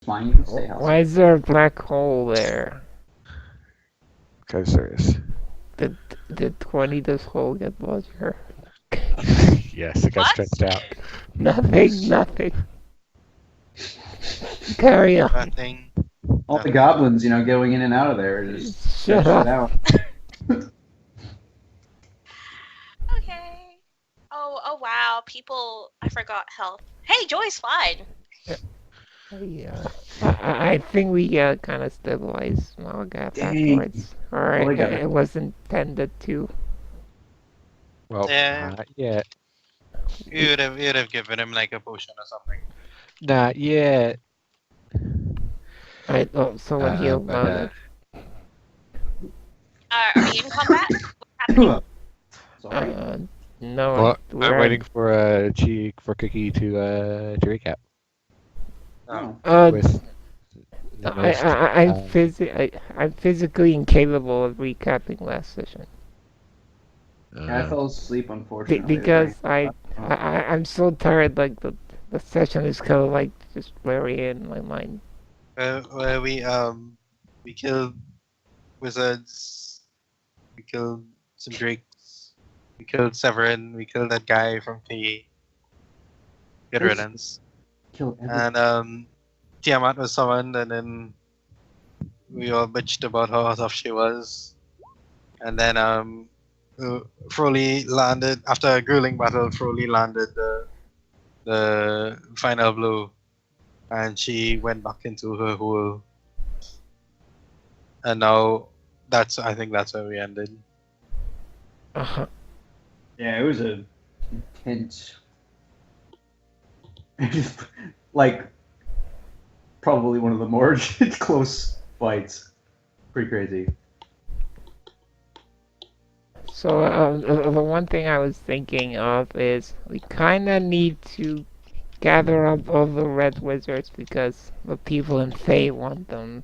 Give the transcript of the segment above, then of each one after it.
fine. You can stay healthy. Why is there a black hole there? Because there is. Did 20 this hole get larger? Yes, it got What? stretched out. Nothing. Carry on. Nothing. All the goblins, going in and out of there, just Shut stretched it up. out. Okay. Oh wow. People, I forgot health. Hey, Joy's fine. Yeah. I think we kind of stabilized Malgath Dang. afterwards. Alright, Well, I got it was intended to. Well, Yeah. not yet. You'd have given him like a potion or something. Not yet. Someone healed But, Malgath. Are we in combat? What's happening? Sorry. No, well, we're I'm waiting for Cookie to recap. Oh. With the most, I'm physically incapable of recapping last session I fell asleep, unfortunately. because I'm so tired. Like the session is kind of like just blurry in my mind. Where we killed wizards. We killed some drakes. We killed Severin. We killed that guy from PE. Good Yes. riddance. Killed everything. And Tiamat was summoned, and then we all bitched about how tough she was. And then Froley landed after a grueling battle. Froley landed the final blow, and she went back into her hole. And now I think that's where we ended. Uh-huh. Yeah, it was a intense, like, probably one of the more close fights. Pretty crazy. So the one thing I was thinking of is we kind of need to gather up all the red wizards because the people in Fae want them.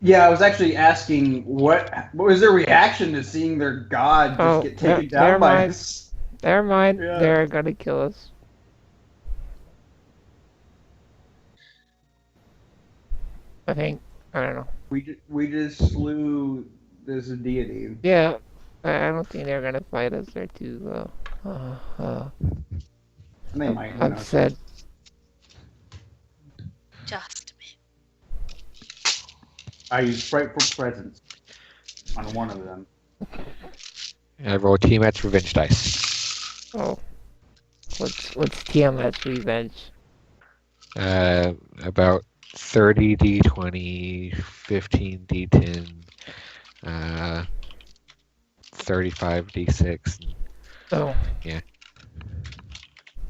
Yeah, I was actually asking what was their reaction to seeing their god just get taken down by us. Never mind. Yeah. They're gonna kill us. I think. I don't know. We just slew this deity. Yeah, I don't think they're gonna fight us. They're too They might. Who knows? upset. Just a bit. I used frightful presence on one of them. I roll Tiamat's revenge dice. Oh, what's Tiamat's revenge? About 30 d20, 15 d10, 35 d6. Oh. Yeah.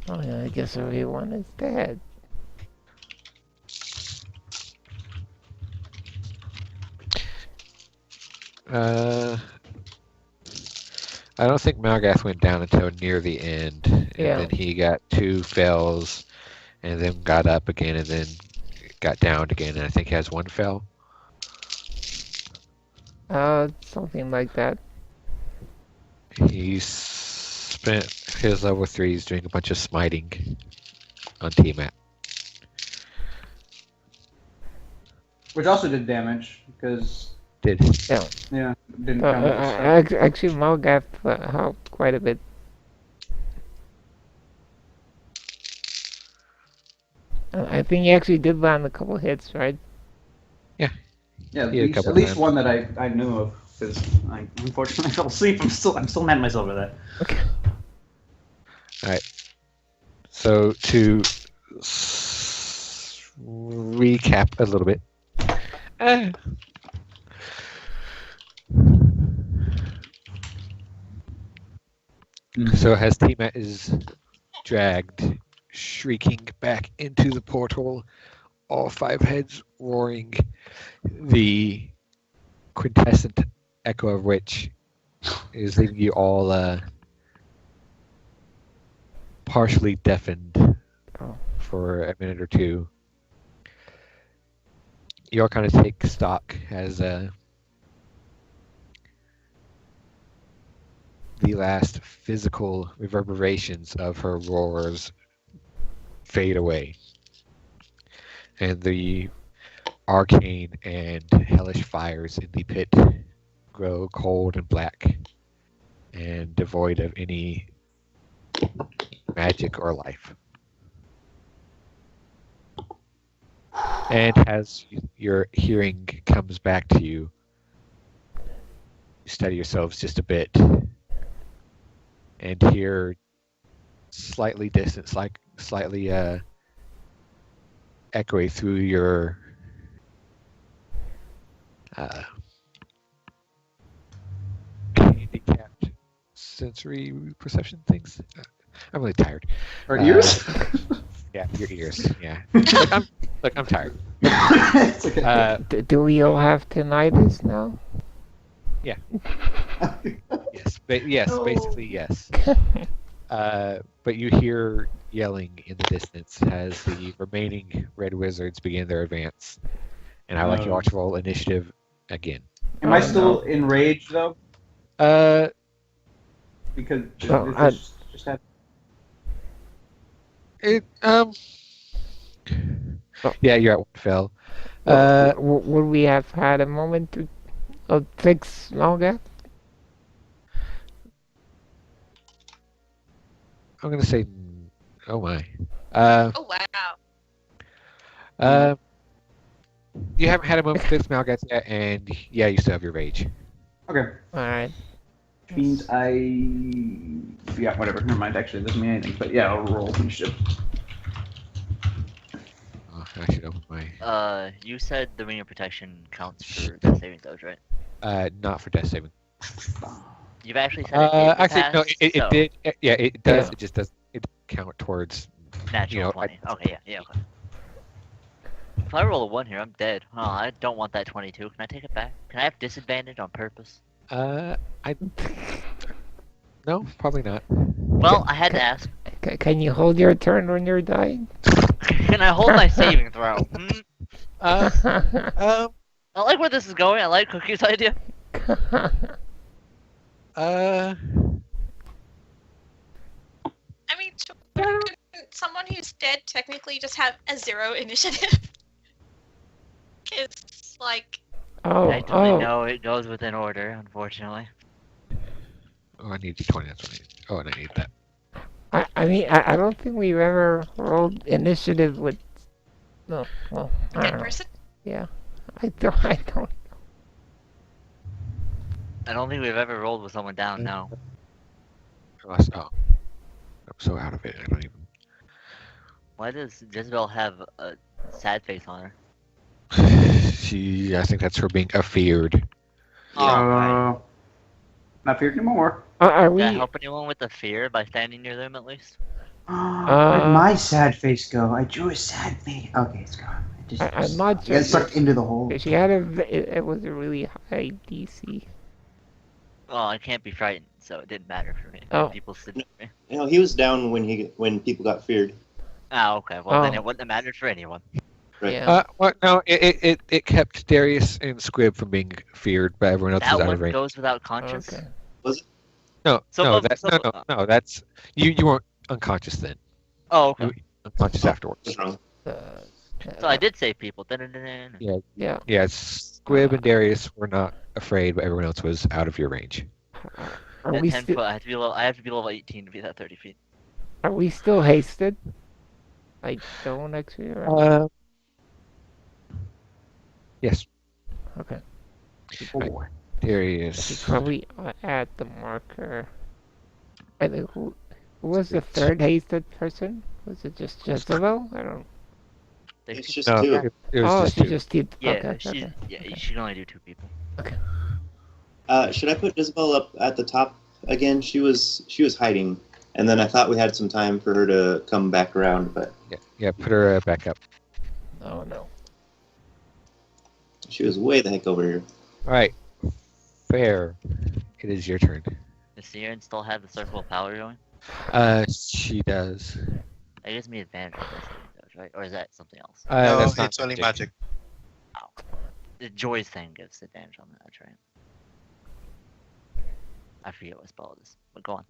Oh yeah, I guess everyone is dead. I don't think Malgath went down until near the end, and Yeah. then he got 2 fails, and then got up again, and then got downed again, and I think he has 1 fail. Something like that. He spent his level 3s doing a bunch of smiting on Tiamat. Which also did damage because Did. yeah, didn't count. Actually, Malgath helped quite a bit. I think he actually did land a couple hits, right? Yeah, He had a couple at least times. one that I knew of because I unfortunately fell asleep. I'm still mad at myself for that. Okay. So to recap a little bit. So as Tiamat is dragged, shrieking back into the portal, all 5 heads roaring, the quintessent echo of which is leaving you all partially deafened for a minute or two. You all kind of take stock as the last physical reverberations of her roars fade away. And the arcane and hellish fires in the pit grow cold and black and devoid of any magic or life. And as your hearing comes back to you, you steady yourselves just a bit and hear slightly distant, like slightly echoing through your handicapped sensory perception things. I'm really tired. Our ears? Yeah, your ears. Yeah. I'm tired. It's okay. Do we all have tinnitus now? Yes, basically yes. But you hear yelling in the distance as the remaining red wizards begin their advance. And I like to watch roll initiative again. Am I still enraged though? Because this just happened. Yeah, you're at one fell. Would we have had a moment to fix all that? I'm gonna say, oh my. Oh wow. You haven't had a moment to fix Malgats yet, and yeah, you still have your rage. Okay. Alright. Which means yeah, whatever. Never mind. Actually, it doesn't mean anything. But yeah, I'll roll initiative. Oh, I should open my. You said the ring of protection counts for death saving throws, right? Not for death saving. You've actually said it did in the Actually, no, past, it so did. Yeah, it does. Yeah. It just doesn't. It count towards. natural 20. Okay, yeah, okay. If I roll a 1 here, I'm dead. Oh, I don't want that 22. Can I take it back? Can I have disadvantage on purpose? No, probably not. Well, I had to ask. Can you hold your turn when you're dying? Can I hold my saving throw? Um, I like where this is going. I like Cookie's idea. I mean, shouldn't someone who's dead technically just have a 0 initiative? It's like. I don't know. It goes within order, unfortunately. Oh, I need d20. That's what I need. Oh, and I need that. I mean, I don't think we've ever rolled initiative with. No, well, I Dead don't know. person? Yeah, I don't. I don't think we've ever rolled with someone down, no. Oh, I'm so out of it. I don't even. Why does Jezebel have a sad face on her? I think that's her being afeared. Right. Not feared anymore. Are Did we? that help anyone with the fear by standing near them at least? Where did my sad face go? I drew a sad face. Okay, it's gone. I'm not It got sure. sucked into the hole. She had it was a really high DC. Well, I can't be frightened, so it didn't matter for me. Oh. People stood near me. You know, he was down when people got feared. Ah, okay. Well, then Oh. it wouldn't have mattered for anyone. Right. Yeah. Well, no, it kept Darius and Squib from being feared, but everyone else That was out one of range. goes without conscience. Okay. No, Some no, of- that's some no, of- no, no. That's you weren't unconscious then. Oh, okay. Unconscious afterwards. What's wrong? So I did save people. Dun-dun-dun-dun. Yeah. Yeah, Squib and Darius were not afraid, but everyone else was out of your range. Are At we 10 still? foot, I have to be level 18 to be that 30 feet. Are we still hasted? Like don't actually. Right? Yes, Okay. Oh, Darius. Probably add the marker. I think who was the third hasted person? Was it just Jezebel? I don't. It's just No, two. it was Oh, just she two. just did. Yeah, Okay. she's Okay. yeah, she can only do 2 people. Should I put Isabel up at the top again? She was hiding, and then I thought we had some time for her to come back around, but Yeah, put her back up. Oh no. she was way the heck over here. All right, Fair. It is your turn. Does Siren still have the circle of power going? She does. That gives me advantage on this saving throws, right? Or is that something else? No, That's not it's only magic. The Joy's thing gives advantage on that, that's right. I forget what spell it is, but go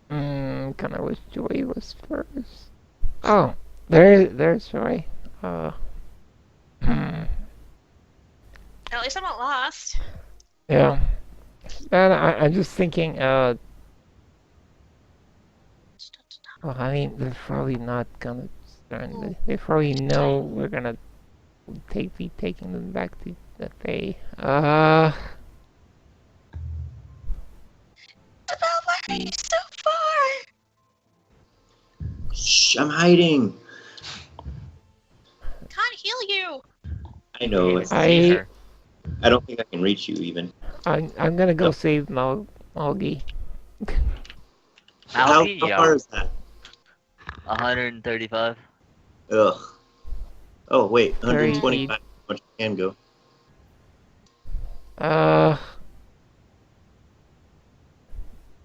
on. Kind of wish Joy was first. Oh, there's Joy. Hmm, At least I'm not lost. yeah. And I'm just thinking, well, I mean, they're probably not gonna start. They probably know we're gonna be taking them back to the Fae. Isabel, why are you so far? Shh, I'm hiding. Can't heal you. I know. See her. I don't think I can reach you even. I'm gonna go save Malgi. How Malky, far is that? 135. Ugh. Oh wait, 30 125. How much can go?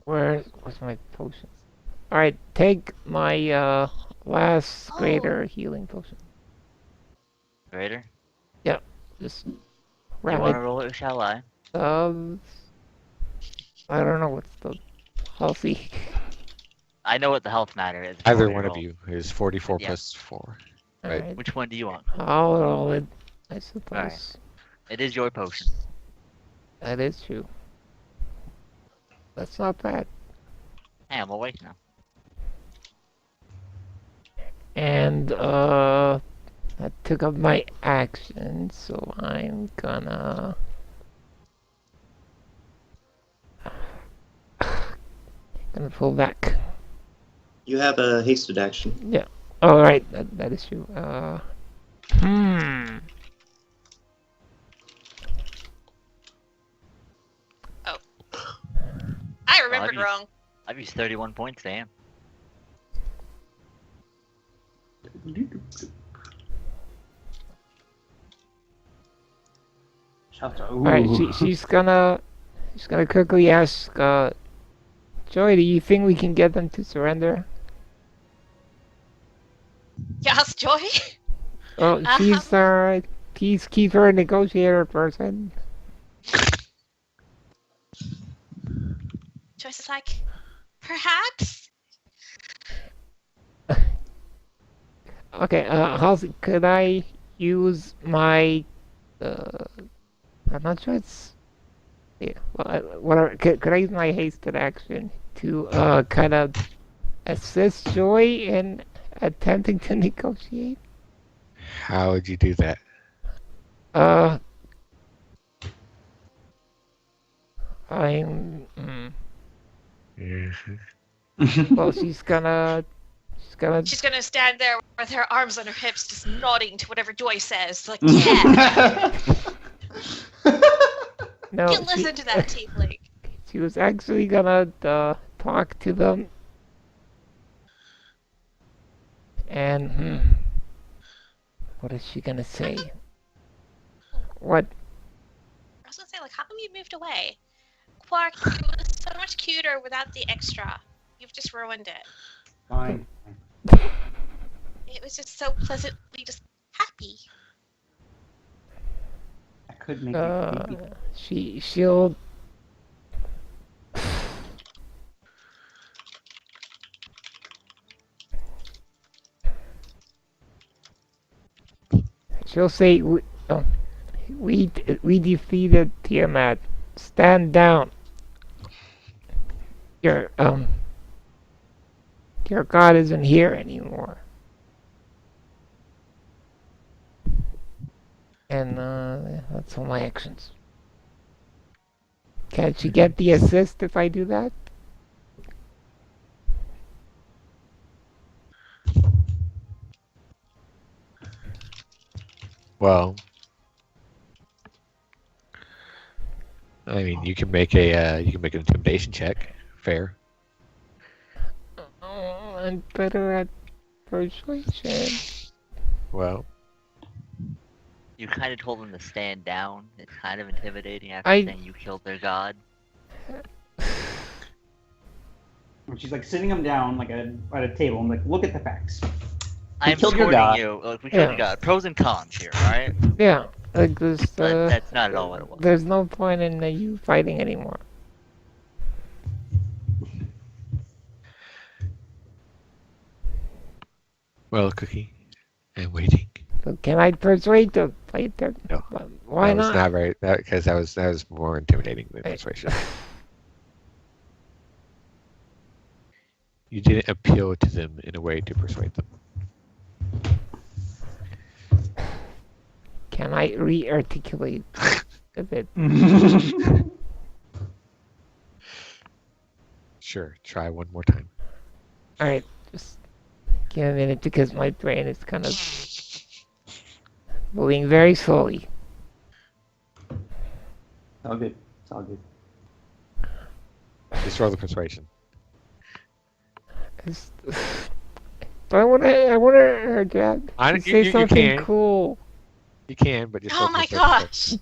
Where's my potions? All right, take my last greater healing potion. Greater? Just You ram want to it. roll it, shall I? I don't know what's the healthy. I know what the health matter is. if you Either want me one to of roll. you is 44 Yeah. plus 4. All Right. right, Which one do you want? I'll roll it. I suppose It is your potion. that is true. That's not bad. Hey, I'm awake now. And that took up my action, so I'm gonna pull back. You have a hasted action. Yeah. Oh, right. That is true. I remembered you- wrong. I've used 31 points, damn. Shout out. All right. She's gonna quickly ask, Joy, do you think we can get them to surrender? Yes, Joy. Oh, she's our peacekeeper negotiator person. Joyce is like, perhaps. Okay. Halsey, could I use my I'm not sure it's. Yeah, well, whatever. Could I use my hasted action to kind of assist Joy in attempting to negotiate? How would you do that? I'm. Yeah. Well, she's gonna. She's gonna stand there with her arms on her hips, just nodding to whatever Joy says. Like, yeah, No, you listen to that, Tiefling. she was actually gonna talk to them. And what is she gonna say? What? I was gonna say, like, how come you moved away? Quark, it was so much cuter without the extra. You've just ruined it. Fine. It was just so pleasantly just happy. I could make it creepy. She'll. She'll say, we defeated Tiamat. Stand down. Your god isn't here anymore. And that's all my actions. Can she get the assist if I do that? Well, I mean, you can make an intimidation check. Fair. Oh, I'm better at persuasion. Well, You kind of told them to stand down. It's kind of intimidating after I- saying you killed their god. And she's like sitting him down like at a table. I'm like, look at the facts. I'm killed your supporting god. you. Look, we killed Yeah. your god. Pros and cons here, alright? Yeah, like this. But that's not at all what it was. There's no point in you fighting anymore. well, Cookie, I'm waiting. The Can I persuade the fighter? No. Why that was not? not very because that was more intimidating than persuasion. You didn't appeal to them in a way to persuade them. Can I re-articulate a bit? Sure, try one more time. Alright, just give me a minute because my brain is kind of moving very slowly. All good. It's all good. Just roll the persuasion. But I want her to say something can. cool. You can, but just Oh roll the my persuasion. gosh!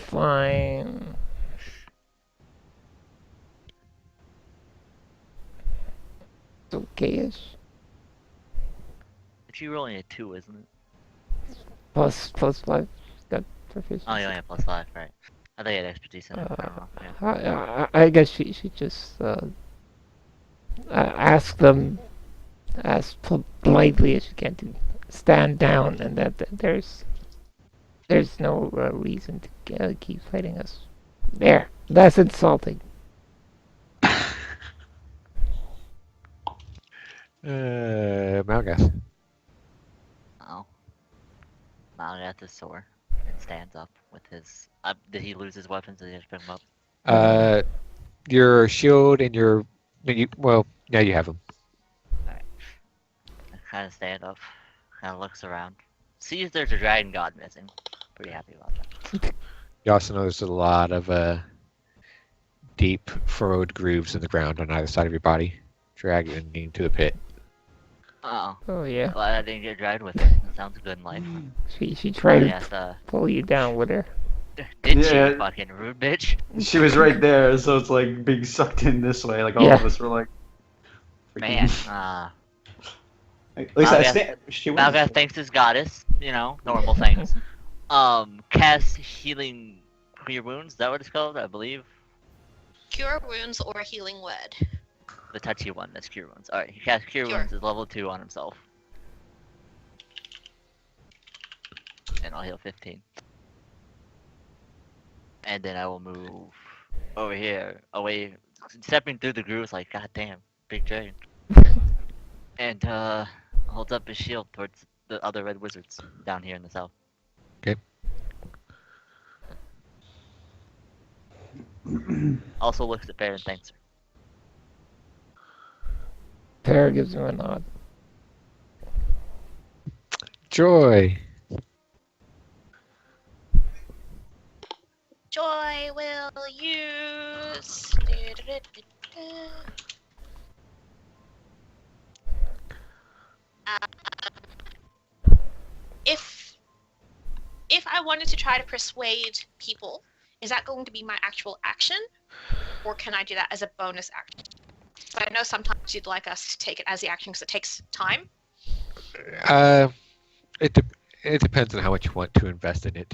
Fine. It's okay-ish. But you're rolling a 2, isn't it? Plus 5. She's got proficiency. Oh, you only have +5, right. I thought you had expertise in it. Yeah. I guess she just ask them as politely as she can to stand down, and that there's no reason to keep fighting us. There, that's insulting. Malgath. Oh. Malgath is sore and stands up with his. Did he lose his weapons? Did he just pick them up? Your shield and your. Well, now you have them. Alright. Kind of stand up, kind of looks around. Sees there's a dragon god missing. Pretty happy about that. You also notice a lot of deep furrowed grooves in the ground on either side of your body, dragging into the pit. Oh yeah. Glad I didn't get dragged with it. That sounds good in life. She tried to pull you down with her. Did she? Fucking rude bitch. She was right there, so it's like being sucked in this way. Like all of us were like. Man, at least Malgath thanks his goddess. You know, normal things. Cast healing cure wounds. Is that what it's called? I believe. Cure wounds or healing word. The touchy one. That's cure wounds. All right, he cast cure wounds is level 2 on himself. And I'll heal 15. And then I will move over here, away, stepping through the grooves like, god damn, big dragon. And holds up his shield towards the other red wizards down here in the south. Okay. Also looks at Bear and thanks her. Pear gives him a nod. Joy. Joy will use. If I wanted to try to persuade people, is that going to be my actual action, or can I do that as a bonus action? So I know sometimes you'd like us to take it as the action because it takes time. It depends on how much you want to invest in it.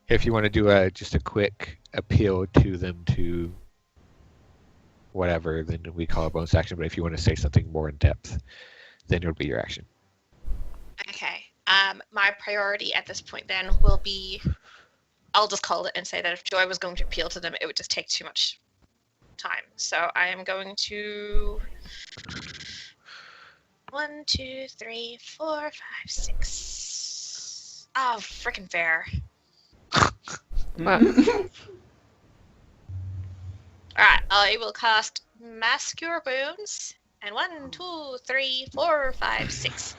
If you want to do just a quick appeal to them to whatever, then we call it a bonus action. But if you want to say something more in depth, then it would be your action. Okay. My priority at this point then will be, I'll just call it and say that if Joy was going to appeal to them, it would just take too much time. So I am going to 1, 2, 3, 4, 5, 6. Oh, freaking fair. Alright, I will cast Mass Cure Wounds, and 1, 2, 3, 4, 5, 6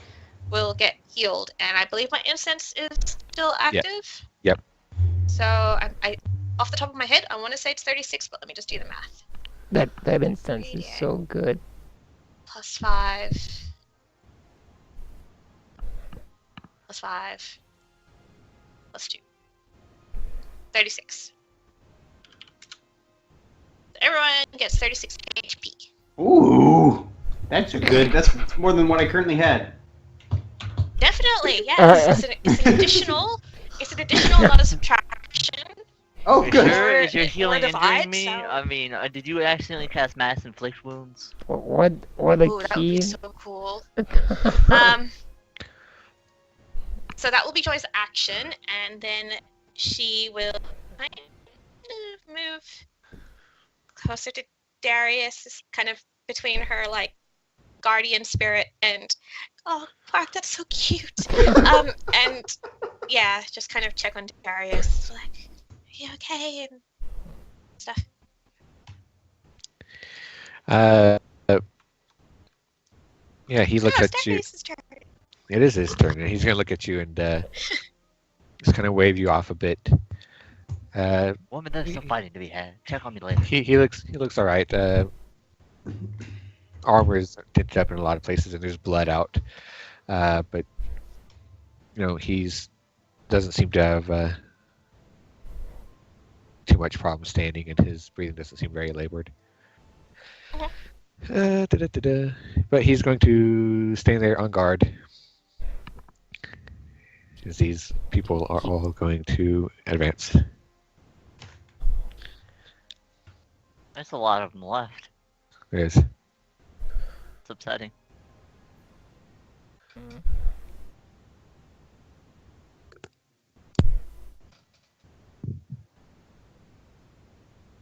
will get healed. And I believe my incense is still active. Yep. So I off the top of my head, I want to say it's 36, but let me just do the math. That instance is so good. Plus 5. Plus 5. Plus 2. 36. So everyone gets 36 HP. Ooh, that's good. That's more than what I currently had. Definitely, yes. It's an additional. It's an additional, not a subtraction. Oh, good. Sure, is your healing divide, injuring me? so- I mean, did you accidentally cast Mass Inflict Wounds? What the Ooh, that would be key? so cool. So that will be Joy's action, and then she will kind of move closer to Darius, kind of between her like guardian spirit and Clark, that's so cute. And yeah, just kind of check on Darius, like, are you okay and stuff. Yeah, he looks at you. Darius's turn. It is his turn, and he's gonna look at you and just kind of wave you off a bit. Woman, there's some fighting to be had. Check on me later. He looks all right. Armor is stitched up in a lot of places, and there's blood out. But he's doesn't seem to have too much problem standing, and his breathing doesn't seem very labored. But he's going to stay there on guard, as these people are all going to advance. There's a lot of them left. There is. It's upsetting.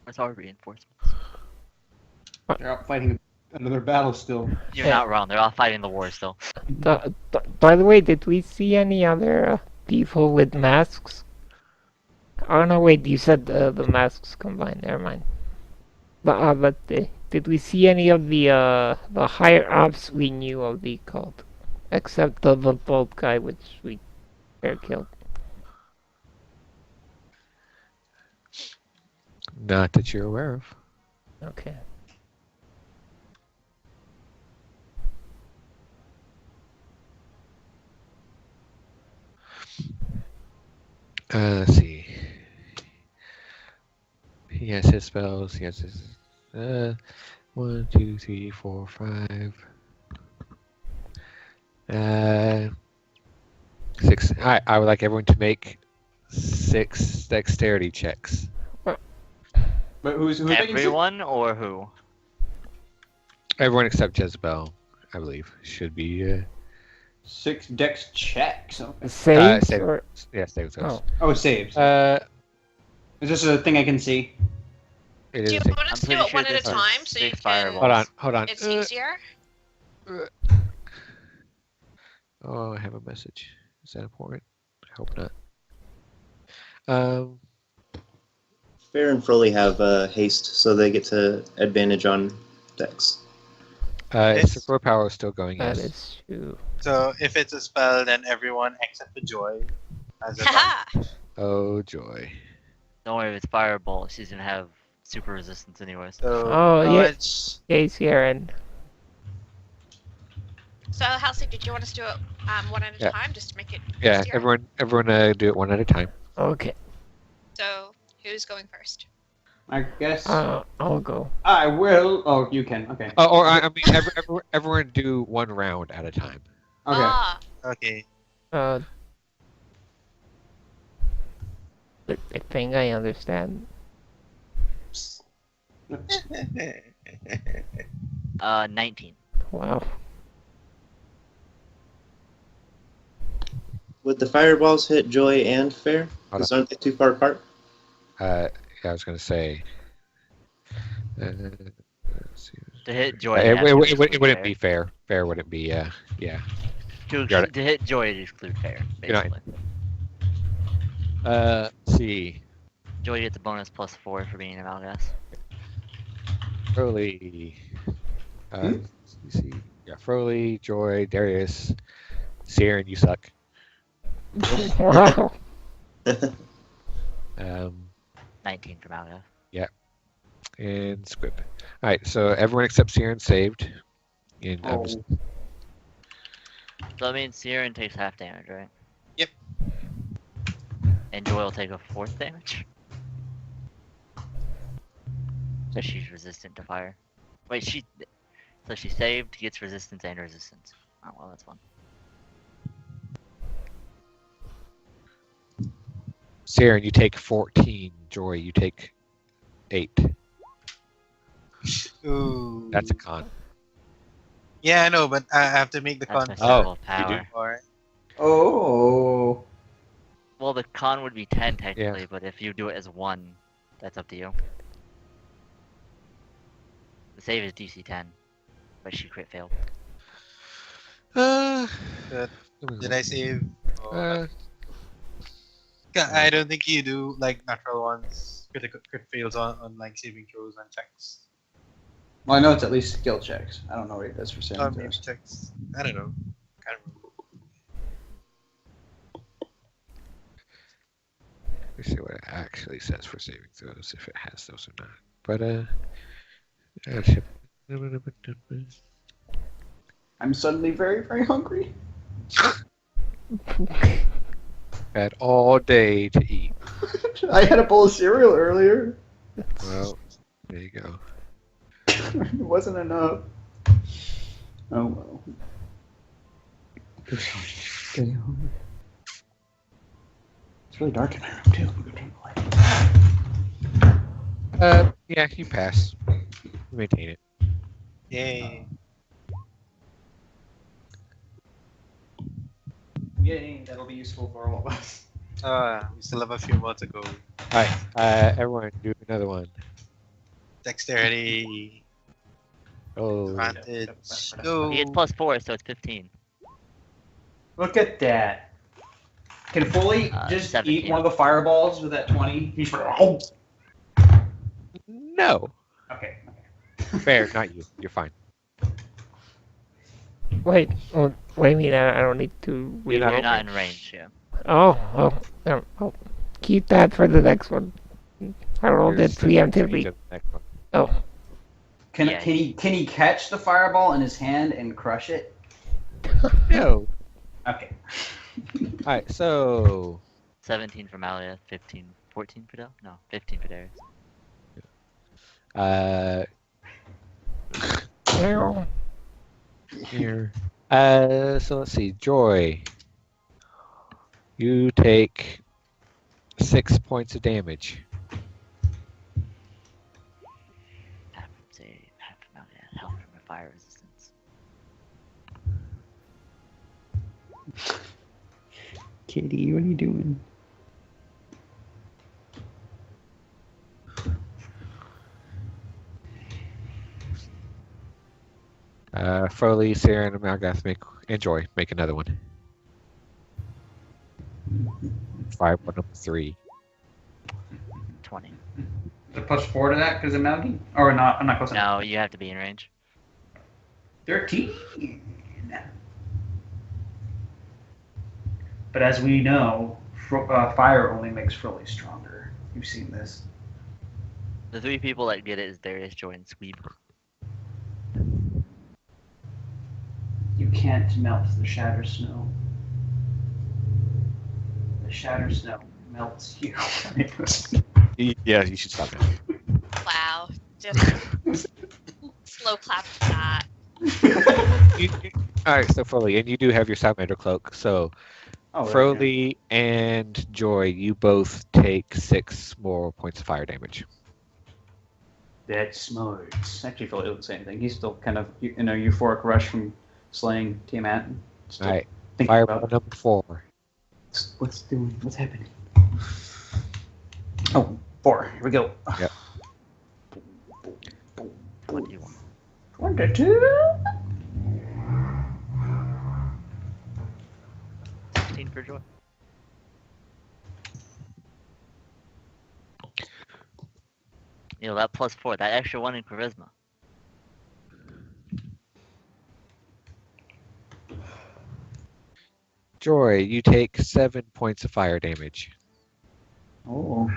Where's our reinforcements? They're out fighting another battle still. You're not wrong. They're all fighting the war still. By the way, did we see any other people with masks? Oh no, wait, you said the masks combined. Never mind. But did we see any of the higher ups we knew of the cult, except the bald guy, which we killed? Not that you're aware of. Okay. Let's see. He has his spells. He has his 1, 2, 3, 4, 5. 6. I would like everyone to make 6 dexterity checks. But who's making Everyone or who? Everyone except Jezebel, I believe, should be 6 dex checks? Saves? save. Or... Yeah, saves. Oh, saves. Is this a thing I can see? It Do you is. want us to do pretty it sure one at a this time is so you big can? fireballs. Hold on. It's easier. Oh, I have a message. Is that important? I hope not. Fair and Froley have haste, so they get to advantage on dex. Super power is still going. That Yes. is true. So if it's a spell, then everyone except the Joy has a Haha. Oh joy. Don't worry, if it's fireball, she's gonna have super resistance anyways. So Oh, how yeah. much- Yes, Aaron. So, Halsey, did you want us to do it one at a Yeah. time just to make it Yeah, easier? everyone do it one at a time. Okay. So, who's going first? I guess I'll go. I will. Oh, you can. Okay. Or I mean, everyone do one round at a time. Okay. Ah, Okay. I think I understand. 19. Wow. Would the fireballs hit Joy and Fair? Hold Because aren't they too far apart? Yeah, I was gonna say. Let's see. To hit Joy, It, has to it exclude wouldn't Fair. be fair. Fair wouldn't be. Yeah. To Got it. hit Joy, it exclude Fair, You're not- basically. Let's see. Joy gets a bonus +4 for being an Malgas. Froley. Let's see. Yeah, Froley, Joy, Darius, Siren, you suck. Wow. 19 for Malgas. And Squib. All right, so everyone except Siren saved. And Oh. So that means Siren takes half damage, right? Yep. And Joy will take a 4th damage. So she's resistant to fire. Wait, so she saved, gets resistance and resistance. Oh well, that's fun. Siren, you take 14. Joy, you take 8. Ooh. That's a con. Yeah, I know, but I have to make the That's con. my circle of you do? power. Alright. Oh. con would be 10 technically, but if you do it as 1, that's up to you. The save is DC 10, but she crit failed. Did I save? Uh, I don't think you do like natural ones. Crit fails on like saving throws and checks. Well, I know it's at least skill checks. I don't know what it does for saving Maybe throws. checks. I don't know. Can't remember. Let's see what it actually says for saving throws, if it has those or not. But I'm suddenly very, very hungry. had all day to eat. I had a bowl of cereal earlier. Well, there you go. It wasn't enough. Oh well. Getting hungry. It's really dark in my room too. I'm gonna turn the light. Yeah, you pass. You maintain it. Yay. Yay, that'll be useful for all of us. We still have a few more to go. Alright, everyone do another one. Dexterity. Oh, Advantage. Go. He gets +4, so it's 15. Look at that. Can Foley just 17. eat one of the fireballs with that 20? He's oh. no. Okay. Fair, not you. You're fine. Wait, what do you mean? I don't need to read You're it. not in range, yeah. Oh, keep that for the next one. I rolled it preemptively. Oh, Can Yeah. he catch the fireball in his hand and crush it? No. Okay. Alright, so 17 for Malia, 15, 14 for Del? No, 15 for Darius. no. here. So let's see. Joy. You take 6 points of damage. Half for Malia, health from her fire resistance. Kitty, what are you doing? Foley, Sarah, and Malgath make another one. Fireball number 3. 20. The +4 to that because of Malgi? Or not? I'm not close enough. No, you have to be in range. 13. But as we know, fire only makes Froley stronger. You've seen this. The 3 people that get it is Darius, Joy, and Sweep. You can't melt the shatter snow. The shatter snow melts you. Yeah, you should stop it. Wow. Just slow clap for that. Alright, so Foley, and you do have your Salamander cloak, so Froley and Joy, you both take 6 more points of fire damage. That's smart. Actually, Philly doesn't say anything. He's still kind of in a euphoric rush from slaying Tiamat. Alright, Thinking fireball about number 4. what's happening. Oh, 4. Here we go. Yep. What do you want? 22. 16 for Joy. You know, that +4, that extra 1 in charisma. Joy, you take 7 points of fire damage. Oh.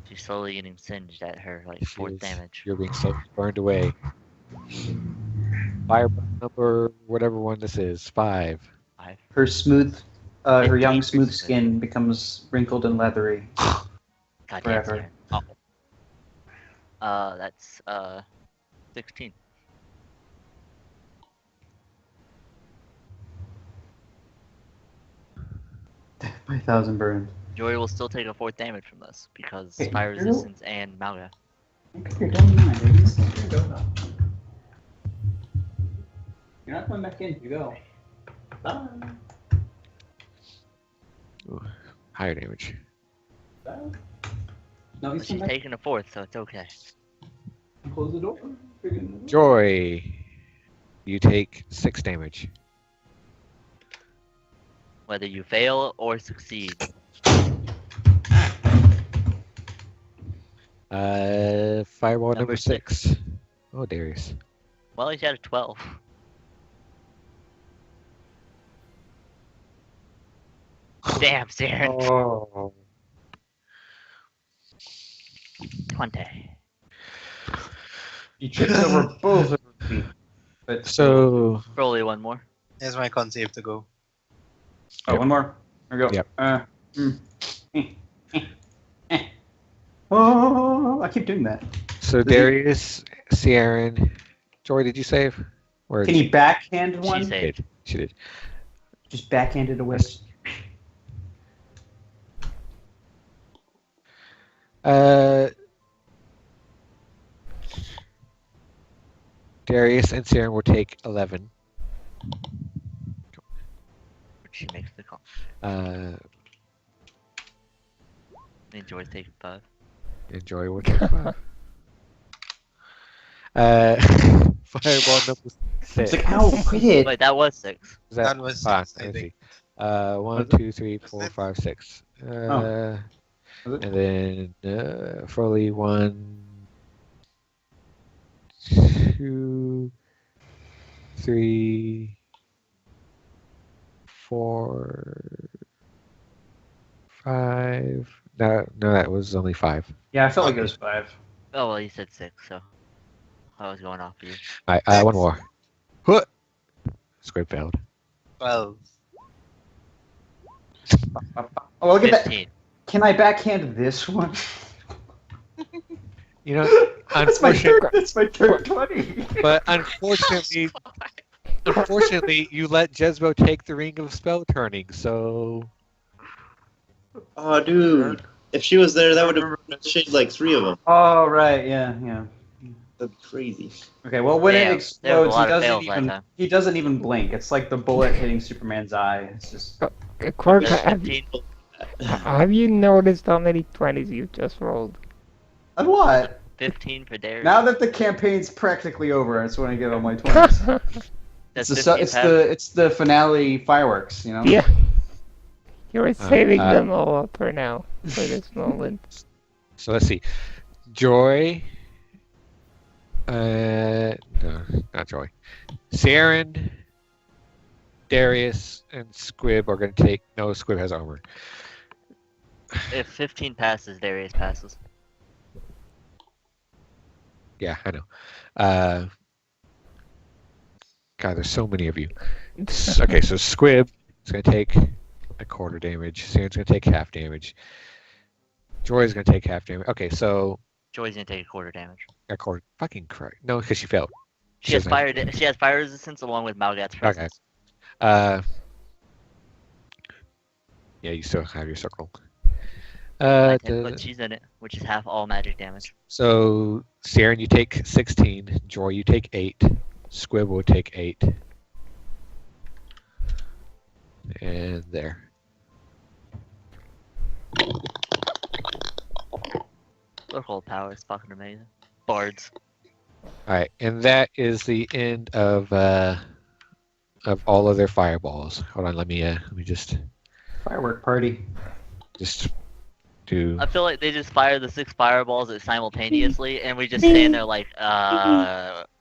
She's slowly getting singed at her, like, 4th damage. You're being slowly burned away. Fireball number, whatever one this is, 5. 5. Her smooth, her young 15 smooth versus skin becomes wrinkled and leathery. Goddamn, Forever. Sarah. That's 16. 5,000 burns. Joy will still take a 4th damage from this because Hey, fire you're- resistance and Malga. Okay, don't mind, babies. Here you go, though. You're not coming back in. You go. Bye. higher damage. No, But he's she's come back. taking a fourth, so it's okay. Close the door. Joy, you take 6 damage. Whether you fail or succeed. Fireball Number number 6. Oh, Darius. Well, he's at a 12. Damn, Saren. Oh. 20. You tripped over both of me. But So, Probably one more. Here's my con save to go. oh, Yep. one more. There we go. Yep. Oh, I keep doing that. so Darius, Sierran, Joy, did you save? Or Can you backhand one? She She saved. did. She did. Just backhand it away. Darius and Saren will take 11. She makes the call. Enjoy's taking 5. And Joy will take 5. Fireball number 6. It's like, ow, quit it. Wait, that was 6. Is That was ah, 6, I let me think. see. 1, Was it? 2, 3, Was 4, it? 5, 6. Was it? And then Foley 1, 2, 3, 4, 5. No, that was only 5. Yeah, I felt like it was 5. Oh, well, you said 6, so I was going off of you. Alright, one more. Huh! Squid failed. 12. Oh, look at that. 15. Can I backhand this one? You know, That's my unfortunately, third. That's my third 20. but unfortunately, you let Jezbo take the ring of spell turning. So Oh, dude. If she was there, that would have shaved like 3 of them. Oh right, yeah. That'd be crazy. Okay, well when it Damn, there was explodes, a lot of fails that time. he doesn't even blink. It's like the bullet hitting Superman's eye. It's just Quark, Yeah, have, 15. have you noticed how many 20s you just rolled? and what? 15 for Darius. Now that the campaign's practically over, that's when I get all my 20s. That's It's 15 it's the finale fireworks, you know. Yeah. You were saving uh, them all up for now, for this moment. so let's see. Joy. No, not Joy. Saren, Darius, and Squib are going to take. No, Squib has armor. If 15 passes, Darius passes. Yeah, I know. God, there's so many of you. Okay, so Squib is going to take a quarter damage. Saren's going to take half damage. Joy's going to take half damage. Okay, so Joy's gonna take a quarter damage. a quarter. Fucking correct. No, because she failed. She has doesn't have- She has fire resistance along with Malgat's Okay. presence. Yeah, you still have your circle. I can put she's in it, which is half all magic damage. So, Saren, you take 16. Joy, you take 8. Squib will take 8. And there. Local power is fucking amazing. Bards. Alright, and that is the end of all of their fireballs. Hold on, let me just Firework party. do. I feel like they just fire the 6 fireballs simultaneously, and we just stand there like,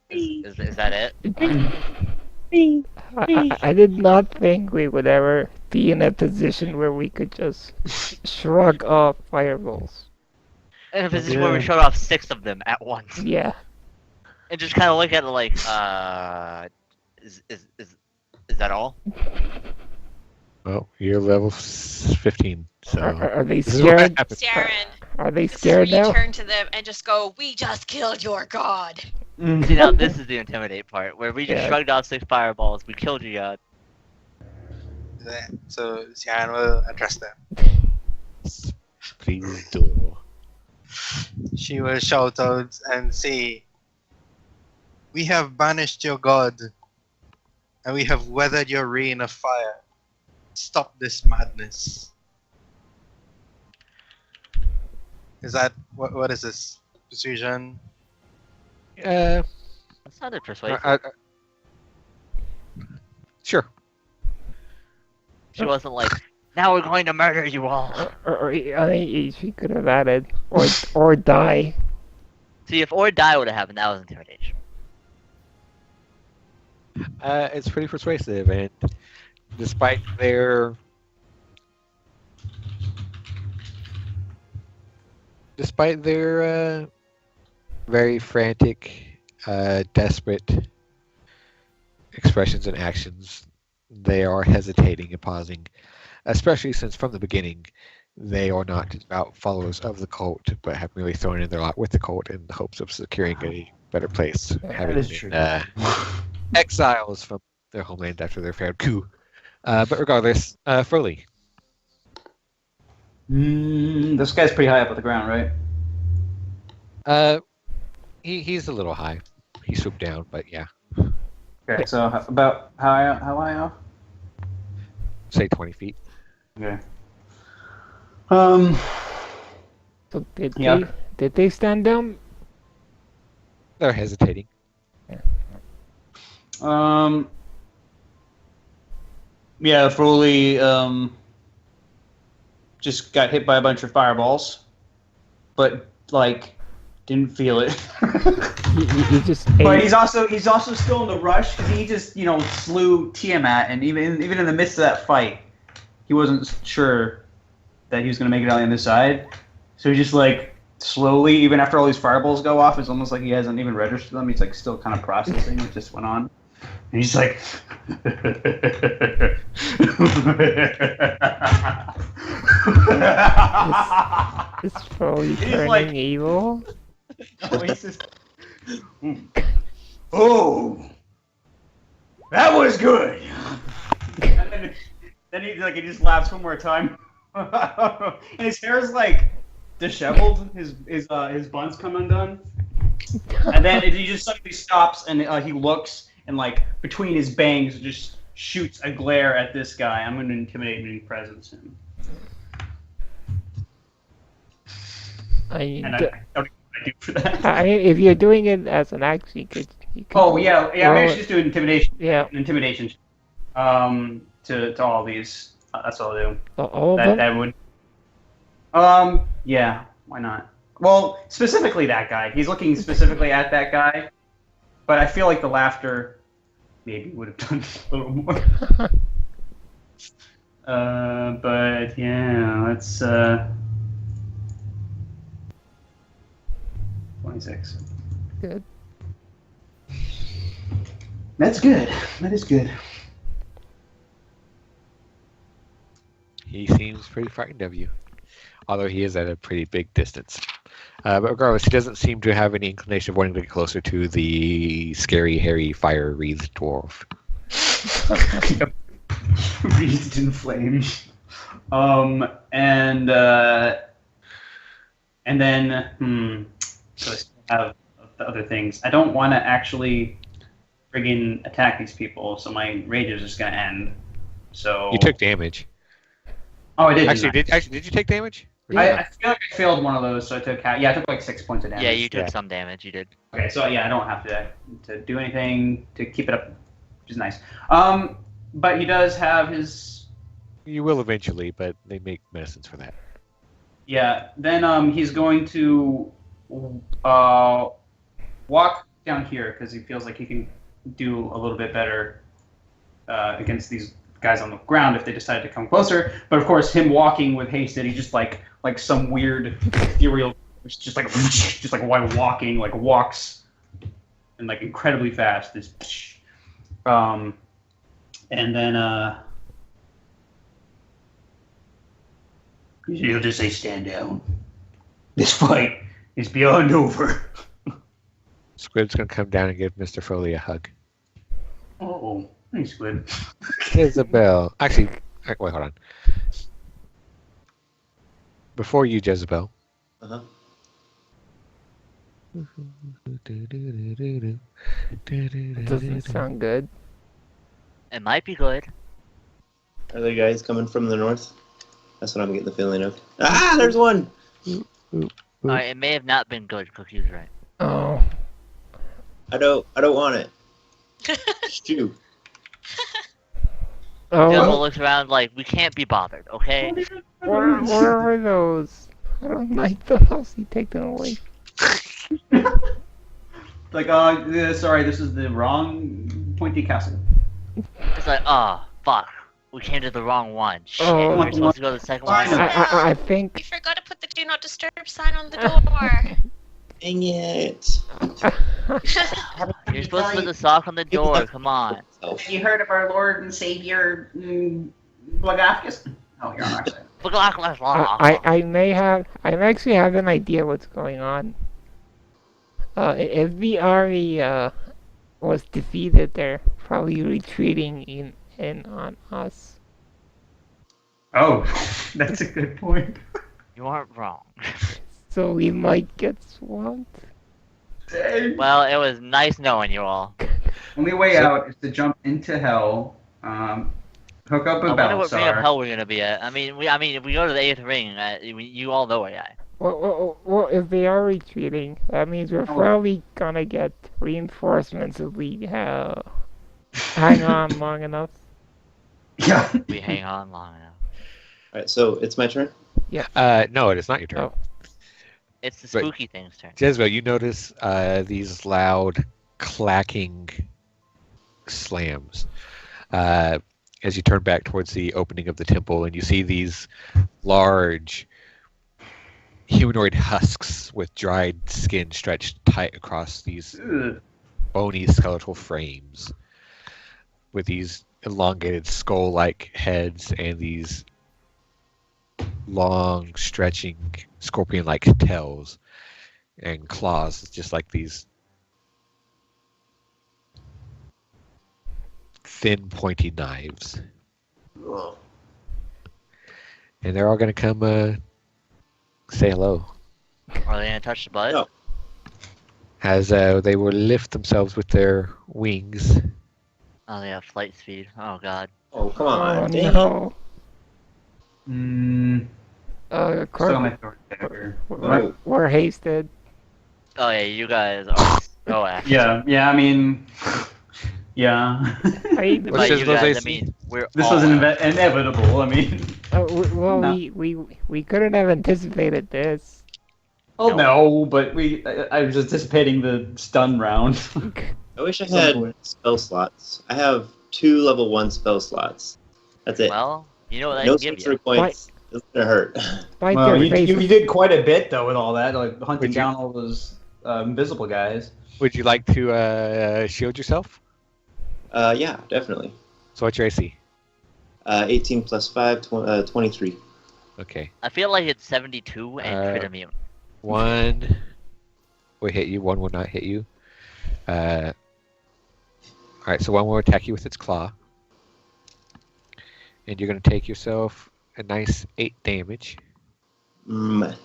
is that it? I did not think we would ever be in a position where we could just shrug off fireballs. And a position where we Yeah. shut off 6 of them at once, Yeah. and just kind of look at it like, is that all? Well, you're level 15, so. Are they This is what scared? happens. Saren, Are they this is where scared you now? turn to them and just go, "We just killed your god." See, now this is the intimidate part, where we just Yeah. shrugged off 6 fireballs, we killed your god. So Sian will address them. Please do. She will shout out and say, "We have banished your god, and we have weathered your rain of fire. Stop this madness." Is that what is this? Persuasion? Uh, That sounded persuasive. Sure. She wasn't like, now we're going to murder you all. Or I think she could have added, or die. See, if or die would have happened, that was intimidation. It's pretty persuasive, and despite their very frantic, desperate expressions and actions, they are hesitating and pausing, especially since from the beginning they are not devout followers of the cult, but have merely thrown in their lot with the cult in the hopes of securing a better place, having is been true. exiles from their homeland after their failed coup. But regardless, Froly. This guy's pretty high up at the ground, right? He's a little high. He swooped down, but yeah, Okay, so about how high off? say 20 feet. Okay. So Yeah. did they stand down? They're hesitating. Yeah, Froley just got hit by a bunch of fireballs, but like didn't feel it. He just But ate. he's also still in the rush because he just slew Tiamat, and even in the midst of that fight, he wasn't sure that he was gonna make it out the other side. So he just like slowly, even after all these fireballs go off, it's almost like he hasn't even registered them. He's like still kind of processing what just went on, and he's like. Is Foley He's turning like- evil? No, he's just. Oh, that was good. And then he just laughs one more time, and his hair is like disheveled. His buns come undone, and then he just suddenly stops and he looks, and like between his bangs just shoots a glare at this guy. I'm going to intimidate and presence him. And I don't know what I do for that. If you're doing it as an act, you could. Oh yeah. roll Maybe I it. should just do intimidation. Yeah, Intimidation. To all these. That's all I'll do. all of them. That would. Yeah. Why not? Well, specifically that guy. He's looking specifically at that guy, but I feel like the laughter maybe would have done a little more. But yeah, let's 26. Good. That's good. That is good. He seems pretty frightened of you, although he is at a pretty big distance. But regardless, he doesn't seem to have any inclination of wanting to get closer to the scary, hairy, fire-wreathed dwarf. Wreathed in flames. And then so I still have the other things. I don't want to actually friggin' attack these people, so my rage is just gonna end. So You took damage. Oh, I did. Actually, didn't did you take damage? I feel like I failed one of those, so I took I took like 6 points of damage. Yeah, you took Yeah. some damage. You did. Okay, so yeah, I don't have to do anything to keep it up, which is nice. But he does have his. You will eventually, but they make medicines for that. Yeah. Then he's going to walk down here because he feels like he can do a little bit better against these guys on the ground if they decide to come closer. But of course, him walking with hasted, he just like some weird ethereal, just like while walking, like walks and like incredibly fast. This, and then he'll just say, "Stand down. This fight is beyond over." Squib's gonna come down and give Mr. Foley a hug. Oh, thanks, Squid. Jezebel. Actually, wait, hold on. Before you, Jezebel. Uh-huh. Doesn't sound good. It might be good. Are there guys coming from the north? That's what I'm getting the feeling of. Ah, there's one! Alright, it may have not been good. Cookie's right. Oh. I don't want it. Shoot. Oh. Devil looks around like, we can't be bothered, okay? What are those? I don't like those. You take them away. Like, sorry, this is the wrong pointy castle. It's like, oh, fuck. We came to the wrong one. Shit, Oh. we're supposed to go to the second one. I think. We forgot to put the do not disturb sign on the door. Dang it. You're supposed to put the sock on the door, come on. Have you heard of our Lord and Savior, Blagafkus? Oh, you're on our side. I may actually have an idea what's going on. If the army was defeated, they're probably retreating in on us. Oh, that's a good point. You aren't wrong. So we might get swamped. Dang. Well, it was nice knowing you all. Only way out is to jump into hell, hook up I with wonder what ring of Balasar. hell we're gonna be at. I mean, if we go to the 8th ring, you all know AI. Well, if they are retreating, that means we're Oh. probably gonna get reinforcements if we hang on long enough. Yeah. We hang on long enough. Alright, so it's my turn. No, it is not your turn. Oh. It's the But- spooky thing's turn. Jezebel, you notice these loud clacking slams as you turn back towards the opening of the temple, and you see these large humanoid husks with dried skin stretched tight across these Ugh. bony skeletal frames with these elongated skull-like heads and these long stretching scorpion-like tails and claws, just like these thin pointy knives. And they're all gonna come say hello Are they gonna touch the butt? No. as they will lift themselves with their wings. Oh, they have flight speed. Oh god. Oh, come Oh on. Dang it. no. Still Cor- my throat dagger. we're hasted. Oh yeah, you guys are so active. Yeah, I mean, yeah. I, What's By his you guys, I AC? mean, we're This all was active. inevitable. I mean, well, No. we couldn't have anticipated this. oh no, but I was anticipating the stun round. I wish I Some had point. spell slots. I have 2 level 1 spell slots. That's it. Well, you know what I No can give sorcery you. points. It's gonna hurt. Bite Well, their you faces. did quite a bit though with all that, like hunting Would you- down all those invisible guys. Would you like to shield yourself? Yeah, definitely. So what's your AC? 18 plus 5, 23. Okay. I feel like it's 72 and crit immune. 1 will hit you, 1 will not hit you. Alright, so 1 will attack you with its claw. And you're going to take yourself a nice 8 damage. Mm.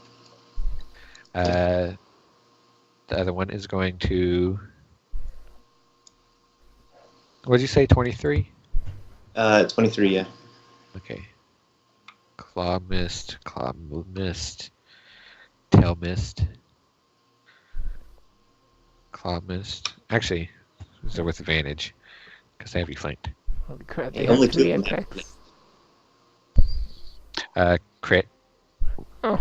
The other one is going to... What did you say, 23? 23, yeah. Okay. Claw missed, tail missed, claw missed. Actually, these are with advantage because they have you flanked. Holy crap! Yeah, They only have 3 2 of them. attacks. Crit. Oh.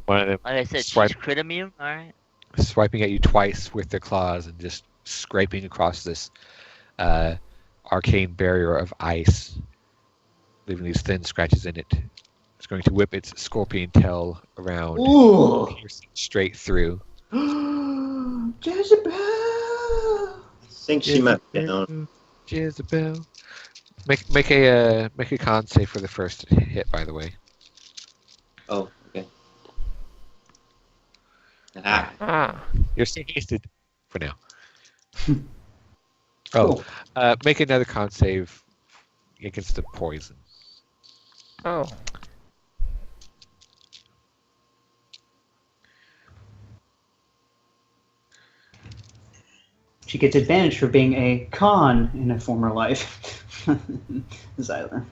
One of them Like I said, Swipe. she's crit immune. All right. swiping at you twice with their claws and just scraping across this arcane barrier of ice, leaving these thin scratches in it. It's going to whip its scorpion tail around, Ooh, piercing straight through. Jezebel. I think she might be down. Jezebel. Make a con save for the first hit, by the way. Oh, okay. Ah, Ah. You're still hasted for now. Cool. Make another con save against the poison. Oh. She gets advantage for being a con in a former life. Zyler.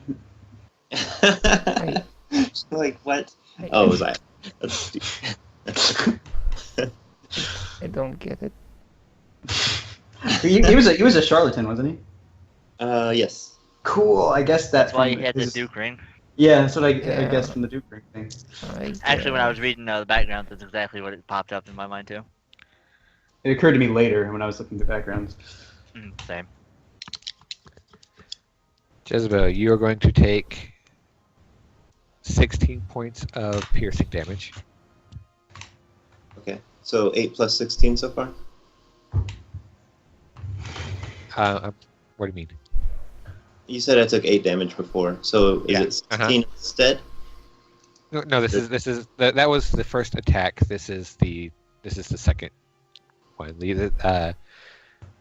like what? Oh, it was I. That's stupid. I don't get it. He was a charlatan, wasn't he? Yes. Cool. I guess That's that why from he had the his- Duke ring. Yeah, that's what I Yeah. guess from the Duke ring thing. Actually, when I was guess. reading the background, that's exactly what it popped up in my mind too. It occurred to me later when I was looking at the backgrounds. Same. Jezebel, you are going to take 16 points of piercing damage. Okay. So 8 plus 16 so far? What do you mean? You said I took 8 damage before, so is Yeah, it 16 instead? No, that was the first attack. This is the second one.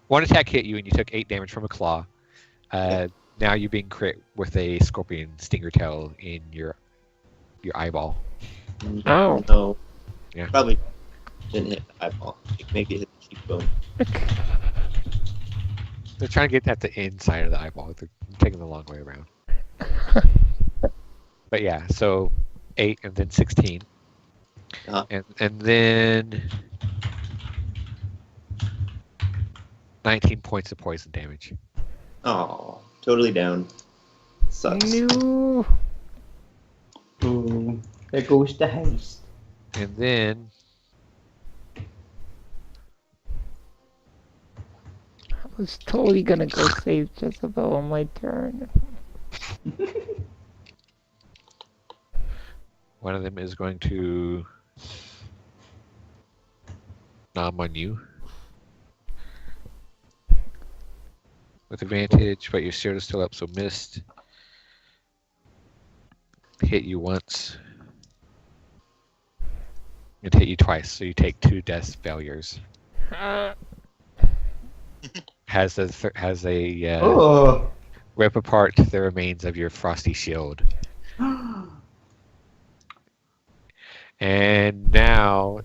One attack hit you and you took 8 damage from a claw. Now you're being crit with a scorpion stinger tail in your eyeball. Oh. No. Yeah. Probably didn't hit the eyeball. Maybe it hit the cheekbone. They're trying to get at the inside of the eyeball. They're taking the long way around. But yeah, so 8 and then 16. Uh-huh. And then 19 points of poison damage. Oh, totally down. Sucks. No. Ooh, there goes the haste. And then I was totally gonna go save Jezebel on my turn. one of them is going to nom on you with advantage, but your shield is still up, so missed. Hit you once. It hit you twice, so you take 2 death failures. Has a Oh. rip apart the remains of your frosty shield. And now,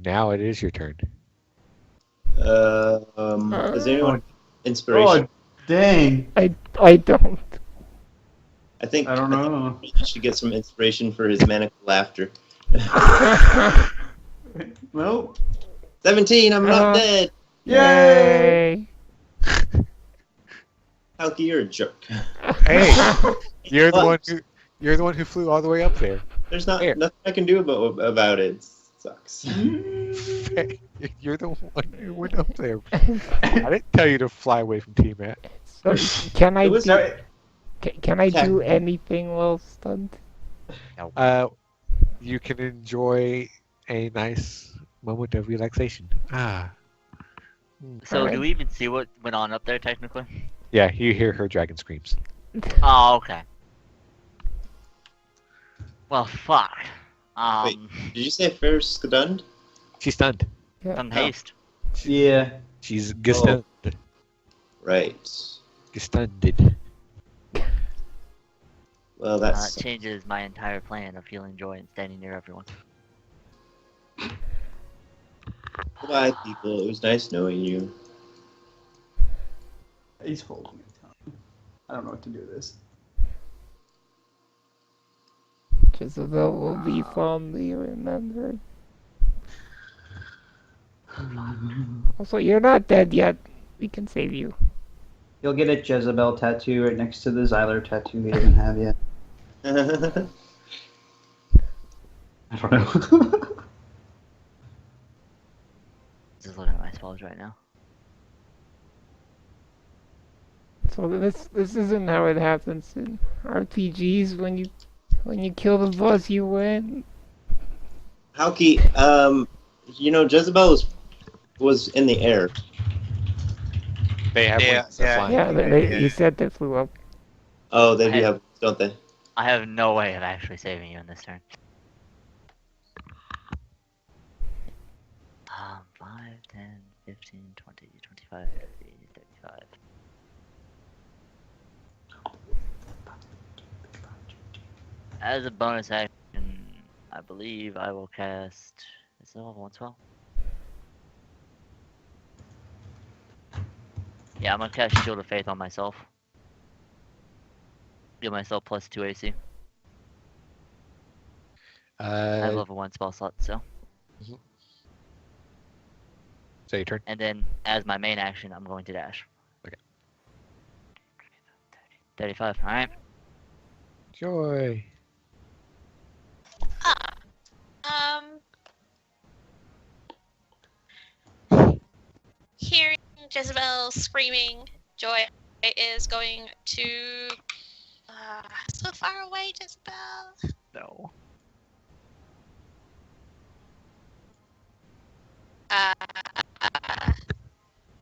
now it is your turn. Does anyone have inspiration? Oh, dang. I don't. I think I don't know. he should get some inspiration for his maniacal laughter. Well, 17, I'm not dead. yay! Halky, you're a jerk. Hey, you're the What? one who flew all the way up there. There's not Fair. nothing I can do about it. It sucks. You're the one who went up there. I didn't tell you to fly away from Tiamat. So, can I It was do, can I do Attack. anything while stunned? You can enjoy a nice moment of relaxation. So Alright. do we even see what went on up there technically? Yeah, you hear her dragon screams. Oh, okay. Well, fuck. Wait. Did you say fair stunned? She's stunned. Some haste. Yeah. She's gestunned. Right. Gestunded. Well, That that's changes my entire plan of feeling joy and standing near everyone. goodbye, people. It was nice knowing you. He's holding it. I don't know what to do with this. Jezebel will be fondly remembered. Also, you're not dead yet. We can save you. You'll get a Jezebel tattoo right next to the Xyler tattoo he doesn't have yet. I don't know. Just looking at my spells right now. So this isn't how it happens in RPGs. When you kill the boss, you win. Halky, Jezebel was in the air. They have Yeah, ones that yeah. fly. Yeah, you said they flew up. Oh, they do I- have, don't they? I have no way of actually saving you in this turn. 5, 10, 15, 20, 25, 30, 35. As a bonus action, I believe I will cast. Is it level 1 spell? Yeah, I'm gonna cast Shield of Faith on myself. Give myself +2 AC. I have Uh, level 1 spell slot, so. so your turn. And then, as my main action, I'm going to dash. Okay. 35, alright. Joy. Hearing Jezebel screaming, Joy is going to. So far away, Jezebel. No.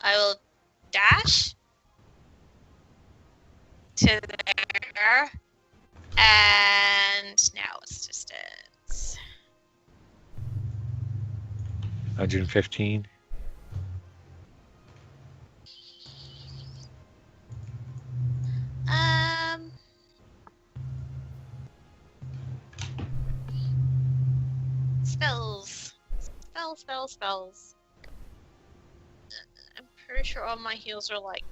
I will dash to there, and now it's distance. 115. Spells. I'm pretty sure all my heals are like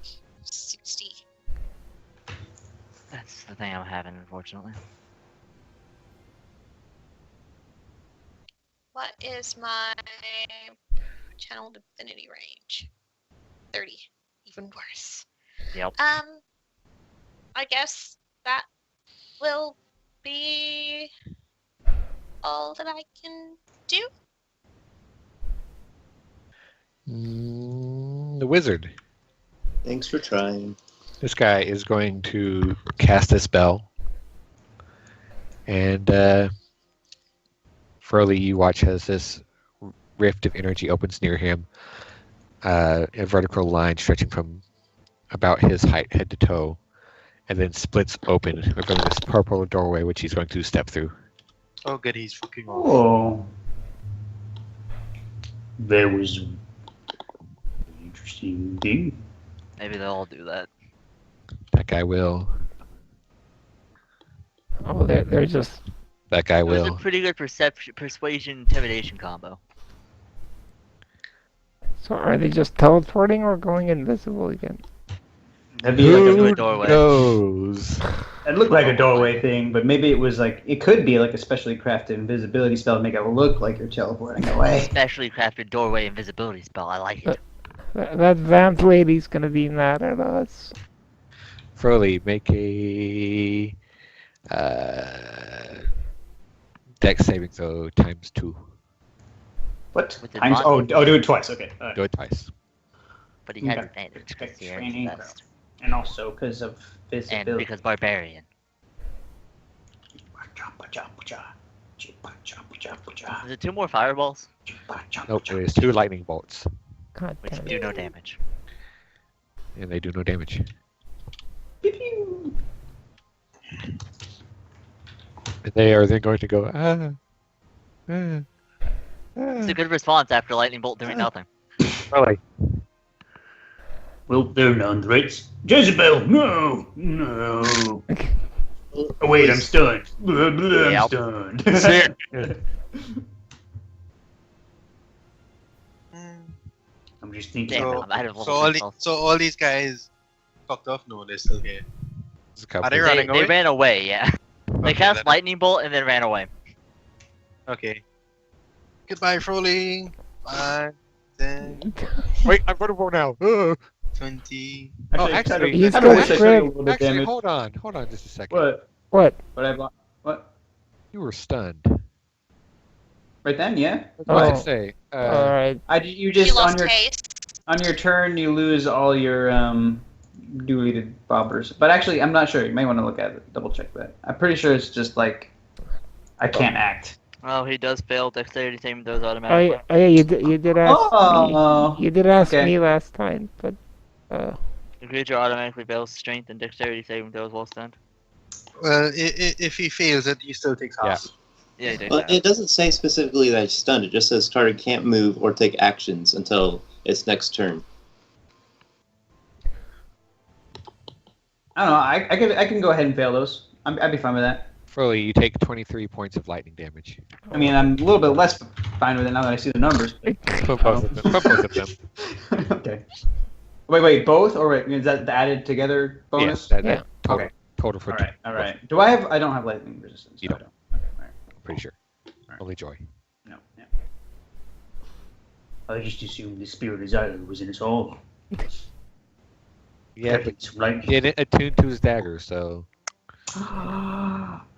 60. That's the thing I'm having, unfortunately. What is my channel divinity range? 30. Even worse. Yep. I guess that will be all that I can do. The wizard. Thanks for trying. This guy is going to cast a spell. And Furley, you watch as this rift of energy opens near him. A vertical line stretching from about his height, head to toe, and then splits open, revealing this purple doorway which he's going to step through. Oh, good, he's fucking off. Oh. There was an interesting thing. Maybe they'll all do that. That guy will. Oh, they're just. That guy It was a will. pretty good persuasion intimidation combo. So are they just teleporting or going invisible again? That'd be like Through a a doorway. Knows? It looked like a doorway thing, but maybe it was like it could be like a specially crafted invisibility spell to make it look like you're teleporting away. Specially crafted doorway invisibility spell. I like it. That vamp lady's gonna be mad at us. Furley, make a dex saving throw times 2. What? With Times? advantage. Oh, do it twice. Okay. Do it twice. But he has Okay. advantage because Expect he is training. the best. And also because of And visibility. because barbarian. Is it 2 more fireballs? Nope, it is 2 lightning bolts. God Which damn do it. no damage. And they do no damage. Pew-pew. And they are then going to go, It's a good response after lightning bolt doing nothing. Furley. Well, there are none threats. Jezebel, no, no. Oh, wait, I'm stunned. Blah, blah, Yep. I'm stunned. I'm just thinking. Damn it, So, I'm out of level so, all 3 spells. so all these guys fucked off? No, they're still here. There's a couple. Are they running They away? ran away, yeah. They Okay, cast then- lightning bolt and then ran away. Okay. Goodbye, Froley. 5, 10, Wait, I'm going to roll now. 20. actually, He's I kinda got wish I script. showed you a little bit Actually, damage. hold on just a second. What? What? What I bought? What? You were stunned. Right then, yeah. What did I Oh. say? Alright. You You just lost haste. on your turn you lose all your deleted bobbers. But actually, I'm not sure. You may want to look at it, double check that. I'm pretty sure it's just like I can't act. Oh, he does fail dexterity saving throws Oh automatically. yeah, you did ask Oh. me. You did ask Okay. me last time, but The creature automatically fails strength and dexterity saving throws while stunned. Well, if he fails it, he still takes half. Yeah, he did. Well, it doesn't say specifically that he's stunned. It just says target can't move or take actions until its next turn. I don't know. I can go ahead and fail those. I'd be fine with that. Furley, you take 23 points of lightning damage. I mean, I'm a little bit less fine with it now that I see the numbers. From both of them. From both of them. Okay. Wait, both or wait, is that the added together bonus? Yes, Yeah. total, Okay. total for All right. I don't have lightning resistance. You so I don't. Okay, all right. I'm pretty sure. Only Joy. No. Yeah. I just assumed the spirit of Zyler was in us all. Yeah, but Some light. he didn't attune to his dagger, so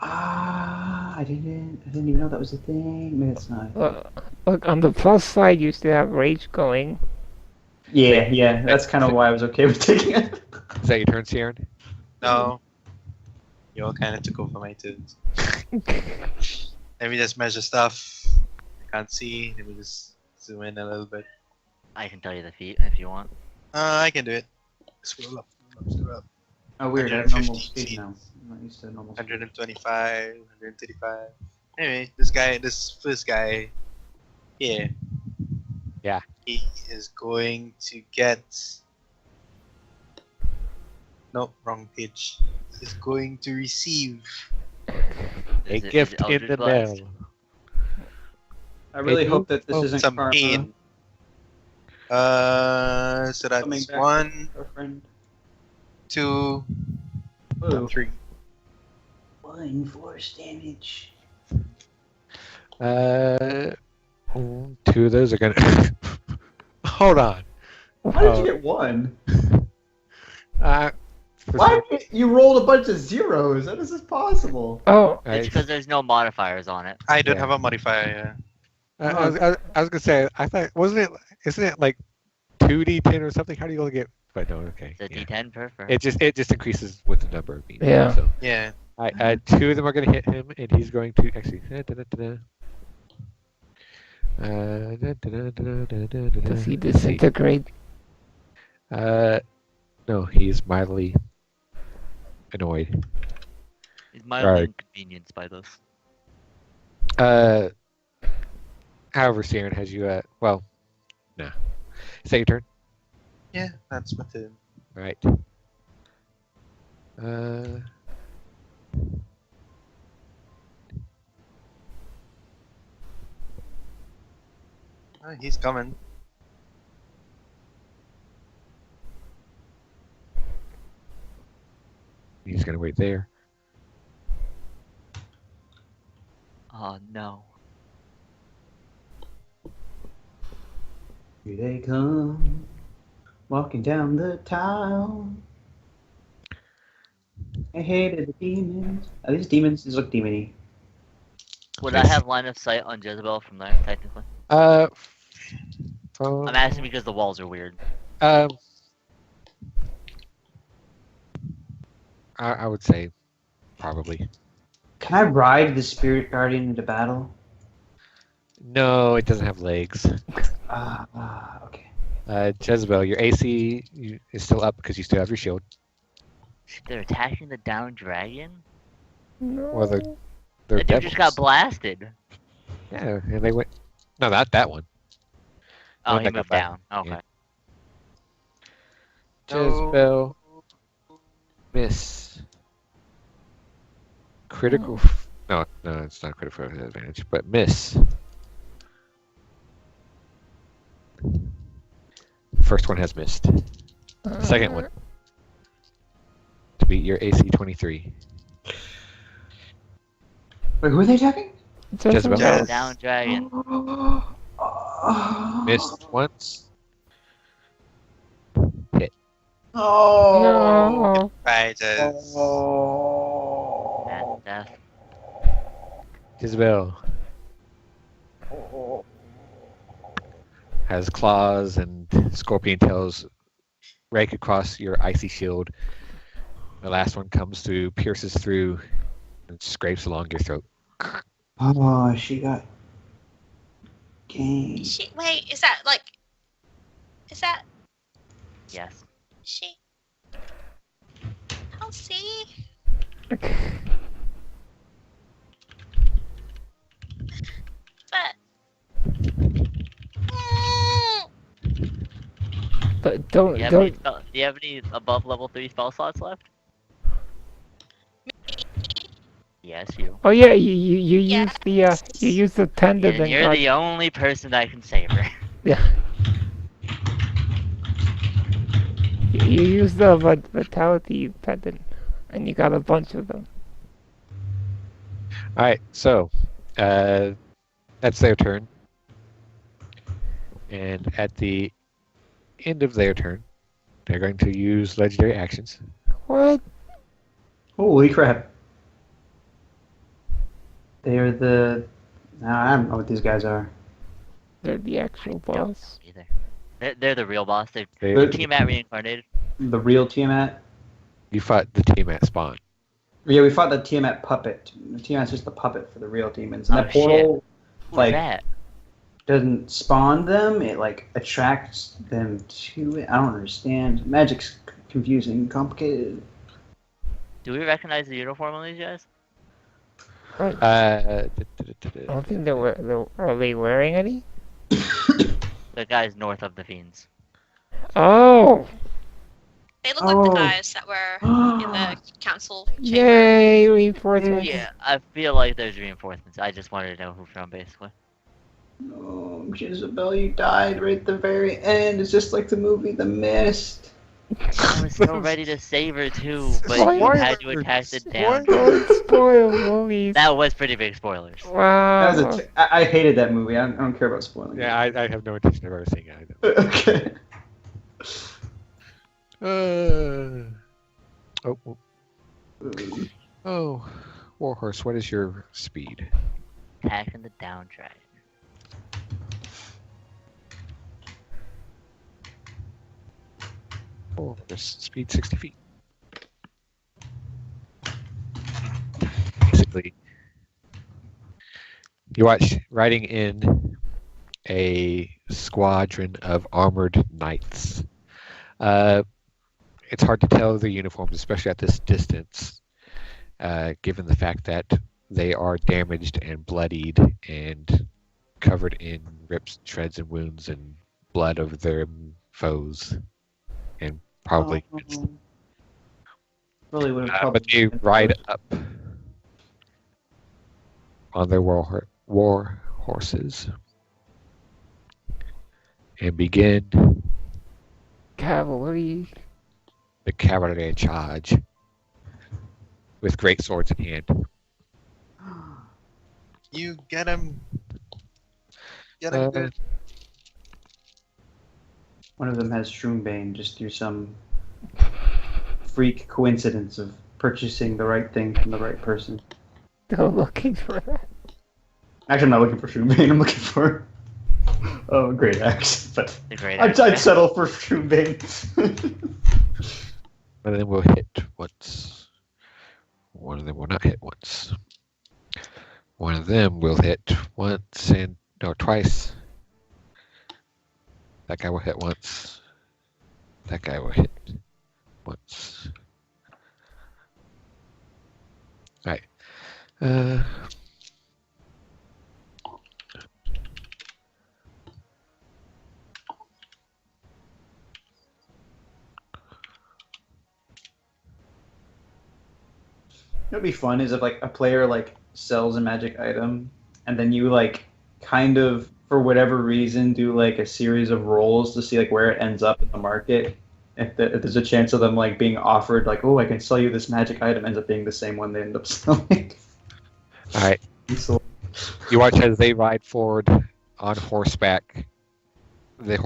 I didn't even know that was a thing. Maybe it's not. Look, on the plus side, you still have rage going. Yeah. That's kind of why I was okay with taking it. is that your turn, Sierra? No. You all kind of took over my turns. Let me just measure stuff. I can't see. Let me just zoom in a little bit. I can tell you the feat if you want. I can do it. Scroll up. Oh, weird. I have normal 115 speed feet. now. I'm not used to normal speed. 125, 135. Anyway, this first guy here. Yeah. He is going to get. Nope, wrong page. He's going to receive. A Is it gift in Eldritch the Blast? mail. I really Maybe? hope that this Oh, isn't some karma. pain. So Coming that's back. 1, Our friend. 2, Whoa. 3. 1 force damage. Two of those are gonna. Hold on. How did you get 1? For Why did you rolled a bunch of zeros? How is this possible? Oh, It's because there's no modifiers on it. I don't Yeah. have a modifier. I was gonna say I thought isn't it like 2d10 or something? How do you gonna get? But no, okay. It's a Yeah. D10 perfect. It just increases with the number of beats. Yeah. So Yeah. two of them are gonna hit him, and he's going to actually. does he disintegrate? No, he's mildly annoyed. It's mildly Alright. inconvenienced by this. However, Siren has you. Well, nah. Is that your turn? Yeah, that's my turn. All right. He's coming. He's gonna wait there. Oh no. Here they come, walking down the town. I hated the demons. Are these demons? These look demony. Would I have line of sight on Jezebel from there, technically? Oh, I'm asking because the walls are weird. I would say probably. Can I ride the spirit guardian into battle? No, it doesn't have legs. Okay. Jezebel, your AC is still up because you still have your shield. They're attacking the downed dragon? No. Well, they're That dude just got devils. blasted. Yeah, and they went. No, not that one. Oh, One he that got moved back. down. Okay. Yeah. No. Jezebel, miss. Critical. No, it's not critical advantage, but miss. First one has missed. Second one to beat your AC 23. Wait, who are they attacking? Jezebel. Yes. Down dragon. Missed once. Oh. No. Right, just... Oh. That's death. Jezebel has claws and scorpion tails rake across your icy shield. The last one comes through, pierces through, and scrapes along your throat. Oh, she got game. Wait, is that like? Is that Yes. she? I'll see. But. But don't Do you have any above level 3 spell slots left? Yes, you. Oh yeah, you Yes. use the tendon And and you're the only person that can save her. yeah. You use the vitality pendant, and you got a bunch of them. All right, so That's their turn. And at the end of their turn, they're going to use legendary actions. What? Holy crap. They're the... I don't know what these guys are. They're the actual Don't boss. either. They're the real boss. They're They- Tiamat reincarnated. The real Tiamat. You fought the team at spawn. Yeah, we fought the Tiamat puppet. The Tiamat's just the puppet for the real demons. And Oh, that portal, Who's like, that? doesn't spawn them. It, like, attracts them to it. I don't understand. Magic's confusing, complicated. Do we recognize the uniform on these guys? I don't think are they wearing any? The guys north of the fiends. Oh! They look like the Oh. guys that were in the council chamber. Yay! Reinforcements. Yeah, I feel like there's reinforcements. I just wanted to know who from, basically. Oh, Jezebel, you died right at the very end. It's just like the movie The Mist. I was so ready to save her too, but you had to attack the down. Don't spoil movies. That was pretty big spoilers. Wow. That was I hated that movie. I don't care about spoiling Yeah, I have no intention of ever seeing it. it. Okay. Oh, Warhorse, what is your speed? Attacking the down dragon. Warhorse, speed 60 feet. Basically, you watch riding in a squadron of armored knights. It's hard to tell the uniforms, especially at this distance, given the fact that they are damaged and bloodied and covered in rips, shreds, and wounds and blood of their foes, and probably. Really would have But they ride up on their war horses and begin Cavalry. the cavalry charge with great swords in hand. You get him. Get him good. One of them has Shroomebane just through some freak coincidence of purchasing the right thing from the right person. Go looking for that. Actually, I'm not looking for Shroomebane. I'm looking for Great Axe. But The great I'd axe. settle for Shroomebane. One of them will hit once. One of them will not hit once. One of them will hit once and no twice. That guy will hit once. That guy will hit once. Alright. What'd be fun is if like a player like sells a magic item and then you like kind of for whatever reason do like a series of rolls to see like where it ends up in the market. If there's a chance of them like being offered like, oh, I can sell you this magic item, ends up being the same one they end up selling. Alright. So, You watch as they ride forward on horseback. The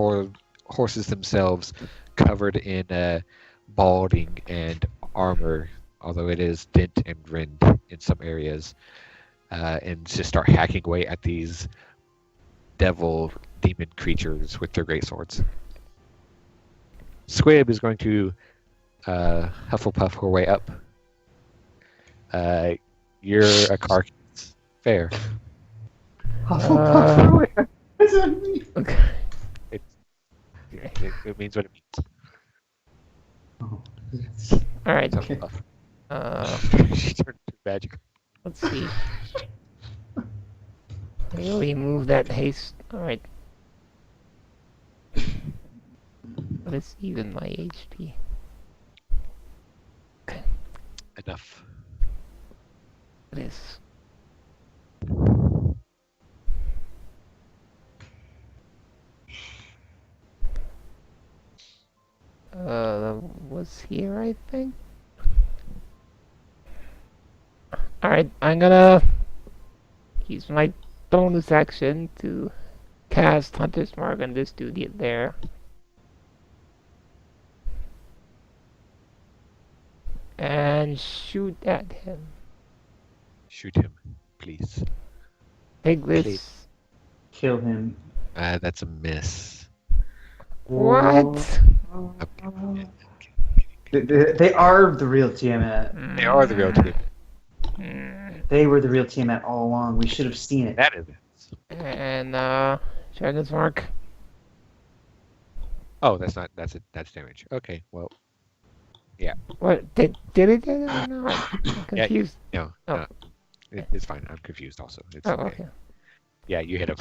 horses themselves covered in balding and armor, although it is dent and rend in some areas, and just start hacking away at these devil demon creatures with their great swords. Squib is going to Hufflepuff her way up. You're a car. Fair. what does that mean? Okay. It means what it means. Oh. Alright. Okay. She turned into magic. Let's see. Really move that haste. Alright. What is even my HP? Enough. It is. That was here, I think. Alright, I'm gonna use my bonus action to cast Hunter's Mark on this dude there. And shoot at him. Shoot him, please. Take this. Please. Kill him. That's a miss. What? They are the real Tiamat. They are the real team. They were the real Tiamat all along. We should have seen it. That is. And Dragon's Mark. Oh, that's damage. Okay, well, What did it get it or not? I'm confused. no, Oh. no. It's fine. I'm confused also. It's Oh, okay. okay. Yeah, you hit him.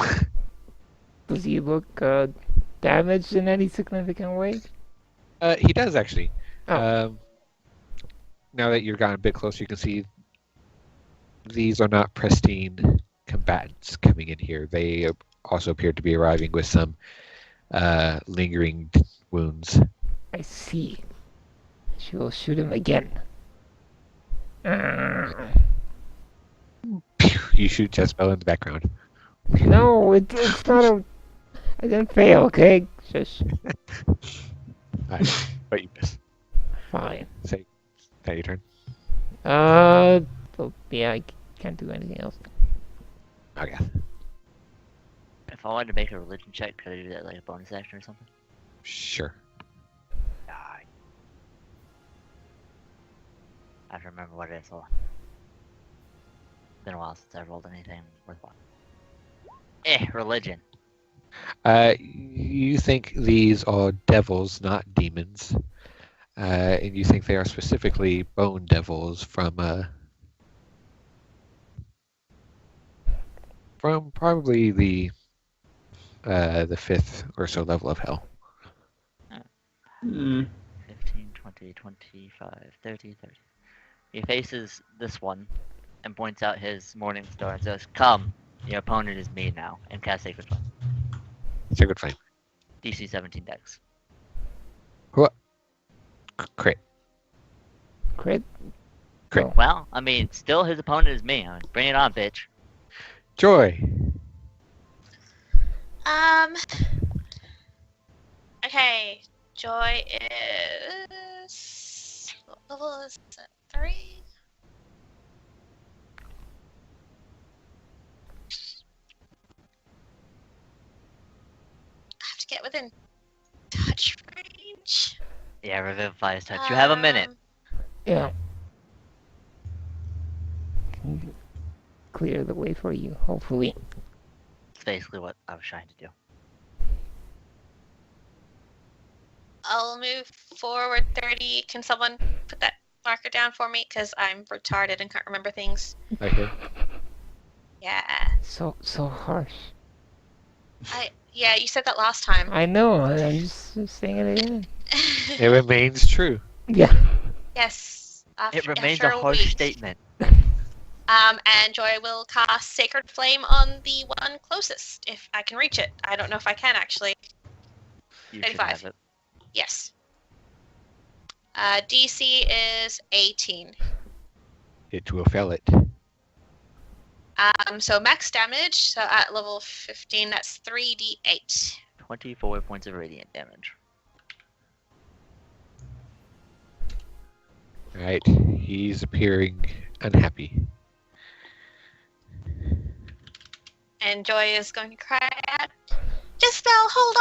Does he look damaged in any significant way? He does actually. Oh. Now that you've gotten a bit closer, you can see these are not pristine combatants coming in here. They also appear to be arriving with some lingering wounds. I see. She will shoot him again. You shoot Jezebel in the background. No, it's not a. I didn't fail, okay? Just Alright, but you miss. fine. Say, that your turn. Well, yeah, I can't do anything else. Okay. If I wanted to make a religion check, could I do that like a bonus action or something? Sure. I have to remember what it is. Hold on. Been a while since I rolled anything worthwhile. Religion. You think these are devils, not demons, and you think they are specifically bone devils from probably the 5th or so level of hell. Hmm. 15, 20, 25, 30, 30. He faces this one and points out his morning star and says, "Come, your opponent is me now," and cast Sacred Flame. Sacred Flame. DC 17 dex. Crit. Crit? Crit. Oh. Well, I mean, still his opponent is me. I mean, bring it on, bitch. Joy. Okay. Joy is. What level is it? 3? I have to get within touch range. Yeah, Revivify his touch. You have a minute. Yeah. Clear the way for you, hopefully. That's basically what I was trying to do. I'll move forward 30. Can someone put that marker down for me? Because I'm retarded and can't remember things. Okay. Yeah. So harsh. Yeah, you said that last time. I know, I'm just saying it again. It remains true. Yeah. Yes. It remains after a harsh week. statement. And Joy will cast Sacred Flame on the one closest, if I can reach it. I don't know if I can, actually. You should 35. have it. Yes. DC is 18. It will fail it. So max damage, so at level 15, that's 3d8. 24 points of radiant damage. Alright, he's appearing unhappy. And Joy is going to cry out, "Jezebel, hold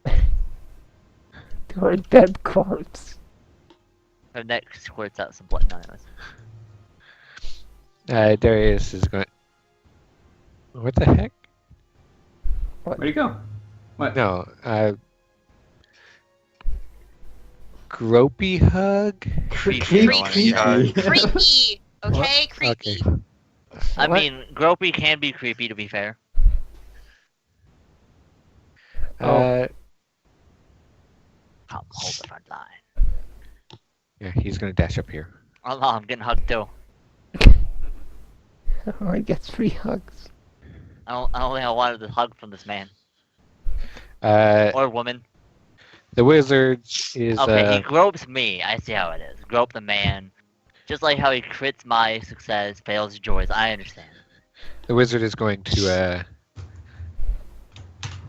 on!" To her dead corpse. Her neck squirts out some blood. No, anyways. Darius is going. What the heck? Where'd he go? What? No, gropey hug? Creepy. Creepy! Okay, creepy. Okay. I What? mean, Gropey can be creepy, to be fair. Uh, Come, hold the front line. yeah, he's gonna dash up here. Oh no, I'm getting hugged too. Oh, he gets free hugs. I don't think I wanted the hug from this man. Or Or woman. the wizard is Okay, he gropes me. I see how it is. Grope the man. Just like how he crits my success, fails Joy's. I understand. The wizard is going to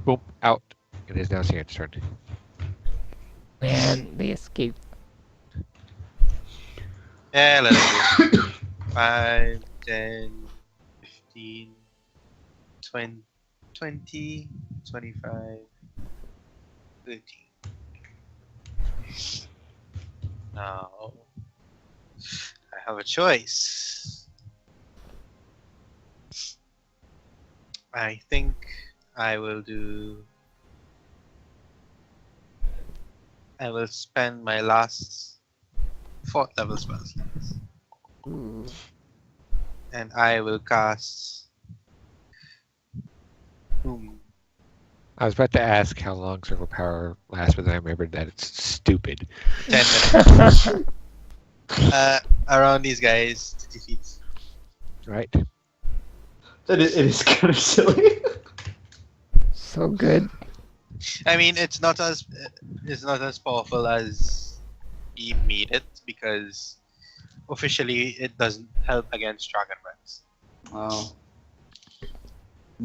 boom out. It is now Sierra's turn. Man, they escaped. Yeah, let it go. 5, 10, 15, 20, 25, 30. Now, I have a choice. I think I will spend my last 4th level spell slots. Ooh. And I will cast. Boom. I was about to ask how long Circle Power lasts, but then I remembered that it's stupid. 10 minutes. Around these guys to defeat. Right? It is kind of silly. So good. I mean, it's not as powerful as he made it because officially it doesn't help against dragon breaths. Oh.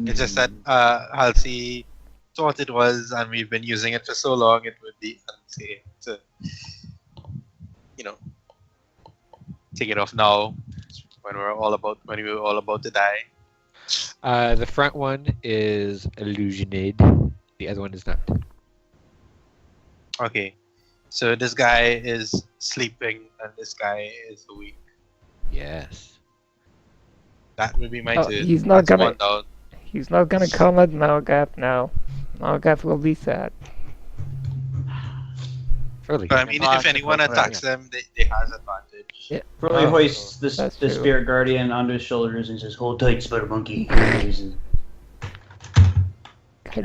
It's just that Halsey thought it was, and we've been using it for so long, it would be unsafe to, take it off now when we were all about to die. The front one is illusioned. The other one is not. Okay, so this guy is sleeping and this guy is awake. Yes. That would be my Oh, turn. he's not That's gonna- one down. He's not gonna come at Malgath now. Malgath will be sad. Surely. But I mean, if anyone attacks them, they has advantage. Yeah. Furley Oh, hoists the that's the true. spirit guardian onto his shoulders and says, "Hold tight, spider monkey." Can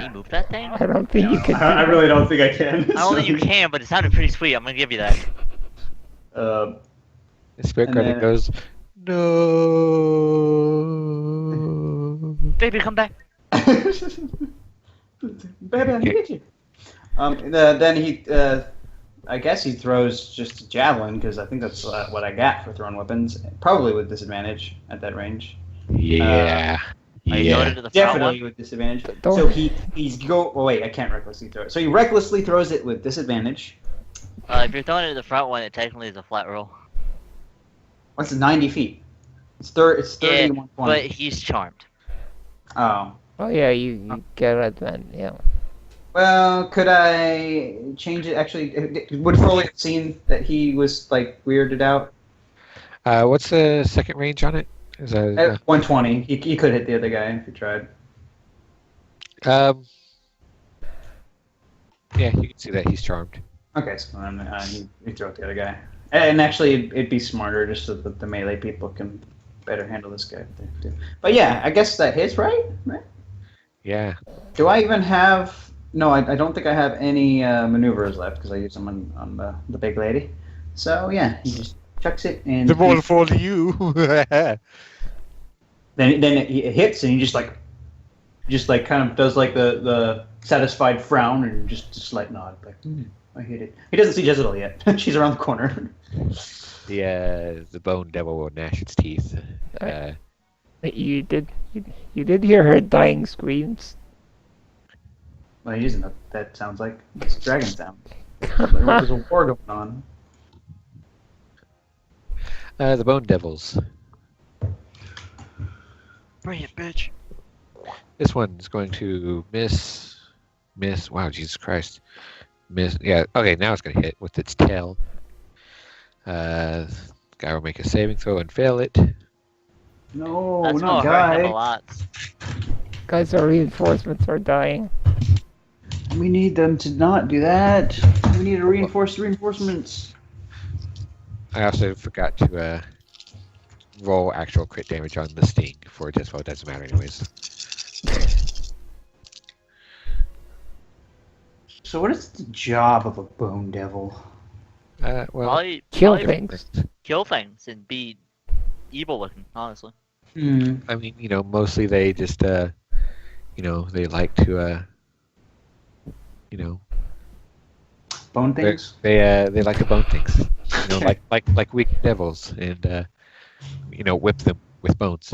you move that thing? I don't think you can. I really don't think I can. I don't think you can, but it sounded pretty sweet. I'm gonna give you that. Uh, The Spirit And Guardian then- goes, no. Baby, come back. Baby, I need you. Then he, I guess he throws just a javelin because I think that's what I got for throwing weapons. Probably with disadvantage at that range. Yeah. Are you throwing it to the front Definitely one? with disadvantage. Don't- So he's go. Oh wait, I can't recklessly throw it. So he recklessly throws it with disadvantage. If you're throwing it to the front one, it technically is a flat roll. What's 90 feet? It's 30. It's 30 Yeah, and 120. but he's charmed. Oh. Oh yeah, you get it then. Yeah. Well, could I change it? Actually, would Furley have seen that he was like weirded out? What's the second range on it? Is that, At 120, he could hit the other guy if he tried. yeah, you can see that he's charmed. Okay, so then he throw it the other guy. And actually, it'd be smarter just so that the melee people can better handle this guy. Too. But yeah, I guess that hits, right? Yeah. Do I even have? No, I don't think I have any maneuvers left because I used them on the big lady. So yeah, he just chucks it and The ball fall to you. then it hits and he just like kind of does like the satisfied frown and just a slight nod like I hit it. He doesn't see Jezebel yet. She's around the corner. The bone devil will gnash its teeth. You did hear her dying screams. Well, he doesn't know what that sounds like. It's dragon sound. There's a war going on. The bone devils. Bring it, bitch. This one is going to miss. Wow, Jesus Christ. Miss. Yeah. Okay, now it's going to hit with its tail. Guy will make a saving throw and fail it. No, That's not gonna hurt him a guy. lot. Guys, our reinforcements are dying. We need them to not do that. We need to reinforce the reinforcements. I also forgot to roll actual crit damage on the sting for it as well. It doesn't matter anyways. So what is the job of a bone devil? Well, Probably Kill probably things. kill things and be evil looking, honestly. I mean, mostly they just, they like to, Bone things? they like to bone things, like weak devils, and whip them with bones.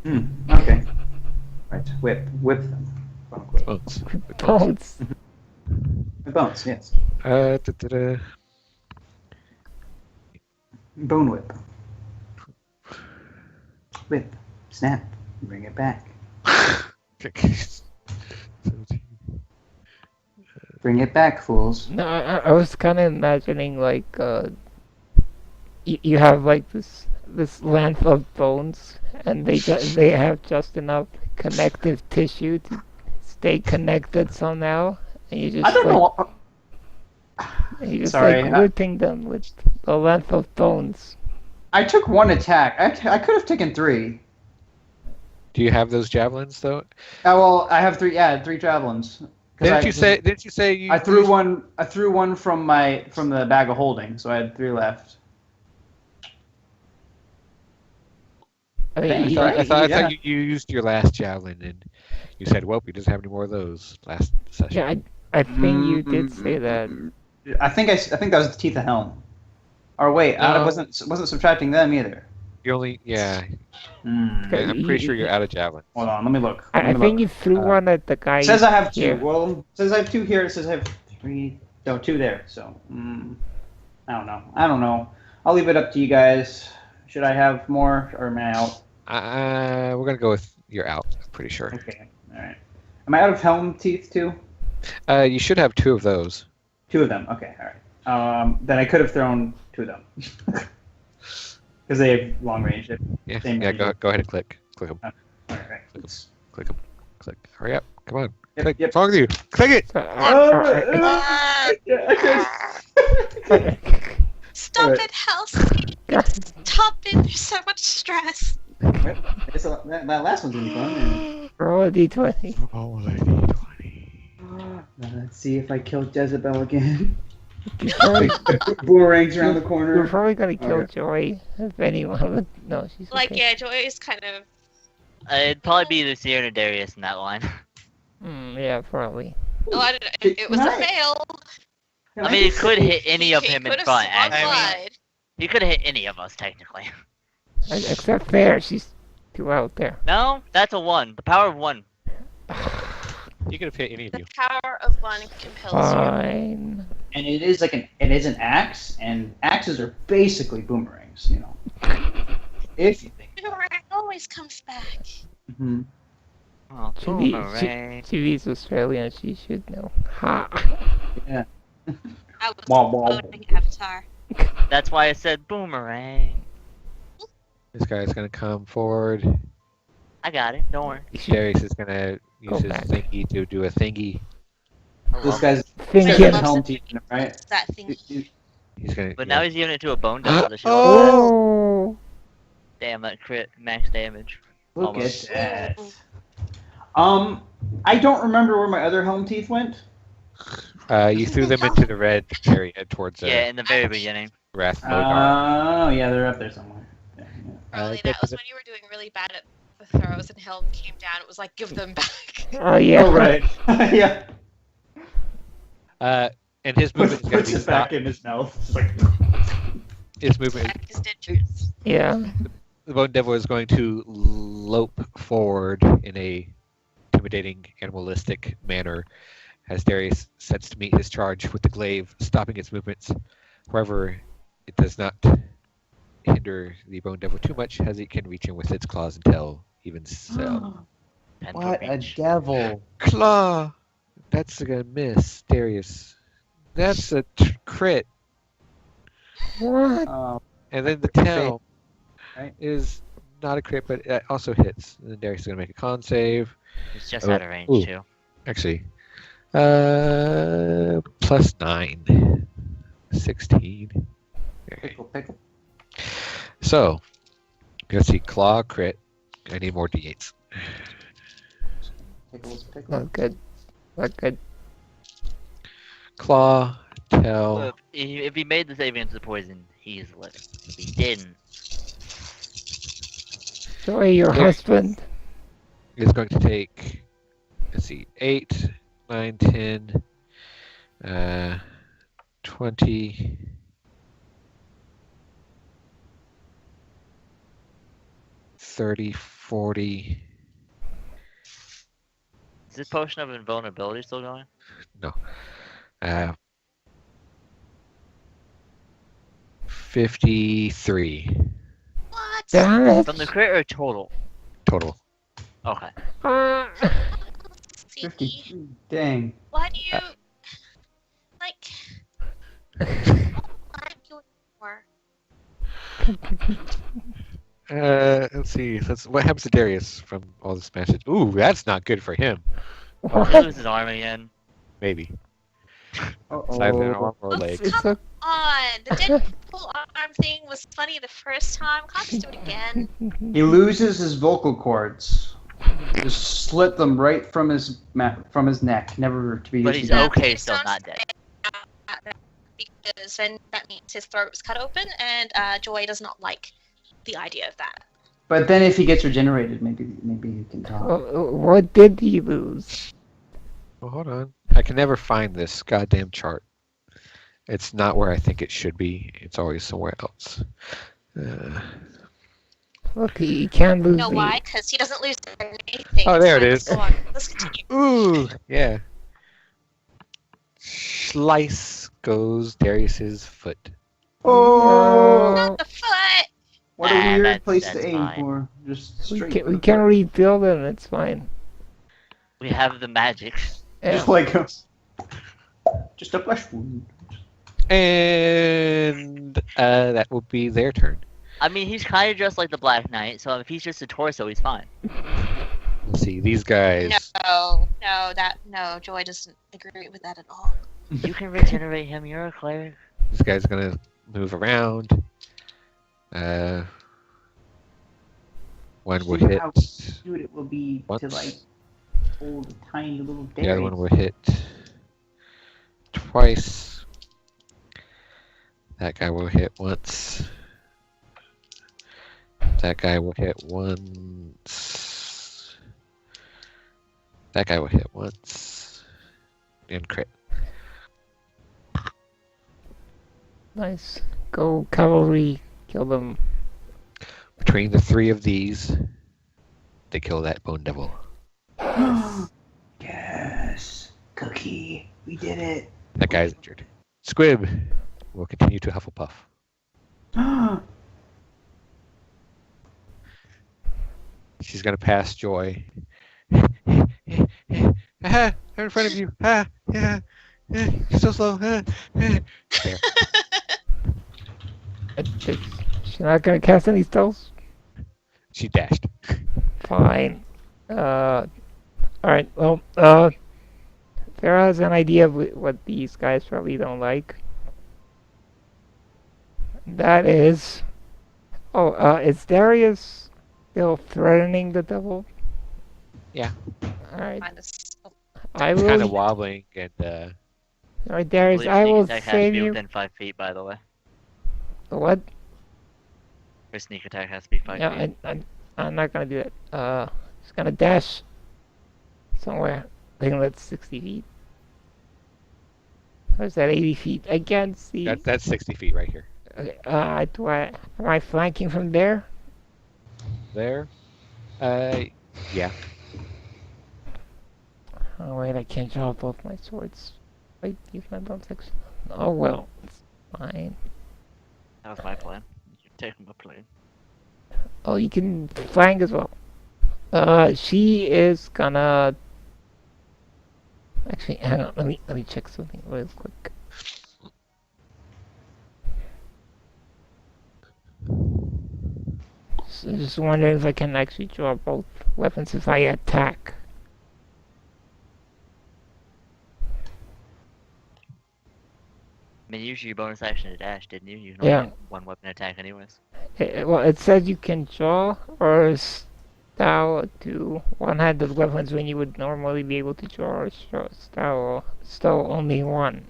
Okay. Right. Whip them. Quote, unquote. Bones. With bones. Bones. With bones, yes. Da-da-da. Bone whip. Whip. Snap. Bring it back. 17. Bring it back, fools. No, I was kind of imagining like you have like this length of bones, and they have just enough connective tissue to stay connected somehow, and you just I don't know. and you just Sorry, like whipping them with the length of bones. I took one attack. I could have taken 3. Do you have those javelins though? Oh well, I have 3. Yeah, I had 3 javelins. 'Cause Didn't you say you? I threw one. I threw one from the bag of holding, so I had 3 left. I mean, Thanks, you- sorry. I thought Yeah. you used your last javelin, and you said, "Well, he doesn't have any more of those." Last session. yeah, I think you did say that. I think that was the teeth of helm. Or wait, I No. wasn't subtracting them either. You only, yeah. Okay. I'm pretty sure you're out of javelin. Hold on, let me look. I think you threw one at the guy. It says I have 2. here. Well, it says I have 2 here. It says I have 3. No, 2 there. So I don't know. I'll leave it up to you guys. Should I have more or am I out? We're gonna go with you're out. I'm pretty sure. Okay. All right. Am I out of helm teeth too? You should have 2 of those. 2 of them. Okay. All right. Then I could have thrown 2 of them because they have long range. Yeah. Same Yeah. range. Go ahead and click them. All right. Click them. Click. Hurry up. Come on. Yep, Click. yep. What's wrong with you? Click it. So, Stop Alright. it, Halsey. Stop it. There's so much stress. That last one's gonna be fun. roll a d20. Oh, lady, 20. Now let's see if I kill Jezebel again. You're probably, Boomerangs around the you're corner. probably gonna kill Alright. Joy if anyone would. No, she's Like, okay. yeah, Joy is kind of. It'd probably be the Sierra Darius in that line. Yeah, probably. Oh, I don't know. It was a Nice. fail. I mean, it could hit any of He him in could have front, swung actually. wide. He could have hit any of us, technically. Except Fair, she's too out there. No, that's a 1. The power of 1. You could have hit any of The you. power of 1 compels you. Fine. And it is an axe, and axes are basically boomerangs, you know. If you think. Boomerang always comes back. Mm-hmm. Oh, Boomerang. Chivi's Australian, she should know. Ha! Yeah. I was Wow, wow. voting Avatar. That's why I said boomerang. This guy's gonna come forward. I got it. Don't worry. Darius is gonna Go use his back. thingy to do a thingy. This guy's Thinking. got helm teeth, in it, right? That thing. He's gonna. But yeah. now he's giving it to a bone devil to show. Oh! Damn, that crit max damage. Look Almost. at that. I don't remember where my other helm teeth went. You threw them into the red area towards Yeah, in the very beginning. Wrath Modar. Oh, yeah, they're up there somewhere. Yeah, yeah. Probably that was when you were doing really bad at the throws and Helm came down. It was like, give them back. Oh, yeah. Oh, right. Yeah. And his movement is gonna Puts be it back stop. in his mouth. It's like, His movement. Back his dentures. Yeah. The Bone Devil is going to lope forward in a intimidating, animalistic manner as Darius sets to meet his charge with the glaive, stopping its movements. However, it does not hinder the Bone Devil too much, as it can reach him with its claws and tail. Even so, what a devil. claw! That's gonna miss, Darius. That's a crit, What? and then the tail Right. is not a crit, but it also hits. And then Darius is gonna make a con save. He's just Oh, out of range, ooh. too. Actually, +9. 16. Alright. Pickle, pickle. So, let's see, claw, crit. I need more d8s. Pickles, pickle. Not good. Not good. Claw, tail. Look, if he made the save against the poison, he's living. If he didn't, Joy, your There. husband. Is going to take, let's see, 8, 9, 10, 20. 34. 40. Is this potion of invulnerability still going? Uh, 53 What? Damn it! From the crit or total? total. Okay. Ah. See, 50. Dang. why do you like? Why do you more? Let's see. What happens to Darius from all this message? Ooh, that's not good for him. Did he What? lose his arm again? Maybe. It's either an arm or Oh, legs. It's come a on! The Deadpool arm thing was funny the first time. Can't just do it again. He loses his vocal cords. Just slit them right from his neck, never to be But used he's again. okay, Please still don't not dead. Because then that means his throat was cut open, and Joy does not like the idea of that. But then if he gets regenerated, maybe he can talk. What did he lose? Well, hold on. I can never find this goddamn chart. It's not where I think it should be. It's always somewhere else. Look, he can't lose You know the- why? Because he doesn't lose anything. Oh, there it Let's is. go on. Let's continue. Ooh, yeah. Slice goes Darius's foot. Oh, Not the foot! what a Ah, weird that's- place to that's aim fine. for. Just We straight. can, for we the can foot. rebuild him, it's fine. We have the magic. Yeah. Just like just a flesh wound. And that will be their turn. I mean, he's kind of dressed like the Black Knight, so if he's just a torso, he's fine. Let's see, these guys. No, Joy doesn't agree with that at all. You can regenerate him. You're a cleric. This guy's gonna move around. One will See hit. how cute it will be to Once. like hold a tiny little The other one Darius. will hit twice. That guy will hit once. That guy will hit once. That guy will hit once. And crit. Nice. Go cavalry, kill them. Between the three of these, they kill that bone devil. Yes, Cookie, we did it. That guy's injured. Squib will continue to Hufflepuff. She's gonna pass Joy. I'm in front of you. Yeah. So slow. There. She's not gonna cast any spells? She dashed. Fine. Alright, well, Farah has an idea of what these guys probably don't like. That is... Oh, is Darius still threatening the devil? Yeah. Alright, Minus- I It's kind of will... wobbling and Alright, Darius, believe I sneak will attack has to save be you... within 5 feet, by the way. What? Her sneak attack has to be 5 Yeah, feet. I'm not gonna do that. Just gonna dash somewhere. I think that's 60 feet. Or is that 80 feet? I can't see. that's 60 feet right here. Okay, am I flanking from there? There. Yeah. Oh wait, I can't draw both my swords. Wait, use my bone section. Oh well, it's fine. That was my plan. You take him a plane. Oh, you can flank as well. She is gonna... Actually, hang on, let me check something real quick. So just wondering if I can actually draw both weapons if I attack. I mean, usually your bonus action to dash, didn't you? You can Yeah. only get one weapon attack anyways. Well, it says you can draw or stow to one-handed weapons when you would normally be able to draw or stow only one.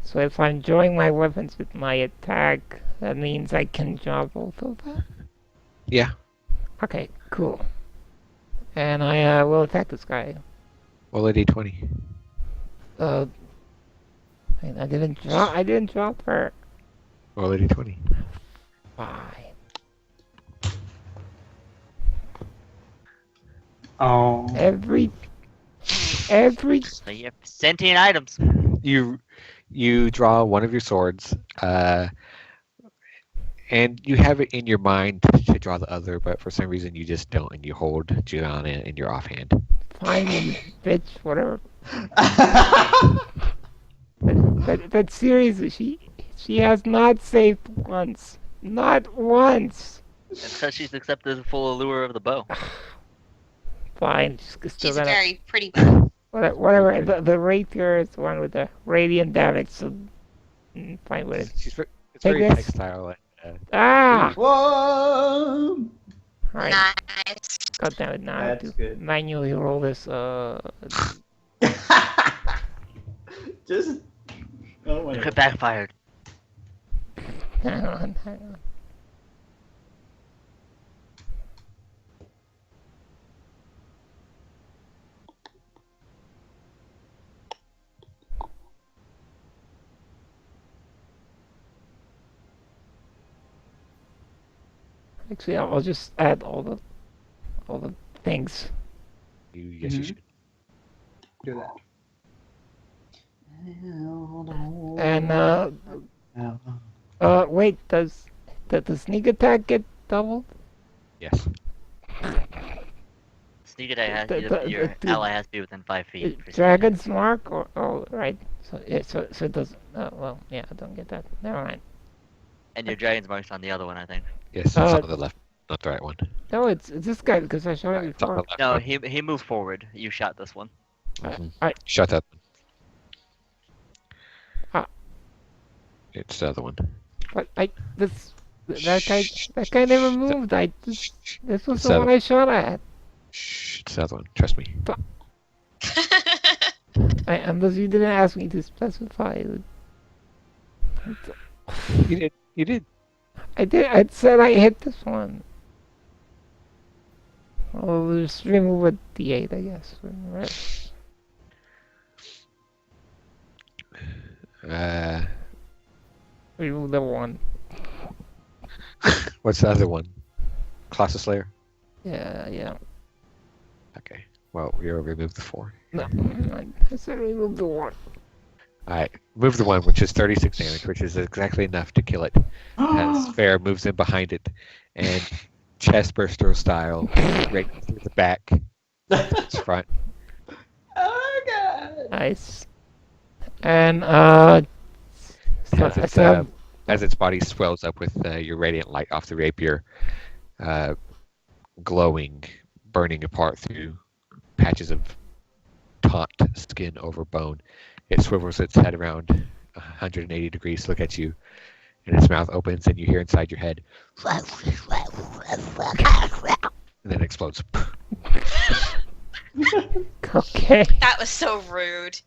So if I'm drawing my weapons with my attack, that means I can draw both of them? Yeah. Okay, cool. And I will attack this guy. Roll a d20. I didn't draw for Roll a d20. 5. Oh. Every So you have sentient items. You draw one of your swords, and you have it in your mind to draw the other, but for some reason you just don't, and you hold Gianna in your offhand. fine, you bitch, whatever. But seriously, she has not saved once. Not once. Because she's accepted the full allure of the bow. Fine, she's still She's a gonna. very pretty bow. Whatever. The rapier is the one with the radiant damage, so fine with it. It's Take very this. textile. Ah! Whoa! Alright, Nice. god damn it, now I have That's to good. manually roll this. Just. Oh, It whatever. backfired. Hang on. Actually, I'll just add all the things. Yes, you Mhm. should. Do that. And wait, does the sneak attack get doubled? Yes. Sneak attack has your the- ally has to be within 5 feet. for sneak Dragon's mark or right? So yeah, so it does. Well, yeah, I don't get that. Never mind. attack. And your dragon's mark's on the other one, I think. Yes, it's Uh, on the left, not the right one. No, it's this guy because I shot it It's on the before. left No, one. he moved forward. You shot this one. I Shut that one. Ah. It's the other one. but that guy never moved. This was It's the the one I shot at. Shh, it's the other one. Trust me. Unless you didn't ask me to specify. You did. You did. I did. I said I hit this one. I'll just remove a D8, I guess. Right. Remove the one. What's the other one? Class of Slayer. Yeah. Okay. Well, we removed the 4. No, I said remove the one. Alright, move the one, which is 36 damage, which is exactly enough to kill it. As Fair moves in behind it, and chest burster style, right through the back, its front. Oh god. Nice. And so, As its, so as its body swells up with your radiant light off the rapier, glowing, burning apart through patches of taut skin over bone. It swivels its head around 180 degrees to look at you, and its mouth opens, and you hear inside your head, and then it explodes. okay. That was so rude.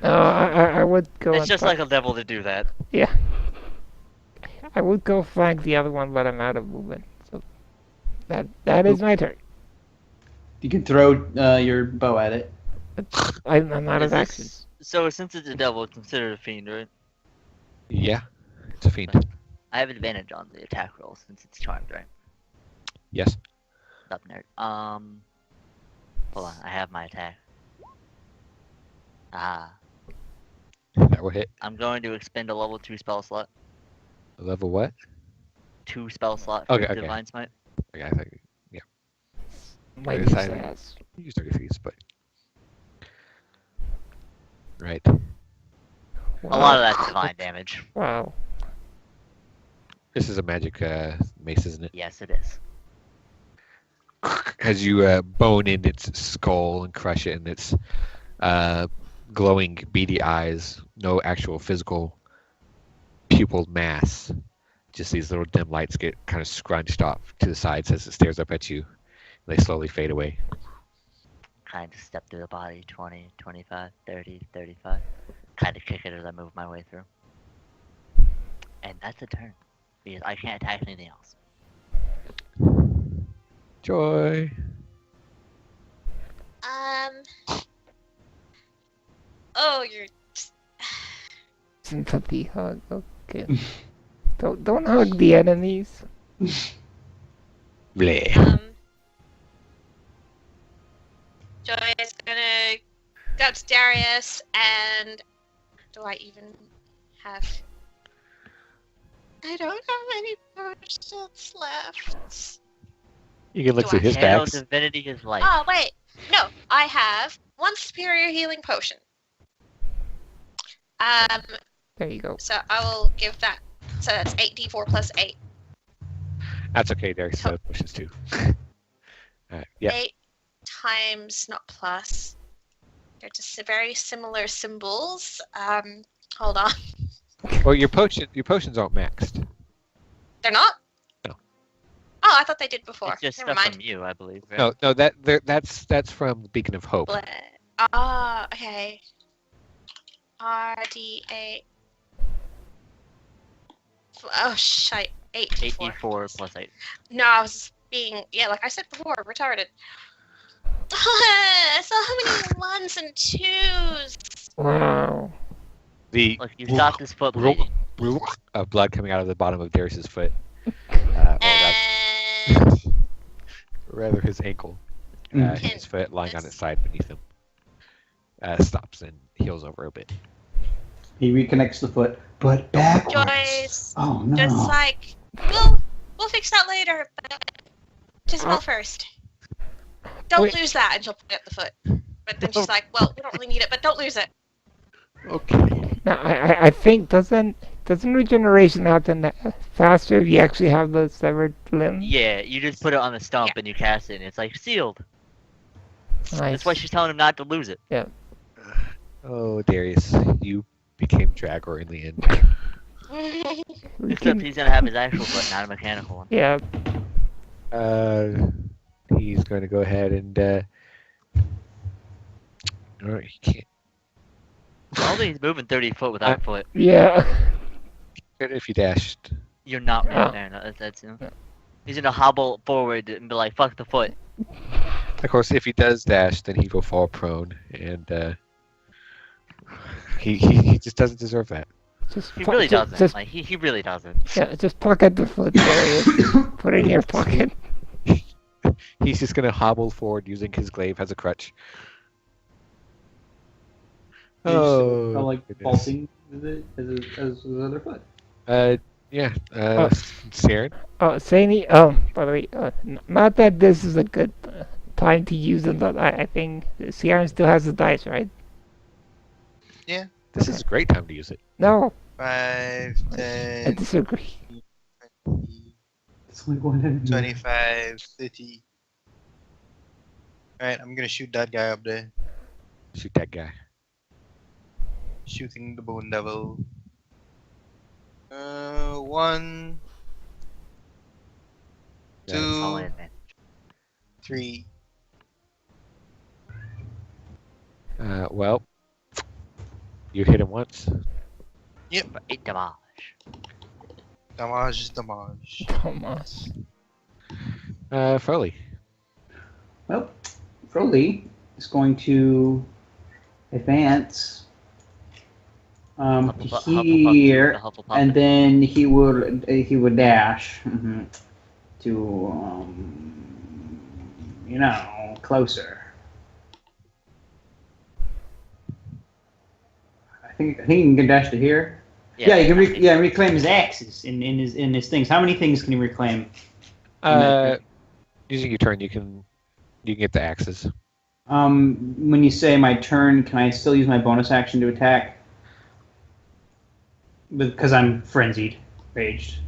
I would go. It's and just fi- like a level to do that. Yeah. I would go flank the other one, but I'm out of movement. So that is my turn. You can throw your bow at it. I'm out Is of this- action. So since it's a devil, it's considered a fiend, right? Yeah, it's a fiend. I have advantage on the attack roll since it's charmed, right? Yes. Up nerd. Hold on, I have my attack. Ah, That will hit. I'm going to expend a level 2 spell slot. Level what? 2 spell slot for Okay, okay. Divine Smite. Okay, I think Mighty decided- sass. you use 30 feet, but. Right. A lot of that's divine damage. Wow. This is a magic mace, isn't it? Yes, it is. As you bone in its skull and crush it in its glowing, beady eyes, no actual physical pupilled mass. Just these little dim lights get kind of scrunched off to the sides as it stares up at you. They slowly fade away. Kind of step through the body, 20, 25, 30, 35. Kind of kick it as I move my way through. And that's a turn. Because I can't attack anything else. Joy. Oh, you're. Sympathy hug. Okay. don't hug the enemies. Bleh. Joy is gonna go to Darius, and do I even have? I don't have any potions left. You can look Do through I his Channel bags. divinity is life. Oh wait, no, I have one superior healing potion. There you go. So I will give that. So that's 8d4 plus 8. That's okay, Darius has potions too. Alright, yeah. 8 times, not plus. They're just very similar symbols. Hold on. Well, your potions aren't maxed. They're not? No. Oh, I thought they did before. It's just Never stuff mind. from you, I believe. Right? No, that's from Beacon of Hope. Ah, okay. RD8. Oh, shite. 8 8d4 plus 8. No, I was being, yeah, like I said before, retarded. So many ones and twos. Wow. The Look, you stopped his foot bleeding. of blood coming out of the bottom of Darius's foot. And Rather his ankle. Mm. His foot lying on its side beneath him. Stops and heals over a bit. He reconnects the foot, but backwards. Joyce, Oh no. just like, we'll fix that later, but Jezebel first. Don't Wait. lose that, and she'll put it the foot. But then she's like, well, we don't really need it, but don't lose it. Okay. Now I think doesn't regeneration happen faster if you actually have the severed limb? Yeah, you just put it on the stump Yeah. and you cast it, and it's like sealed. Nice. That's why she's telling him not to lose it. Oh, Darius, you became Dragor in the end. We Except can- he's gonna have his actual foot, not a mechanical one. yeah. He's going to go ahead and. No, he can't. I don't think he's moving 30 foot without a foot. Yeah. If he dashed. You're not Oh. right there. No, that's he's gonna hobble forward and be like, "Fuck the foot." Of course, if he does dash, then he will fall prone, and he just doesn't deserve that. Just He pu- really ju- doesn't. Just, Like he really doesn't. yeah, just pocket the foot, Darius. Put it in your pocket. He's just gonna hobble forward using his glaive as a crutch. Kind of like goodness. vaulting with it as his other foot. Yeah. Oh. Saren? Oh, Saini, by the way, not that this is a good time to use them, but I think Sierra still has the dice, right? This is a great time to use it. No, 5, I 10, disagree. 20, It's like one enemy. 25, 30. Alright, I'm gonna shoot that guy up there. Shoot that guy. Shooting the Bone Devil. 1, Yeah. All 2, in, man. 3. Well, you hit him once. For 8 damage. Damage is damage. Thomas. Foley. Well, Froley is going to advance to Hufflepuff here, the Hufflepuff. and then he would dash to closer. I think he can dash to here. Yeah, he can reclaim his axes in his things. How many things can he reclaim? Using your turn, you can get the axes. When you say my turn, can I still use my bonus action to attack? Because I'm frenzied, raged.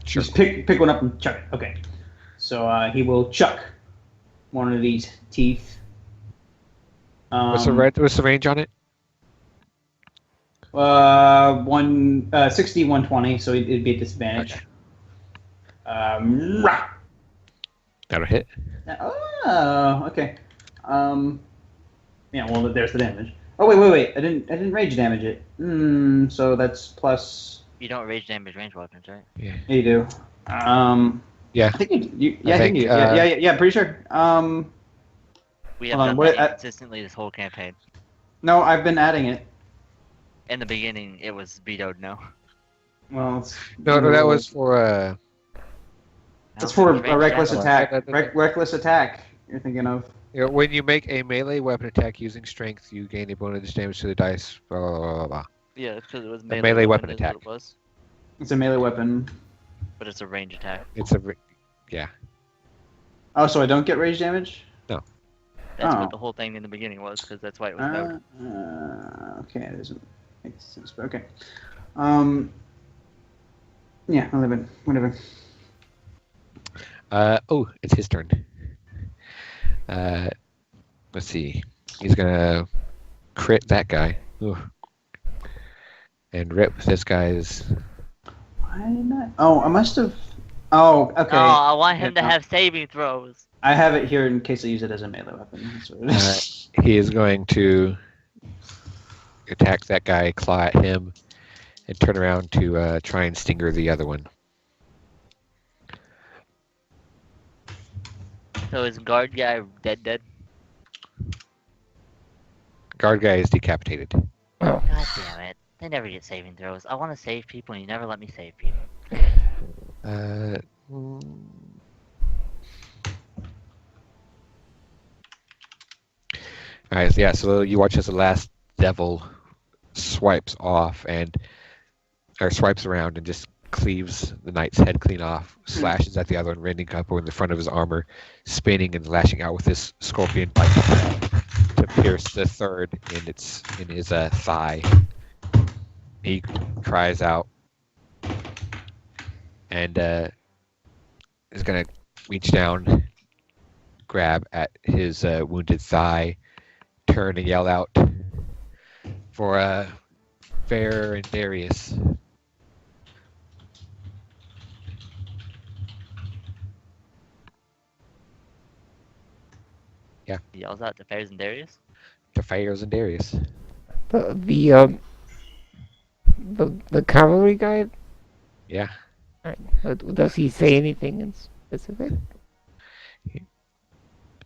Sure. Just pick one up and chuck it. Okay. So he will chuck one of these teeth. What's the range on it? 60, 120, so it'd be a disadvantage. Okay. Rah! That'll hit. Oh, okay. Yeah, well, there's the damage. Oh, wait. I didn't rage damage it. So that's plus. You don't rage damage range weapons, right? Yeah. Yeah, you do. Yeah. I think you. Yeah, I I think think, you. Yeah, pretty sure. We have Hold on, done what- that consistently this whole campaign. No, I've been adding it. In the beginning, it was vetoed no. Well, it's, No, that was for It's for Range a reckless javelin. attack. That- Reckless attack. you're thinking of? When you make a melee weapon attack using strength, you gain a bonus damage to the dice. Blah blah blah blah. Blah. Yeah, because it was melee weapon is what attack. it was, It's a melee weapon. but it's a range attack. It's a yeah. Oh, so I don't get rage damage? That's Oh. what the whole thing in the beginning was, because that's why it was mode. Okay, it doesn't make sense, but okay. Yeah, 11. Whatever. Oh, it's his turn. Let's see. He's gonna crit that guy. Ooh. And rip this guy's. Why didn't I? Oh, I must have. Oh, okay. Oh, I want him to Yeah. have saving throws. I have it here in case I use it as a melee weapon. That's what it is. He is going to attack that guy, claw at him, and turn around to try and stinger the other one. So is guard guy dead? Guard guy is decapitated. Oh, God damn it. They never get saving throws. I want to save people and you never let me save people. Alright, so yeah, so you watch as the last devil swipes around and just cleaves the knight's head clean off, slashes at the other one, rending up in the front of his armor, spinning and lashing out with his scorpion bite to pierce the third in his thigh. He cries out and is gonna reach down, grab at his wounded thigh, turn and yell out for Fair and Darius. He yells out to Fairs and Darius. To Fairs and Darius. the cavalry guy. Yeah. Does he say anything in specific?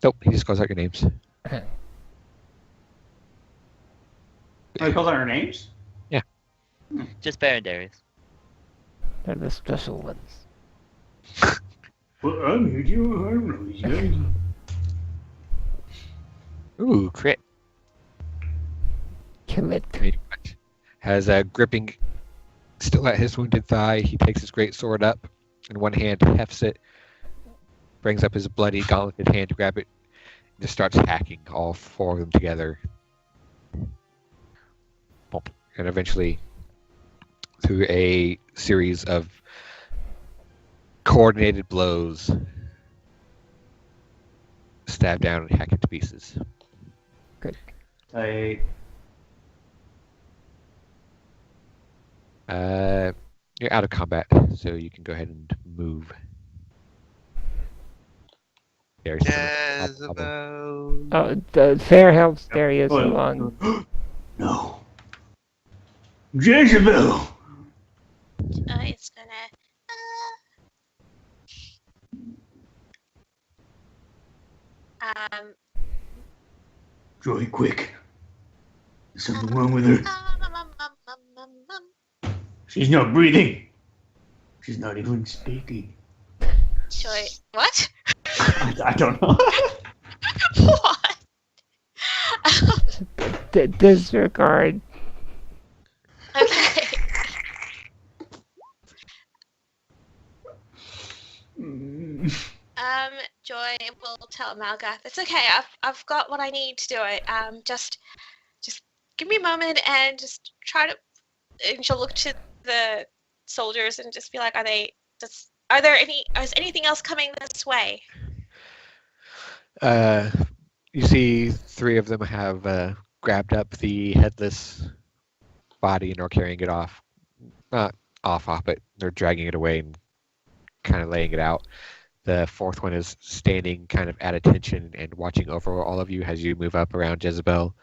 Nope, he just calls out your names. Oh, he calls out our names? Just Fair and Darius. They're the special ones. Well, I'm here to harm these guys. Ooh, crit. Kill it. Has gripping still at his wounded thigh. He takes his great sword up, in one hand hefts it, brings up his bloody gauntleted hand to grab it, and just starts hacking all four of them together. And eventually, through a series of coordinated blows, stab down and hack it to pieces. Tight. You're out of combat, so you can go ahead and move. There's Jezebel. Oh, the fair helps Darius Oh, along. No. Jezebel! It's gonna. Joy, quick. There's something wrong with her. She's not breathing. She's not even speaking. Joy. What? I don't know. What? Disregard. Okay. Joy will tell Malgath, it's okay. I've got what I need to do it. Just give me a moment and just try to. And she'll look to the soldiers and just be like, is anything else coming this way? You see three of them have grabbed up the headless body and are carrying it off. Not off, but they're dragging it away and kind of laying it out. The fourth one is standing kind of at attention and watching over all of you as you move up around Jezebel.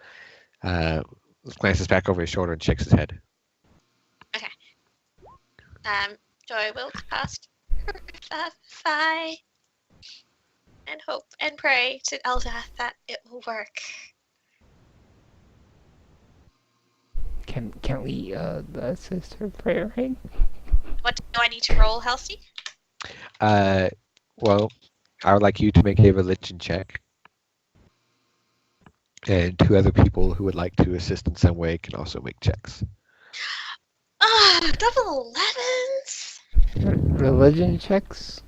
Glances back over his shoulder and shakes his head. Okay. Joy will cast Purify and hope and pray to Eldath that it will work. Can we assist her praying? What do I need to roll, Halsey? Well, I would like you to make a religion check And 2 other people who would like to assist in some way can also make checks. Double 11s. Religion checks?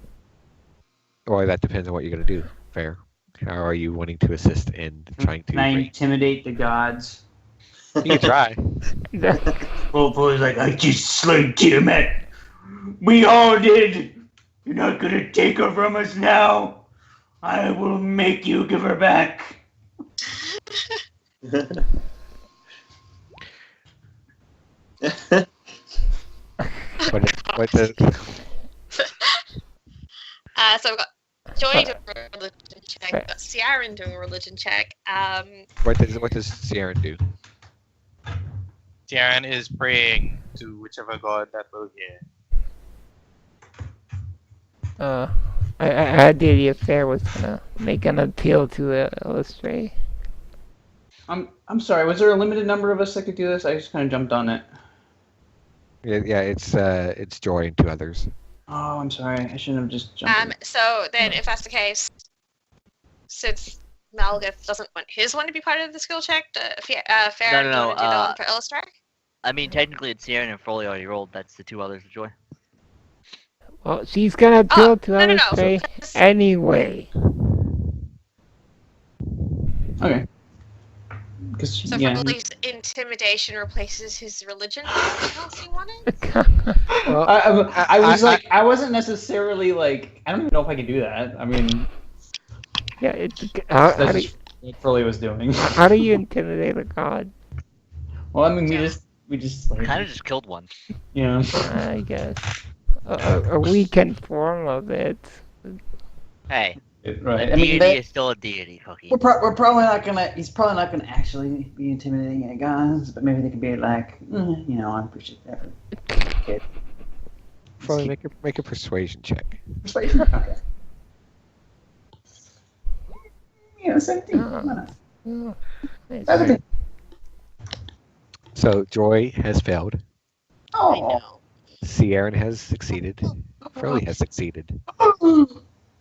Or that depends on what you're going to do. Fair. How are you wanting to assist in trying to Can I bring... intimidate the gods? You can try. Well, boy's like, I just slayed Tiamat. We all did. You're not gonna take her from us now. I will make you give her back. What does... So I've got Joy doing a religion check. I've got Ciaran doing a religion check. What does Sierra do? Tiaran is praying to whichever god that will hear. I did if Sarah was gonna make an appeal to illustrate. I'm sorry. Was there a limited number of us that could do this? I just kind of jumped on it. Yeah, it's Joy and 2 others. Oh, I'm sorry. I shouldn't have just jumped. So then, if that's the case, since Malgith doesn't want his one to be part of the skill check, Farron, No, do you want to do that one for Illustrate? I mean, technically, it's Sierra and Froley already rolled. That's the 2 others of Joy. Well, she's gonna appeal to no. illustrate anyway. Okay. Because So yeah. Froley's intimidation replaces his religion. Anything else you wanted? Well, I was like, I wasn't necessarily like, I don't even know if I can do that. I mean, Yeah, how that's do you, just what Furley was doing. how do you intimidate a god? Well, I mean, we just like, Kind of just killed one. you know. I guess a weakened form of it. Hey, Right. a I mean, deity is still a deity, Cookie. we're probably not gonna. He's probably not gonna actually be intimidating any guys, but maybe they can be like, you know, I appreciate that. Okay. Probably make a persuasion check. Persuasion. Okay. Yeah, 17. Why not? Oh, nice. 17. So Joy has failed. I Oh. know. Sierra has succeeded. Froley has succeeded.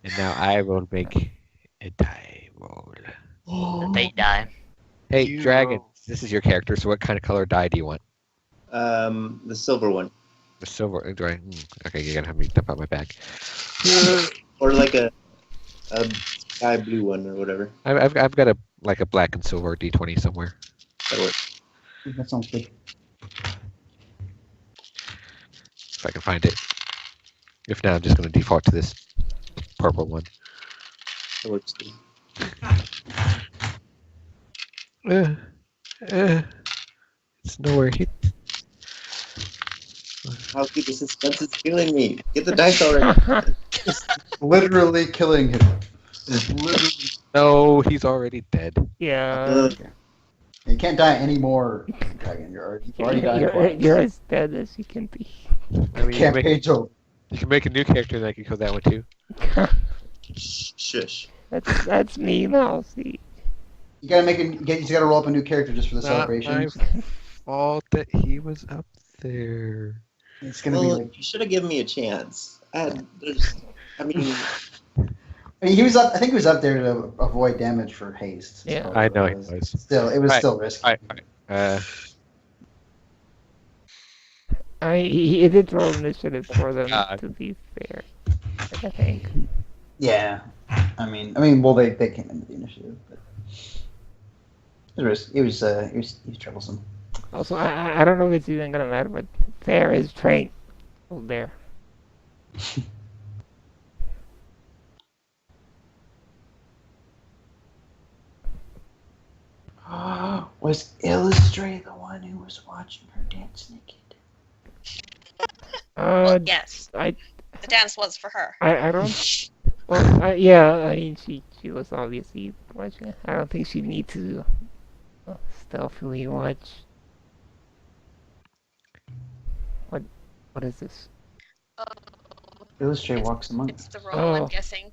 And now I will make a die roll. They die. Hey, You Dragon, roll. this is your character, so what kind of color die do you want? The silver one, The silver. Okay, you're gonna have me dump out my bag. or like a sky blue one or whatever. I've got a black and silver D20 somewhere. That works. That sounds good. If I can find it. If not, I'm just gonna default to this purple one. That works too. It's nowhere here. How could the suspense is killing me? Get the dice already. Literally killing him. It's literally. No, he's already dead. Yeah. You can't die anymore, Dragon. You've already died twice. You're as dead as you can be. I mean, Campaign's over. you can make a new character and I can kill that one too. Shush. That's me now. See. You gotta you gotta roll up a new character just for the Not celebrations. my fault that he was up there. It's gonna Well, be like. you should have given me a chance. I mean, I mean, he was up. I think he was up there to avoid damage for haste. Yeah. so I know he it was. Still, it was Right. still risky. Alright. He did roll initiative for them, God. to be fair. I think. Yeah. I mean, well, they came into the initiative, but it was troublesome. Also, I don't know if it's even gonna matter, but Fair is trained over there. Was Illustrate the one who was watching her dance naked? Uh, Yes, I the dance was for her. I don't. Well, yeah, I mean, she was obviously watching. I don't think she need to stealthily watch. What is this? Oh, Illustrate walks among it's us. the roll, I'm Oh. guessing.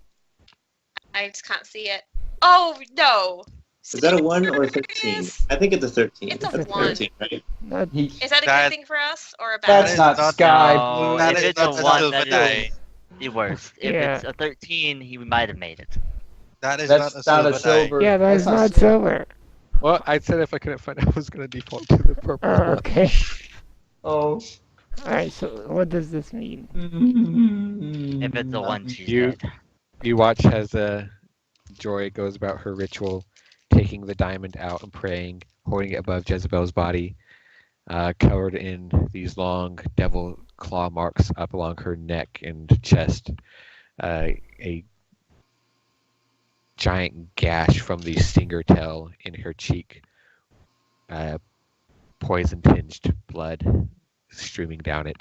I just can't see it. Oh, no! is that a 1 or a 13? I think it's a 13. It's a That's 1. 13, right? Not, Is that a That- good thing for us or a bad That's thing? not sky No, blue. That if is it's not a a 1, silver that die. is the worst. If Yeah. it's a 13, he might have made it. That is That's not a not a silver die. silver. yeah, that's not silver. silver. Well, I said if I couldn't find, I was gonna default to the purple one. Okay. Oh. Alright, so what does this mean? If it's a one, she's You- dead. You watch as Joy goes about her ritual, taking the diamond out and praying, holding it above Jezebel's body, covered in these long devil claw marks up along her neck and chest. A giant gash from the stinger tail in her cheek. Poison-tinged blood streaming down it.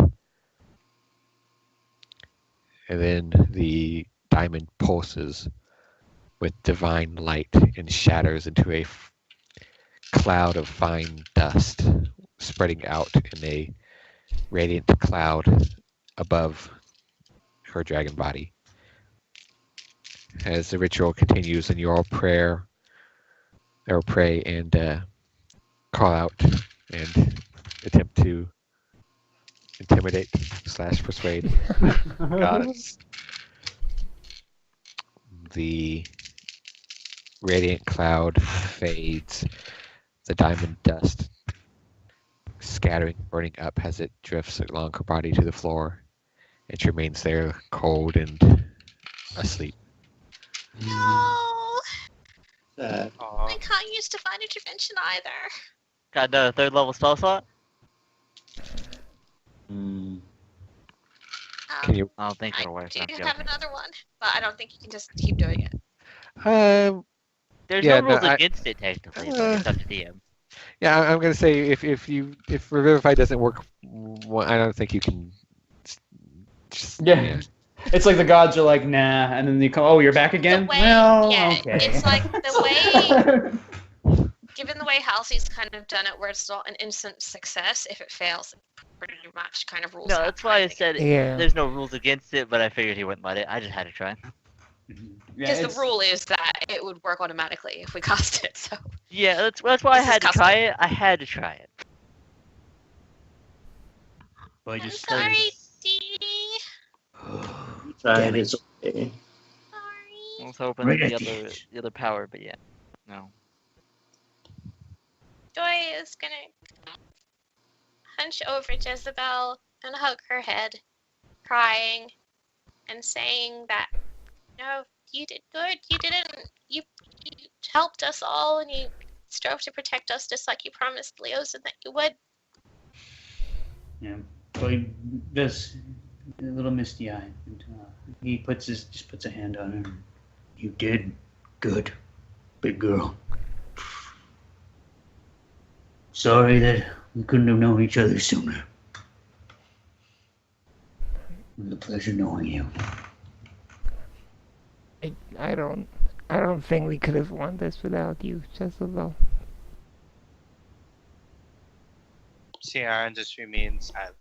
And then the diamond pulses with divine light and shatters into a cloud of fine dust, spreading out in a radiant cloud above her dragon body. As the ritual continues, and you all pray and call out and attempt to intimidate / persuade gods. The radiant cloud fades, the diamond dust scattering, burning up as it drifts along her body to the floor. It remains there, cold and asleep. No, Sad. Aw. I can't use divine intervention either. Got another third level spell slot? Can you? I don't think I it'll work. do I'm have joking. another one, but I don't think you can just keep doing it. There's Yeah, no rules no, I- against it technically, but it's up to DM. Yeah, I'm gonna say if Revivify doesn't work, I don't think you can. Just, Yeah. It's like the gods are like, nah, and then you come, oh, you're back again? The way, well, yeah, okay. it's like the way, given the way Halsey's kind of done it, where it's not an instant success. If it fails, it pretty much kind of rules No, out that's why I trying said Yeah. there's no rules against it, but I figured he wouldn't let it. I just had to try. Yeah, because it's- the rule is that it would work automatically if we cast it. So Yeah, that's why I This is had to custom. try it. I had to try it. But I I'm just sorry, started. Dee. Tried, Damn it. it's okay. I Sorry. was hoping Right the at the other edge. the other power, but yeah, no. Joy is gonna hunch over Jezebel and hug her head, crying and saying that, no, you did good. You didn't. You helped us all, and you strove to protect us just like you promised Leosin that you would. Yeah. So he does a little misty eye. And, he just puts a hand on her. You did good, big girl. Sorry that we couldn't have known each other sooner. It was a pleasure knowing you. I don't think we could have won this without you, Jezebel. Ciaran just remains silent.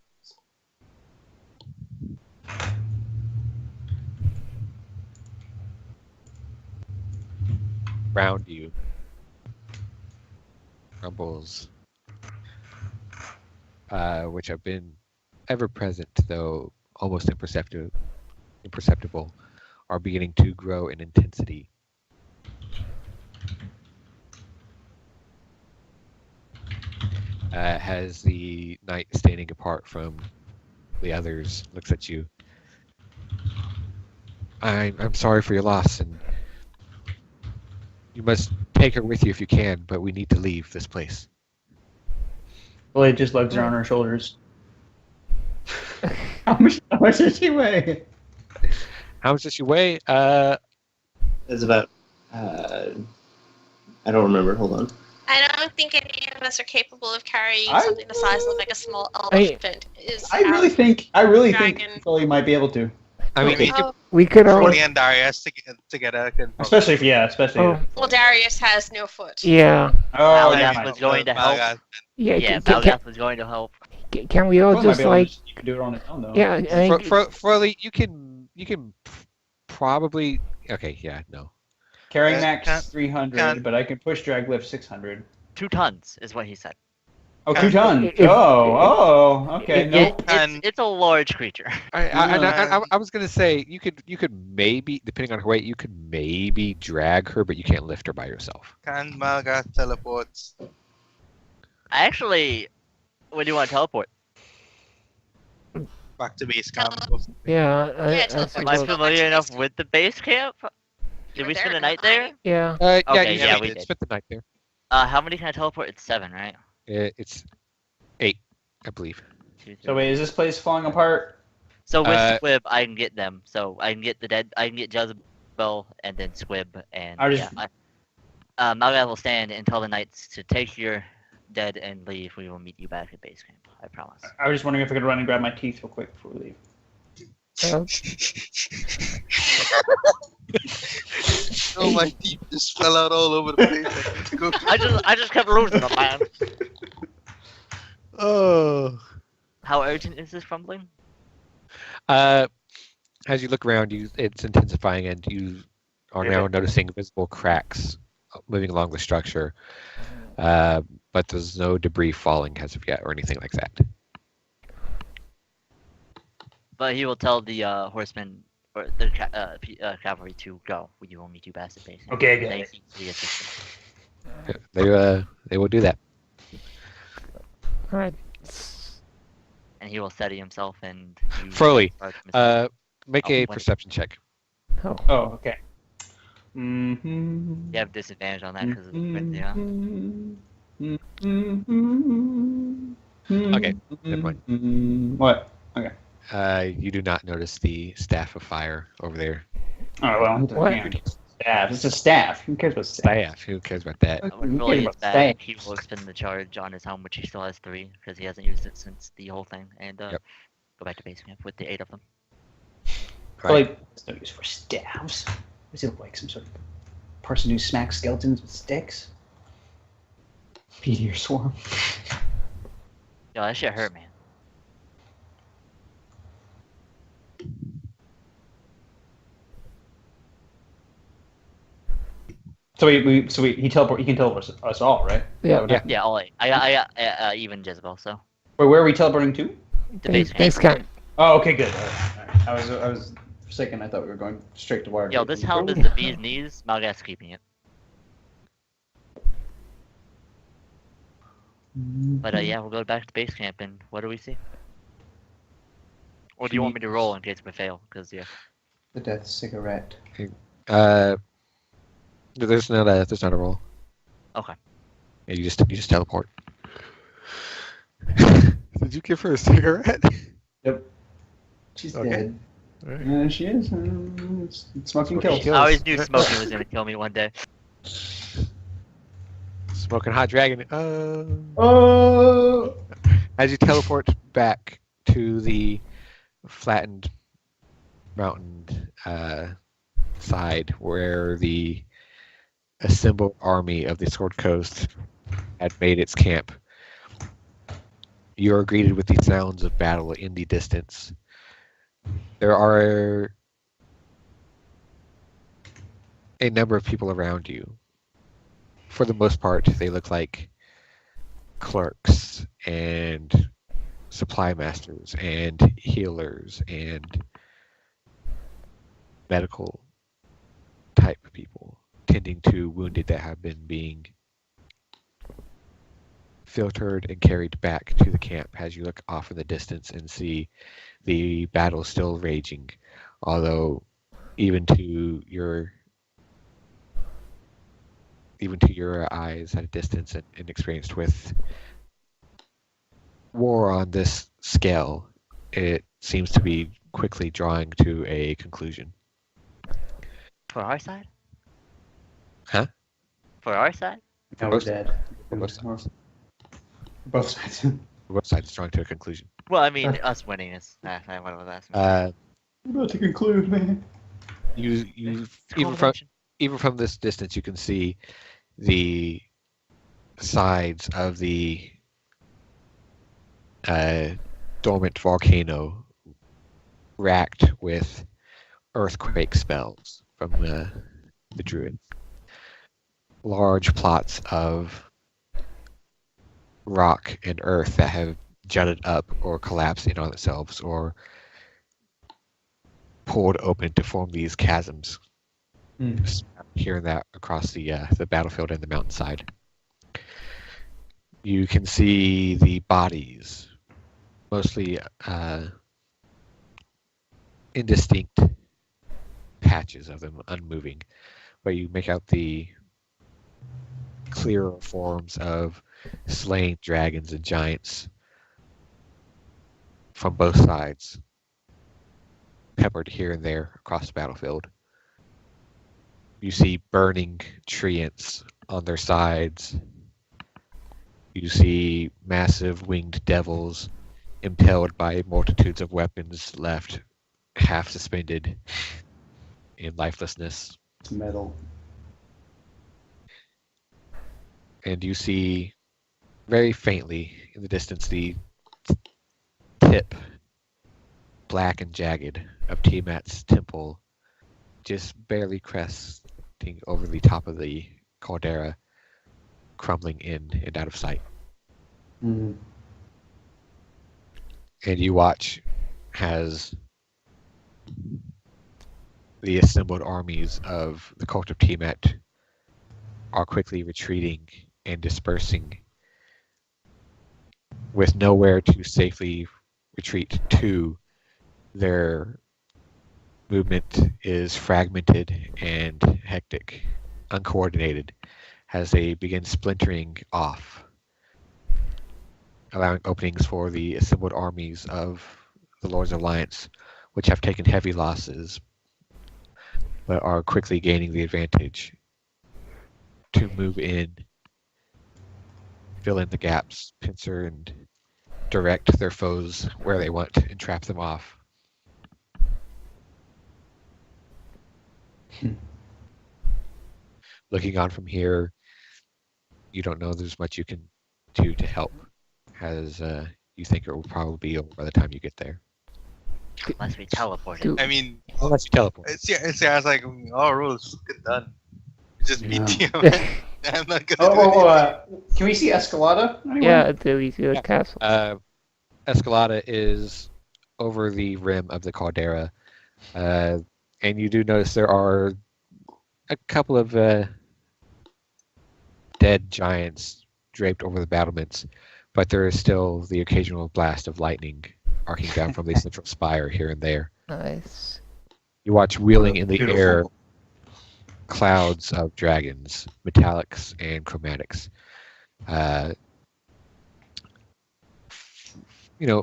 Around you rumbles, which have been ever present, though almost imperceptible, are beginning to grow in intensity. Has the knight standing apart from the others looks at you. I'm sorry for your loss, and you must take her with you if you can, but we need to leave this place. Blade just lugs her on her shoulders. How much does she weigh? How much does she weigh? It's about. I don't remember. Hold on. I don't think any of us are capable of carrying I- something the size of like a small I- elephant. I really think Dragon. Chloe might be able to. I mean, Okay. you could- Oh, We could all. Tony and Darius together can. Especially if, especially. Oh, well, Darius has no foot. yeah. Oh, Malagath never mind. was going to help. Yeah. Yeah, Can, Malgath was going to help. can we all Chloe might just be able like? to you can do it on its own though. Yeah. I think, Froly, you can probably. Okay, yeah, no. Carrying Yeah, max can't- 300, can't- but I can push drag lift 600. 2 tons is what he said. Oh, 2 tons. If- Okay. if- Nope. And It's a large creature. I was gonna say you could maybe, depending on her weight, you could maybe drag her, but you can't lift her by yourself. can Malgath teleports? Actually, when do you want to teleport? Back to base camp. Yeah, Yeah, I teleport. Am I Well, suppose. familiar back to enough base with the base camp? You Did were we there spend the the night night. there? Yeah. Okay, yeah, we you did. spent the night there. How many can I teleport? It's 7, right? It's 8, I believe. 2, 3. So wait, is this place falling apart? So with Uh, Squib, I can get them. So I can get the dead. I can get Jezebel and then Squib, and I just- Malgath will stand and tell the knights to take your dead and leave. We will meet you back at base camp. I promise. I was just wondering if I could run and grab my teeth real quick before we leave. Oh, my teeth just fell out all over the place. I need to go. I just kept losing them, man. Oh. How urgent is this rumbling? As you look around, it's intensifying, and you are now noticing visible cracks moving along the structure. But there's no debris falling as of yet, or anything like that. But he will tell the horsemen or the cavalry to go. We will meet you back at base camp. Okay, I get Thank it. you for the assistance. They will do that. All right. And he will steady himself and. you Froley, start missing- make Oh, a when- perception check. Oh. Oh, okay. Mm-hmm. You have disadvantage on that because of the print, yeah. Okay, never mind. What? You do not notice the staff of fire over there. Oh well, What? staff. It's a staff. Who cares about staff? Staff. Who cares about that? When Who Froley cares gets about back, staff? he will expend the charge on his helm, which he still has 3 because he hasn't used it since the whole thing, and Yep. go back to base camp with the 8 of them. Right. Like, it's no use for staffs. Does he look like some sort of person who smacks skeletons with sticks? Meteor swarm. Yo, that shit hurt, man. So he teleport. He can teleport us all, right? Yeah. Is that what Yeah, all 8. I got even Jezebel, so. Where are we teleporting to? The base camp. Base camp. Oh, okay, good. All right. I was for a second. I thought we were going straight to water. Yo, this helm is the bee's knees. Malgath's keeping it. But yeah, we'll go back to base camp, and what do we see? Or do you want me to roll in case we fail? Because yeah. The death cigarette. There's not a roll. Okay. Yeah, you just teleport. Did you give her a cigarette? Yep. She's Okay. dead. Alright. Yeah, she is. Smoking kills. I always knew smoking was gonna kill me one day. Smoking hot dragon. Oh. As you teleport back to the flattened mountain side where the assembled army of the Sword Coast had made its camp, you are greeted with the sounds of battle in the distance. There are a number of people around you. For the most part, they look like clerks and supply masters and healers and medical type people tending to wounded that have been being filtered and carried back to the camp as you look off in the distance and see the battle still raging, although even to your eyes at a distance and inexperienced with war on this scale, it seems to be quickly drawing to a conclusion. For our side? Huh? For our side? Now we're both- dead. for both sides. Both sides. Both sides drawing to a conclusion. Well, I mean, us winning is. I what I was asking. We're about to conclude, man. You It's called a mention. even from this distance, you can see the sides of the dormant volcano racked with earthquake spells from the druids. Large plots of rock and earth that have jutted up or collapsed in on themselves or pulled open to form these chasms. Hmm. Just hearing that across the battlefield and the mountainside. You can see the bodies, mostly indistinct patches of them unmoving, but you make out the clearer forms of slain dragons and giants from both sides, peppered here and there across the battlefield. You see burning treants on their sides. You see massive winged devils impelled by multitudes of weapons left half suspended in lifelessness. It's metal. And you see very faintly in the distance the tip, black and jagged, of Tiamat's temple just barely cresting over the top of the caldera, crumbling in and out of sight. Hmm. And you watch as the assembled armies of the cult of Tiamat are quickly retreating and dispersing, with nowhere to safely retreat to. Their movement is fragmented and hectic, uncoordinated, as they begin splintering off, allowing openings for the assembled armies of the Lord's Alliance, which have taken heavy losses, but are quickly gaining the advantage to move in, fill in the gaps, pincer and direct their foes where they want and trap them off. Looking on from here, you don't know there's much you can do to help, as you think it will probably be over by the time you get there. Unless we teleported. Do- I mean, Unless you teleport. I was like, all rules, good done. Just beat Yeah. you. I'm not gonna do anything. Can we see Escalada? Anyone? Yeah, until we see the Yeah. castle. Escalada is over the rim of the caldera, and you do notice there are a couple of dead giants draped over the battlements, but there is still the occasional blast of lightning arcing down from the central spire here and there. Nice. You watch wheeling in the Beautiful. air clouds of dragons, metallics and chromatics.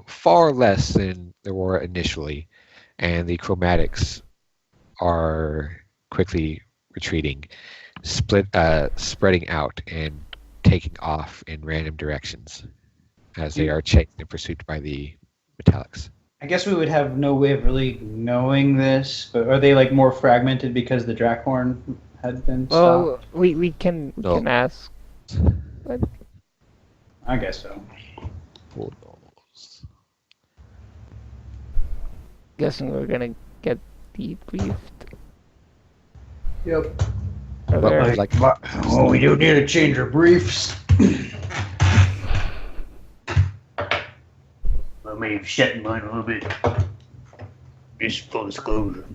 Far less than there were initially, and the chromatics are quickly retreating, spreading out and taking off in random directions as they are chased and pursued by the metallics. I guess we would have no way of really knowing this, but are they like more fragmented because the Drakhorn had been Well, stopped? we can No. ask. But I guess so. Who knows? guessing we're gonna get debriefed. Yep. Are there- Well, we do need to change our briefs. I may have shut mine a little bit. Just full disclosure.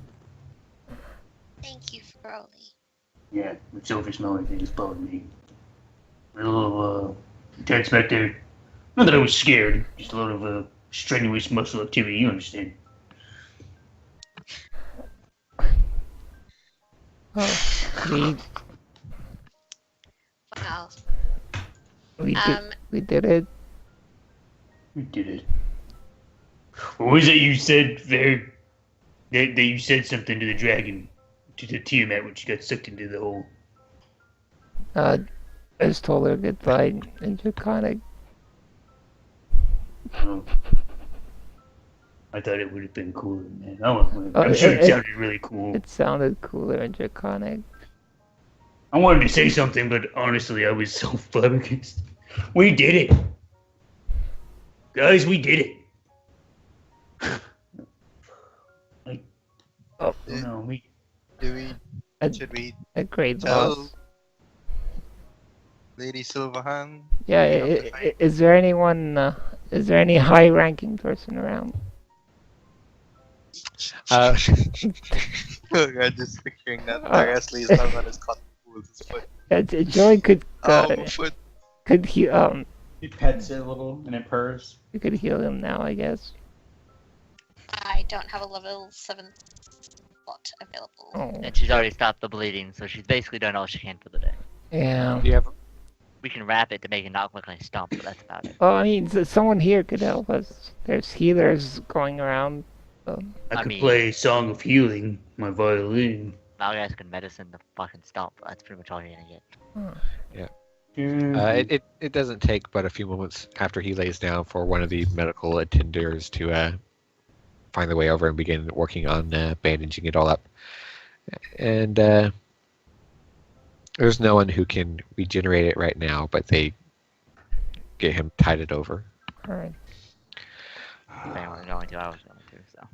Thank you, Froley. Yeah, the silver smelling things bothered me. A little tense back there. Not that I was scared, just a lot of strenuous muscle activity, you understand. Oh, we Well, we did um, we did it. We did it. What was it you said there? That you said something to the dragon, to the Tiamat, when she got sucked into the hole. I just told her goodbye in Draconic. Oh. I thought it would have been cooler than that. I'm sure it sounded really cool. It sounded cooler in Draconic. I wanted to say something, but honestly, I was so flabbergasted. We did it! Guys, we did it! Oh, No, we... Do we? a, Should we a great tell? boss. Lady Silverhand. Yeah, Bring up the fight. is there anyone, is there any high-ranking person around? Uh, Oh god, just picturing that. Uh, Darius lays down on his cotton wool with his foot. Joy could, Oh, my foot. could he, He pets it a little and it purrs. you could heal him now, I guess. I don't have a level 7 slot available. Oh, And she's already stopped the bleeding, so she's basically done all she can for the day. yeah. you have We can wrap it to make it not look like a stump, but that's about it. Well, I mean, someone here could help us. There's healers going around. I could mean- play Song of Healing, my violin. Now you guys can medicine the fucking stump. That's pretty much all you're gonna get. it doesn't take but a few moments after he lays down for one of the medical attenders to find the way over and begin working on bandaging it all up. And there's no one who can regenerate it right now, but they get him tided over. Alright. If anyone was going to, I was going to, so.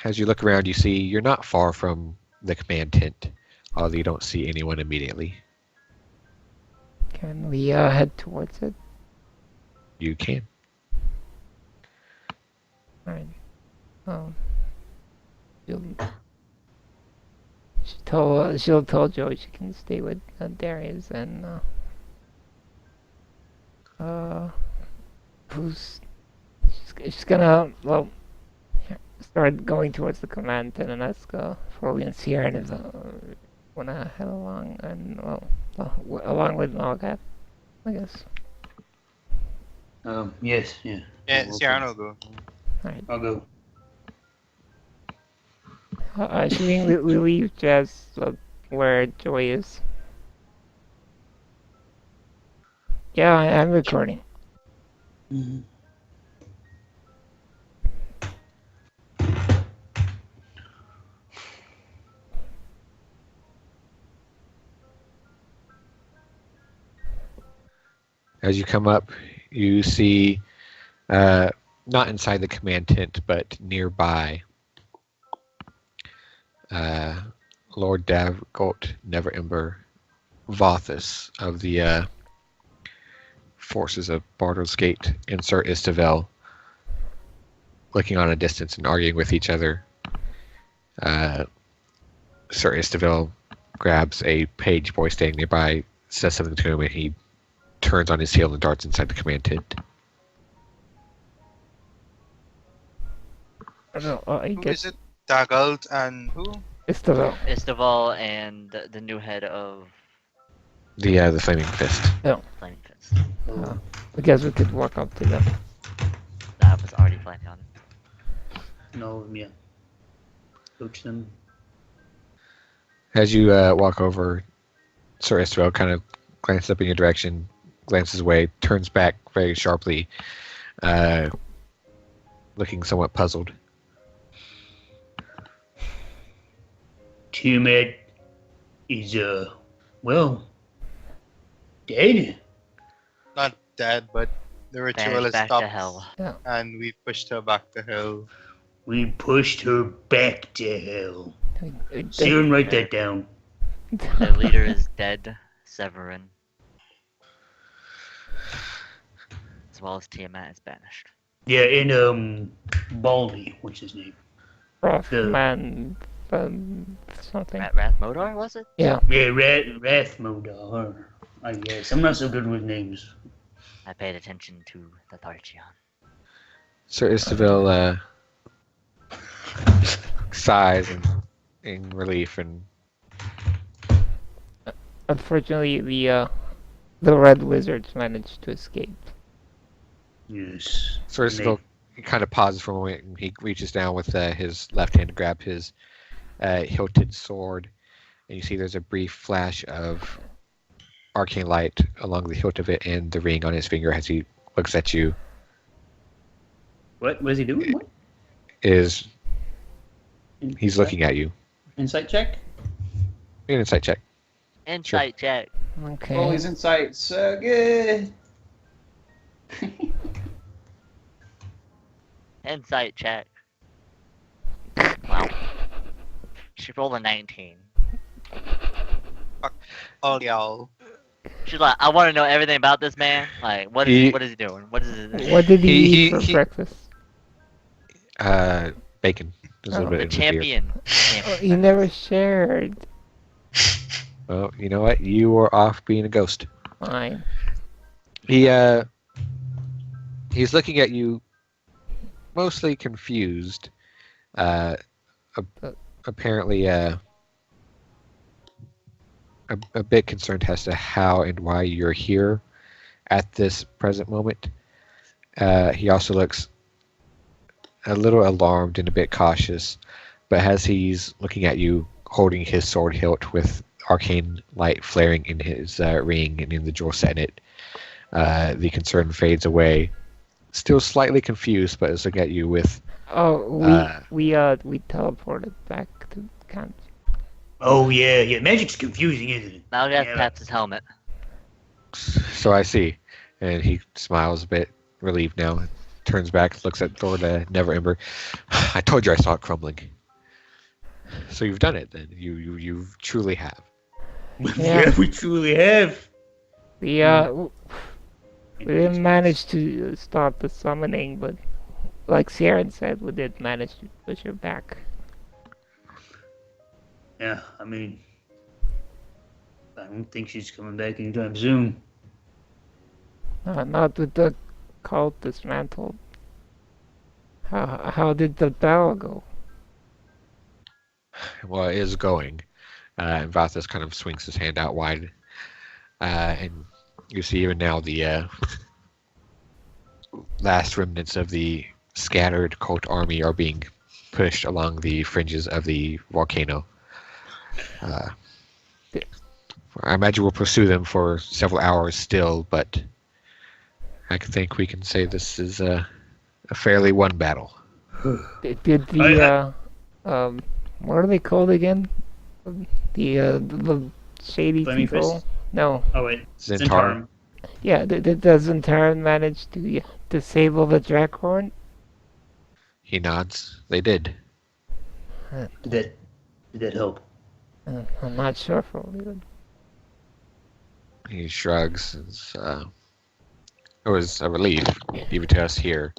As you look around, you see you're not far from the command tent, although you don't see anyone immediately. Can we head towards it? You can. Alright. She'll, she'll tell Joey she can stay with Darius and she's gonna start going towards the command tent and ask Florian's here and if wanna head along and along with Malgath, I guess. Yes, yeah. Yeah, I'll Sierra will go. Alright. I'll go. Should we leave Jazz where Joy is? Yeah, I'm recording. Mhm. As you come up, you see, not inside the command tent, but nearby, Lord Davgolt Neverember Vothus of the forces of Bardol's Gate and Sir Istavel looking on a distance and arguing with each other. Sir Istavel grabs a page boy standing nearby, says something to him, and he turns on his heel and darts inside the command tent. I don't know, I Who guess is it? Dagult and who? Istavel. Istaval and the new head of The Flaming Fist. Flaming Fist. I guess we could walk up to them. I was already planning on it. No, yeah. Coach them. As you walk over, Sir Istavel kind of glances up in your direction, glances away, turns back very sharply, looking somewhat puzzled. Tiamat is, well, dead. Not dead, but the ritual Banished has back stopped. to hell. And we pushed her back to hell. We pushed her back to hell. I Soon write that down. Their leader is dead, Severin. As well as Tiamat is banished. Yeah, and, Baldy, what's his name? Rothman, something. Rathmodar, was it? Yeah. Yeah, Rathmodar, I guess. I'm not so good with names. I paid attention to the Tharchion. Sir Istavel sighs in relief and Unfortunately, the Red Wizards managed to escape. Yes. Sir Istavel kind of pauses for a moment and he reaches down with his left hand to grab his hilted sword, and you see there's a brief flash of arcane light along the hilt of it and the ring on his finger as he looks at you. What was he doing? What? He's looking at you. Insight check? Make an insight check. Insight check. Okay. Oh, his insight so good. Insight check. Wow. She rolled a 19. All y'all. She's like, I want to know everything about this man. Like, what is he doing? What is it? What did he He- eat for he- breakfast? Bacon. There's a Oh. little bit The in his beard. champion. Oh, you never shared. Well, you know what? You were off being a ghost. Fine. He's looking at you, mostly confused. Apparently, a bit concerned as to how and why you're here at this present moment. He also looks a little alarmed and a bit cautious, but as he's looking at you, holding his sword hilt with arcane light flaring in his ring and in the jewel set in it, the concern fades away. Still slightly confused, but is looking at you with. Oh, we teleported back to camp. Oh yeah. Magic's confusing, isn't it? Now he has Yeah. tapped his helmet. So I see, and he smiles a bit, relieved now. Turns back, looks at Thor to Never Ember. I told you I saw it crumbling. So you've done it then. You truly have. Yeah. We truly have. We didn't manage to stop the summoning, but like Sierra said, we did manage to push her back. Yeah, I mean, I don't think she's coming back anytime soon. Not with the cult dismantled. How did the battle go? Well, it is going. And Vathas kind of swings his hand out wide. And you see even now the last remnants of the scattered cult army are being pushed along the fringes of the volcano. I imagine we'll pursue them for several hours still, but I think we can say this is a fairly won battle. Did the what are they called again? The shady Flaming people? Fists? No. Oh wait, Zentarum. Zentarum. Yeah, did Zentarum manage to disable the Draghorn? He nods. They did. Did that help? I'm not sure for you. He shrugs. It was a relief, even to us here.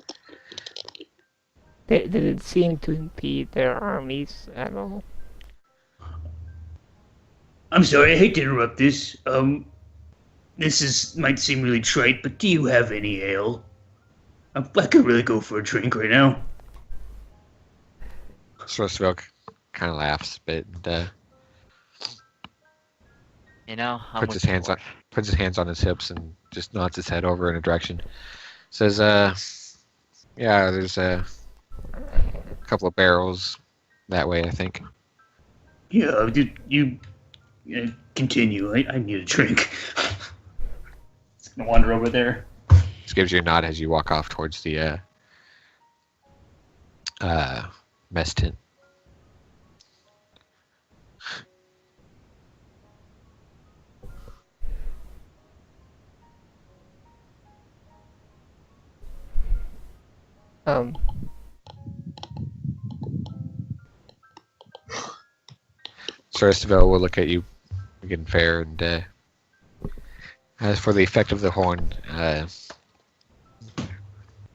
Did it seem to impede their armies at all? I'm sorry, I hate to interrupt this. Might seem really trite, but do you have any ale? I could really go for a drink right now. Sorosvilk kind of laughs a bit and You know, I'm puts with his hands you, on puts his hands on his hips and just nods his head over in a direction. Says, yeah, there's a couple of barrels that way, I think. Yeah, you continue. I need a drink. Just gonna wander over there. Just gives you a nod as you walk off towards the mess tent. Soristavel will look at you again fair and as for the effect of the horn,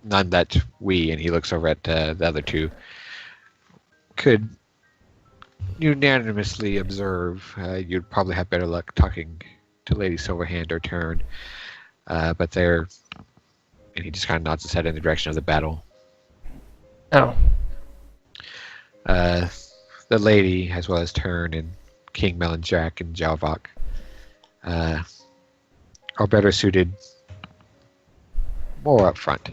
none that we, and he looks over at the other two, could unanimously observe. You'd probably have better luck talking to Lady Silverhand or Turn, but they're, and he just kind of nods his head in the direction of the battle. Oh. The lady, as well as Turn and King Melanjack and Jalvok, are better suited more up front.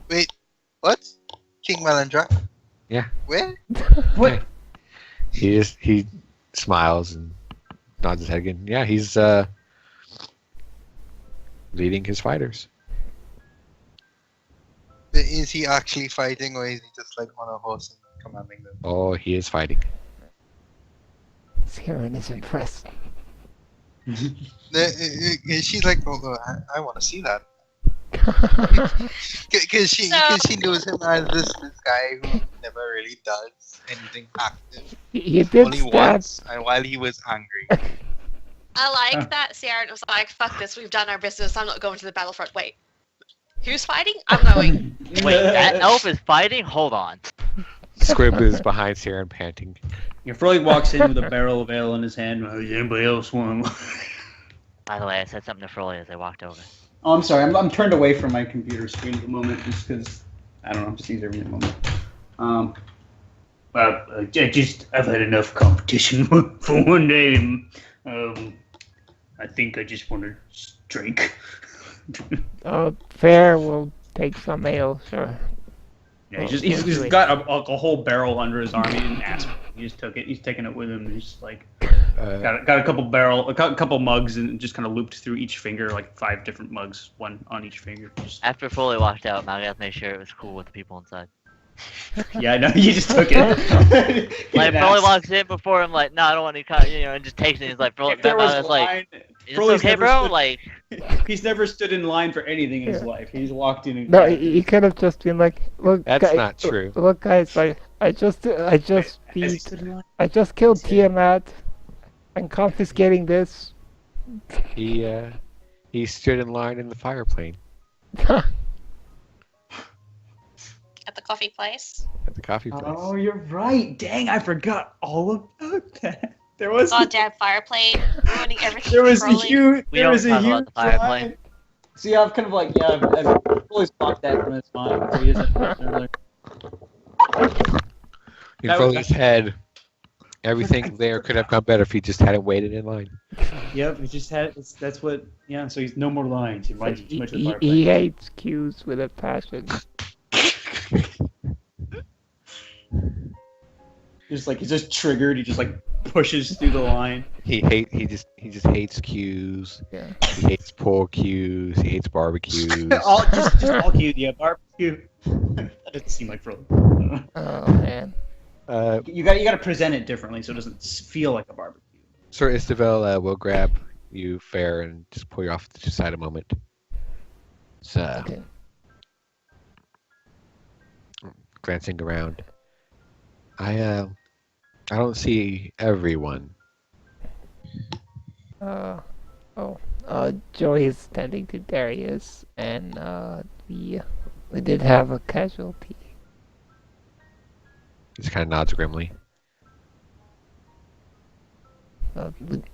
Wait, what? King Melandra? Yeah. Where? What? He smiles and nods his head again. Yeah, he's leading his fighters. Is he actually fighting, or is he just like on a horse and commanding them? Oh, he is fighting. Siren is impressed. She's like, oh, I want to see that. Because she knows him as this guy never really does anything active. You did Only stab. once, and while he was angry. I like that Sierra was like, fuck this, we've done our business, I'm not going to the battlefront. Wait, who's fighting? I'm going. Wait, that elf is fighting? Hold on. Squib is behind Sierra and panting. Your Froly walks in with a barrel of ale in his hand. Does anybody else want? By the way, I said something to Froly as I walked over. Oh, I'm sorry. I'm turned away from my computer screen at the moment just because I don't know. I'm just easier at the moment. Well, I've had enough competition for one day. I think I just want to drink. Fair, we'll take some ale, sure. Yeah, he's got a whole barrel under his arm. He didn't ask. He just took it. He's taking it with him. He's just like got a couple mugs, and just kind of looped through each finger, like 5 different mugs, one on each finger. Just... After Foley walked out, Malgath made sure it was cool with the people inside. Yeah, I know. You just took it. Like Foley walks in before him, like, no, I don't want any kind, and just takes it. He's like, Foley, was like, is Foley's this okay, never bro? stood- Like, He's never stood in line for anything in his life. He's walked in. And No, he could have just been like, look, That's guys, not true. Look, guys, I just Has he beat, stood in line? I just killed Tiamat. I'm confiscating this. He stood in line in the fire plane At the coffee place. at the coffee place. Oh, you're right. Dang, I forgot all about that. There was Goddamn fireplane ruining everything. there was for a Crowley. huge We there don't was a talk about huge the fire line. plane. See, I've kind of like I've always blocked that from his mind. So he doesn't earlier. In That was- Foley's head, everything there could have gone better if he just hadn't waited in line. Yep, he just had. That's what. Yeah, so he's no more lines. He reminds you too much of the He fire plane. hates queues with a passion. He's just triggered. He just like pushes through the line. He just hates queues. Yeah. He hates pool queues. He hates barbecues. just all cute. Yeah, barbecue. That doesn't seem like Frodo. Oh man. You got to present it differently so it doesn't feel like a barbecue. Sir Istavel will grab you fair and just pull you off to the side a moment. So, Okay. glancing around, I don't see everyone. Joy is tending to Darius, and we did have a casualty. He just kind of nods grimly.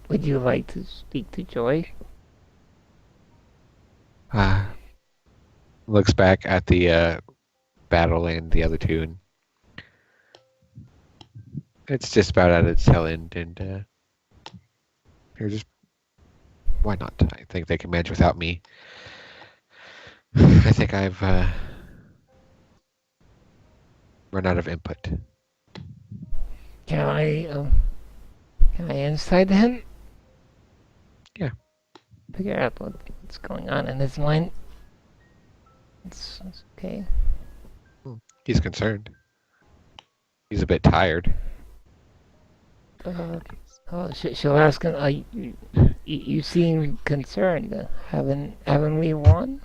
Would you like to speak to Joy? Looks back at the battle and the other two, and it's just about at its tail end. And here, just why not? I think they can manage without me. I think I've run out of input. Can I inside him? Yeah. Figure out what's going on in his mind. It's okay. He's concerned. He's a bit tired. She'll ask him. You seem concerned. Haven't we won?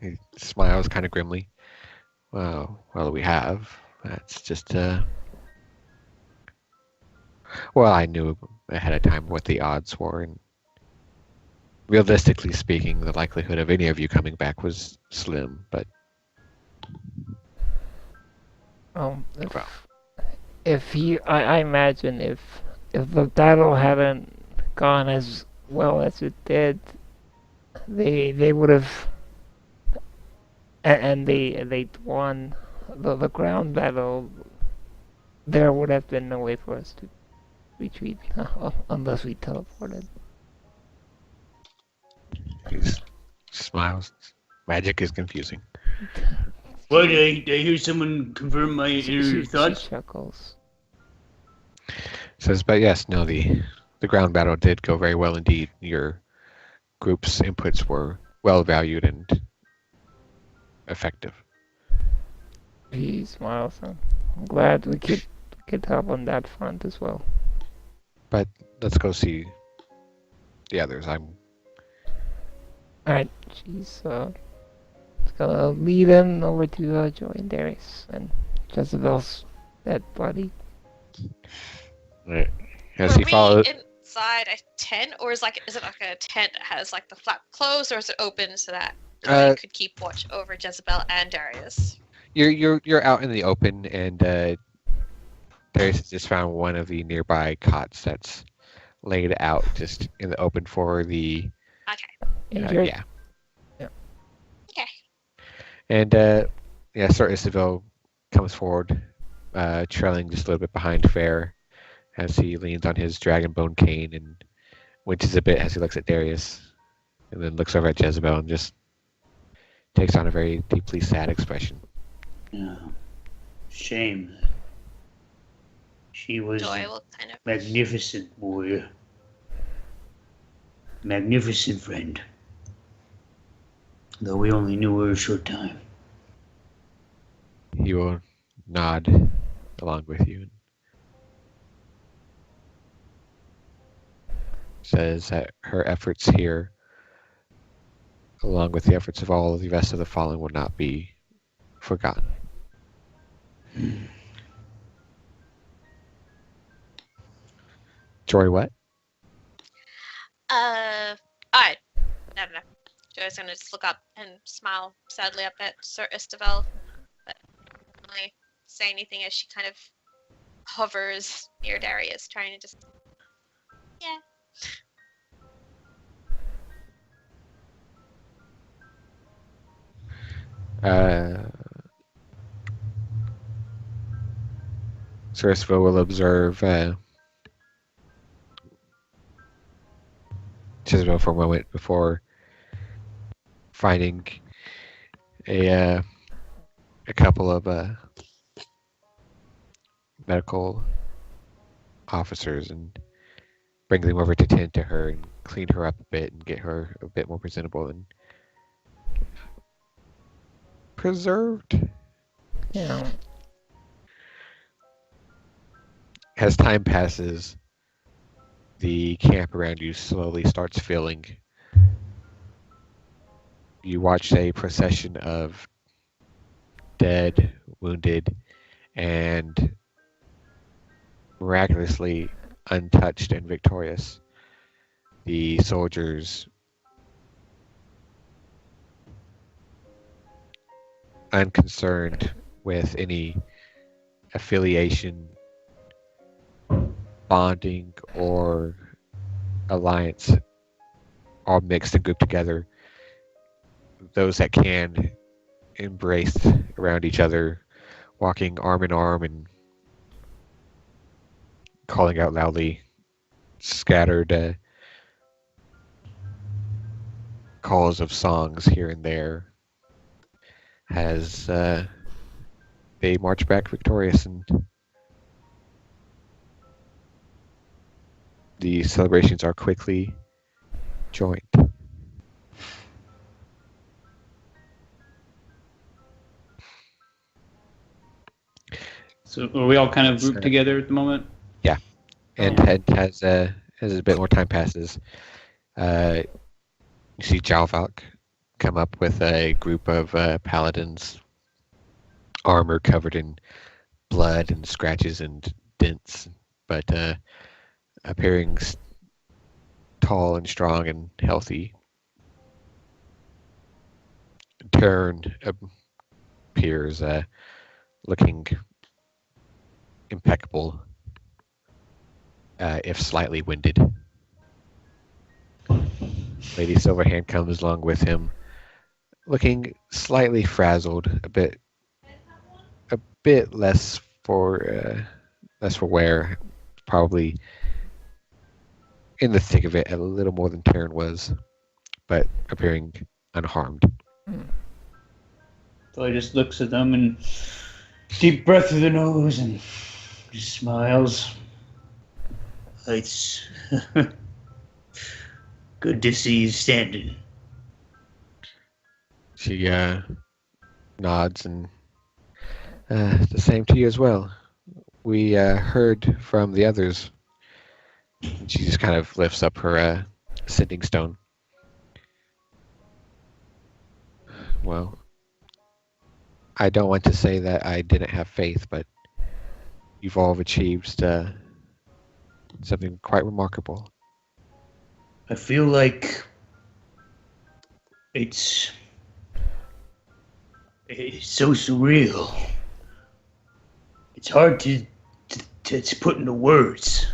He smiles kind of grimly. Well, we have. That's just well, I knew ahead of time what the odds were, and realistically speaking, the likelihood of any of you coming back was slim. But I imagine if the battle hadn't gone as well as it did, they would have, and they'd won the ground battle. There would have been no way for us to retreat unless we teleported. he smiles. Magic is confusing. Well, did I hear someone confirm my She thoughts? chuckles. Says, but yes, no, the ground battle did go very well indeed. Your group's inputs were well valued and effective. He smiles. I'm glad we could help on that front as well. But let's go see the others. Alright, she's lead him over to join Darius and Jezebel's dead body. Right. As Were he we follows, inside a tent, or is it like a tent that has like the flap closed, or is it open so that Uh, I could keep watch over Jezebel and Darius? you're out in the open, and Darius has just found one of the nearby cots that's laid out just in the open for the Okay. Injured. yeah. Okay. And Sir Isabel comes forward, trailing just a little bit behind Fair as he leans on his dragonbone cane and winches a bit as he looks at Darius, and then looks over at Jezebel and just takes on a very deeply sad expression. Yeah. Shame. She was Joy a will kind of. magnificent warrior. Magnificent friend. Though we only knew her a short time. He will nod along with you and says that her efforts here, along with the efforts of all the rest of the Fallen, will not be forgotten. Joy, what? Alright. No. Joy's gonna just look up and smile sadly up at Sir Istavel, but not really say anything as she kind of hovers near Darius, trying to just. Yeah. Cersei will observe Jezebel for a moment before finding a couple of medical officers and bring them over to tend to her and clean her up a bit and get her a bit more presentable and preserved. Yeah. As time passes, the camp around you slowly starts filling. You watch a procession of dead, wounded, and miraculously untouched and victorious. The soldiers, unconcerned with any affiliation, bonding, or alliance, all mixed and grouped together. Those that can embraced around each other, walking arm in arm and calling out loudly, scattered calls of songs here and there as they march back victorious, and the celebrations are quickly joined. So are we all kind of grouped Sure. together at the moment? And Oh. as a bit more time passes, you see Jalvalk come up with a group of paladins, armor covered in blood and scratches and dents, but appearing tall and strong and healthy. Turn appears looking impeccable, if slightly winded. Lady Silverhand comes along with him, looking slightly frazzled, a bit less for wear, probably in the thick of it, a little more than Taryn was, but appearing unharmed. So he just looks at them and deep breath through the nose and just smiles. It's good to see you standing. She nods and the same to you as well. We heard from the others. And she just kind of lifts up her sending stone. Well, I don't want to say that I didn't have faith, but you've all achieved something quite remarkable. I feel like it's so surreal. It's hard to put into words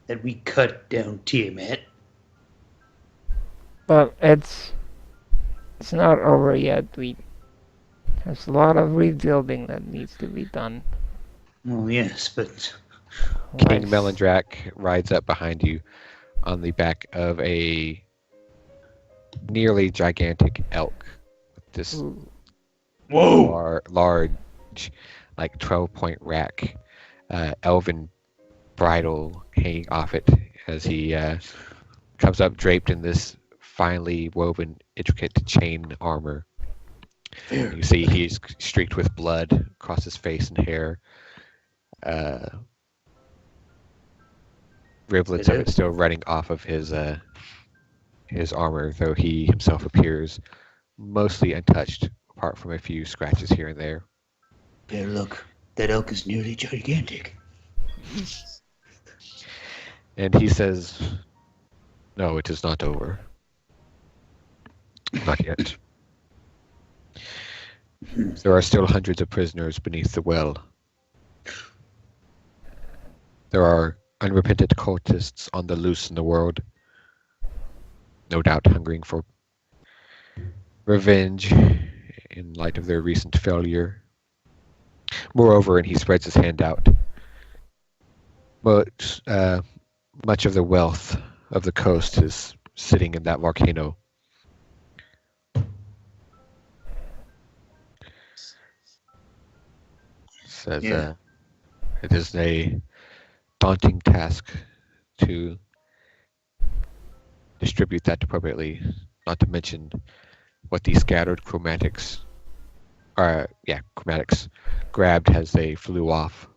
that we cut down Tiamat. But it's not over yet. There's a lot of rebuilding that needs to be done. Well, yes, but King Like, Melindrak rides up behind you on the back of a nearly gigantic elk. With this ooh, whoa! large, like 12-point rack, elven bridle hanging off it as he comes up draped in this finely woven, intricate chain armor. Fair. You see he's streaked with blood across his face and hair. Rivulets of it still running off of his armor, though he himself appears mostly untouched, apart from a few scratches here and there. Fair, look, that elk is nearly gigantic. And he says, "No, it is not over. Not yet. There are still hundreds of prisoners beneath the well. There are unrepentant cultists on the loose in the world, no doubt hungering for revenge in light of their recent failure. Moreover," and he spreads his hand out, "but much of the wealth of the coast is sitting in that volcano. Says Yeah. it is a daunting task to distribute that appropriately, not to mention what the scattered chromatics grabbed as they flew off."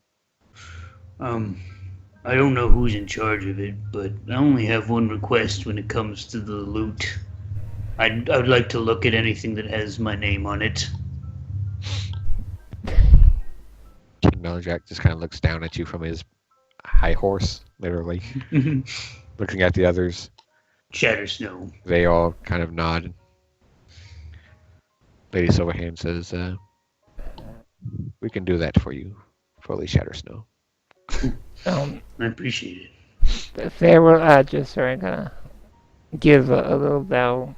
I don't know who's in charge of it, but I only have one request when it comes to the loot. I'd like to look at anything that has my name on it. King Melindrak just kind of looks down at you from his high horse, literally, looking at the others. Shatter Snow. They all kind of nod. Lady Silverhand says, "We can do that for you, Foley Shattersnow." I appreciate it. the farewell just are gonna give a little bow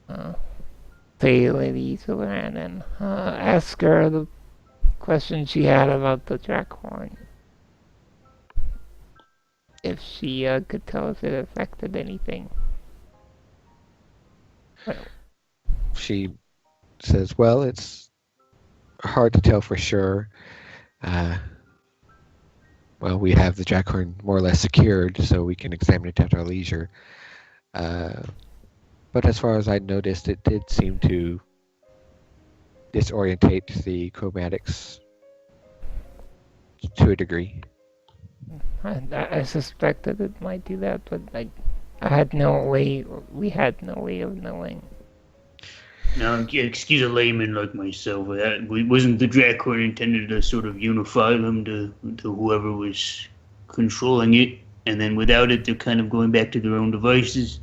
to Lady Silverhand and ask her the question she had about the Drackhorn. If she could tell if it affected anything. She says, "Well, it's hard to tell for sure. Well, we have the Drackhorn more or less secured, so we can examine it at our leisure. But as far as I noticed, it did seem to disorientate the chromatics to a degree." I suspected it might do that, but I had no way. We had no way of knowing. Now, excuse a layman like myself. Wasn't the Drackhorn intended to sort of unify them to whoever was controlling it, and then without it, they're kind of going back to their own devices?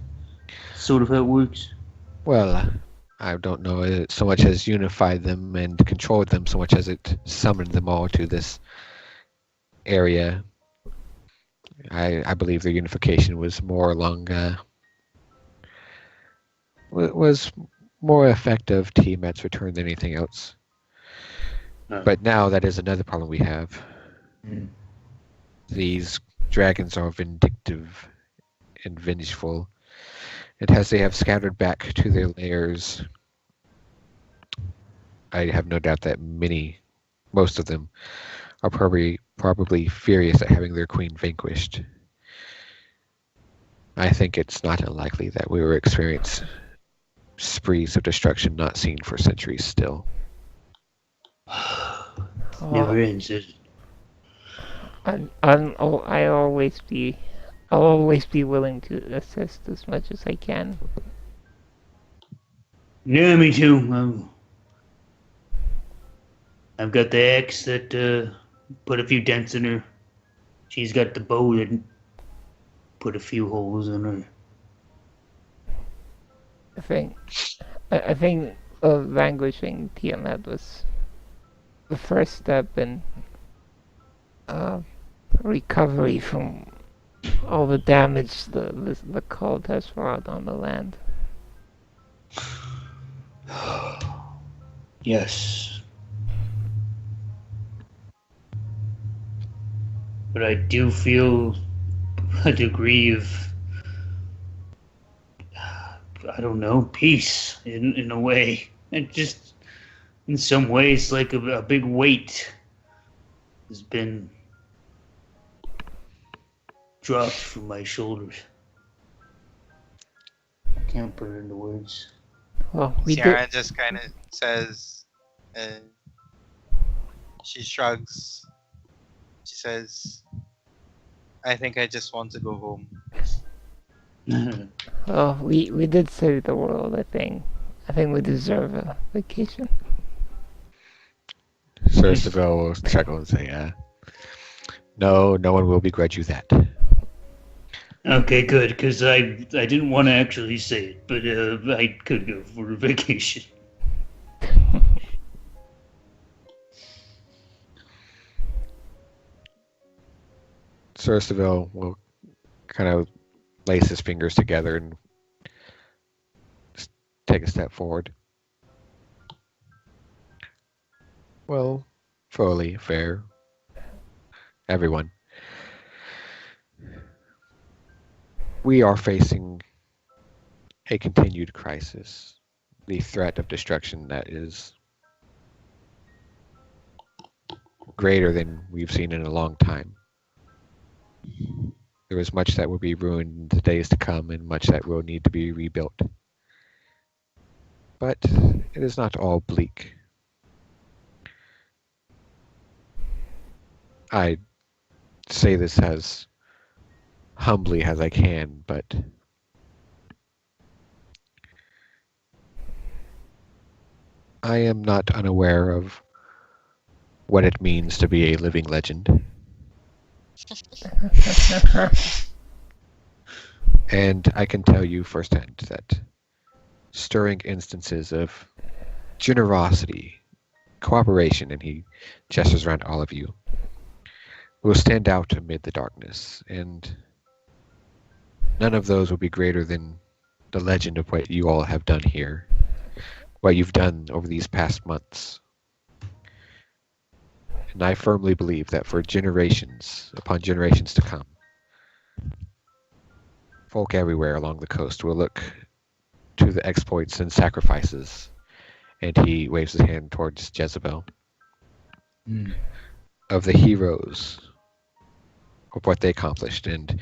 Sort of how it works. Well, I don't know it so much as unified them and controlled them so much as it summoned them all to this area. I believe their unification was more along was more effective Tiamat's return than anything else. But now that is another problem we have. These dragons are vindictive and vengeful, and as they have scattered back to their lairs, I have no doubt that most of them, are probably furious at having their queen vanquished. I think it's not unlikely that we will experience sprees of destruction not seen for centuries still. Never ends, is it? I'll always be willing to assist as much as I can. Yeah, me too. I've got the axe that put a few dents in her. She's got the bow that put a few holes in her. I think vanquishing Tiamat was the first step in uh, recovery from all the damage the cult has wrought on the land. Yes. But I do feel a degree of, I don't know, peace in a way. And just in some ways, like a big weight has been dropped from my shoulders. I can't put it into words. Well, we did. Ciara just kind of says, she shrugs. She says, I think I just want to go home. Well, we did save the world. I think we deserve a vacation. Sir Isabel will chuckle and say, no one will begrudge you that. Okay, good, because I didn't want to actually say it, but I could go for a vacation. Sir Isabel will kind of lace his fingers together and take a step forward. Well, fully fair. Everyone. We are facing a continued crisis. The threat of destruction that is greater than we've seen in a long time. There is much that will be ruined in the days to come and much that will need to be rebuilt. But it is not all bleak. I say this as humbly as I can, but I am not unaware of what it means to be a living legend. And I can tell you firsthand that stirring instances of generosity, cooperation, and he gestures around all of you, will stand out amid the darkness, and none of those will be greater than the legend of what you all have done here, what you've done over these past months. And I firmly believe that for generations upon generations to come, folk everywhere along the coast will look to the exploits and sacrifices, and he waves his hand towards Jezebel, of the heroes, of what they accomplished, and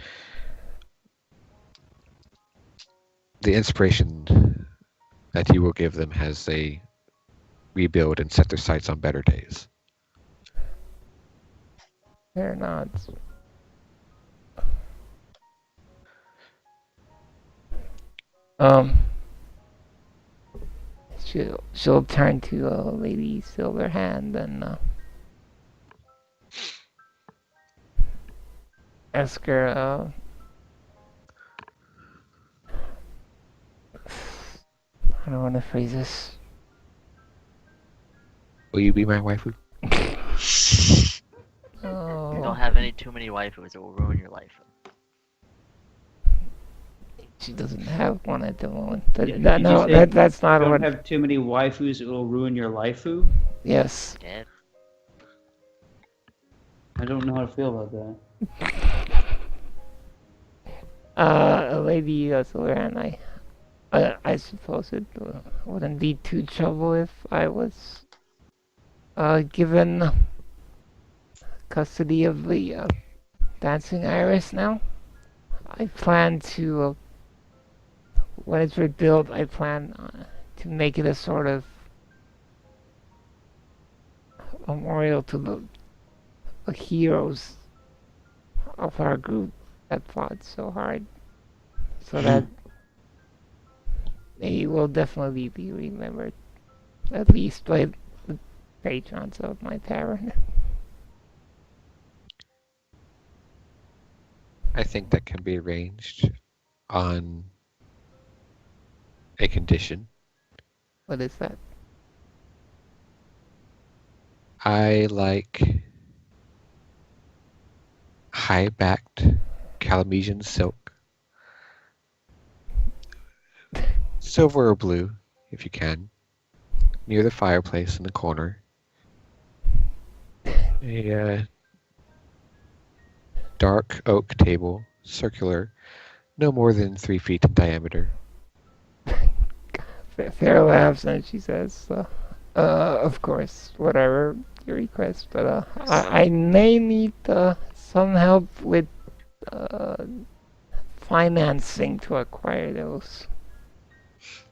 the inspiration that you will give them as they rebuild and set their sights on better days. They're not. She'll turn to Lady Silverhand and ask her. I don't want to phrase this. Will you be my waifu? Oh. You don't have too many waifus, it will ruin your life. She doesn't have one at the moment. Did you say That's not don't what. have too many waifus, it will ruin your lifeu? Yes. Yeah. I don't know how to feel about that. Lady Silverhand, I suppose it wouldn't be too trouble if I was given custody of the dancing iris now. I plan to, when it's rebuilt, I plan to make it a sort of memorial to the heroes of our group that fought so hard, so that they will definitely be remembered, at least by patrons of my tavern. I think that can be arranged on a condition. What is that? I like high-backed Calamesian silk. Silver or blue, if you can. Near the fireplace in the corner. A dark oak table, circular, no more than 3 feet in diameter. Fair laughs and she says, of course, whatever you request, but I may need some help with financing to acquire those.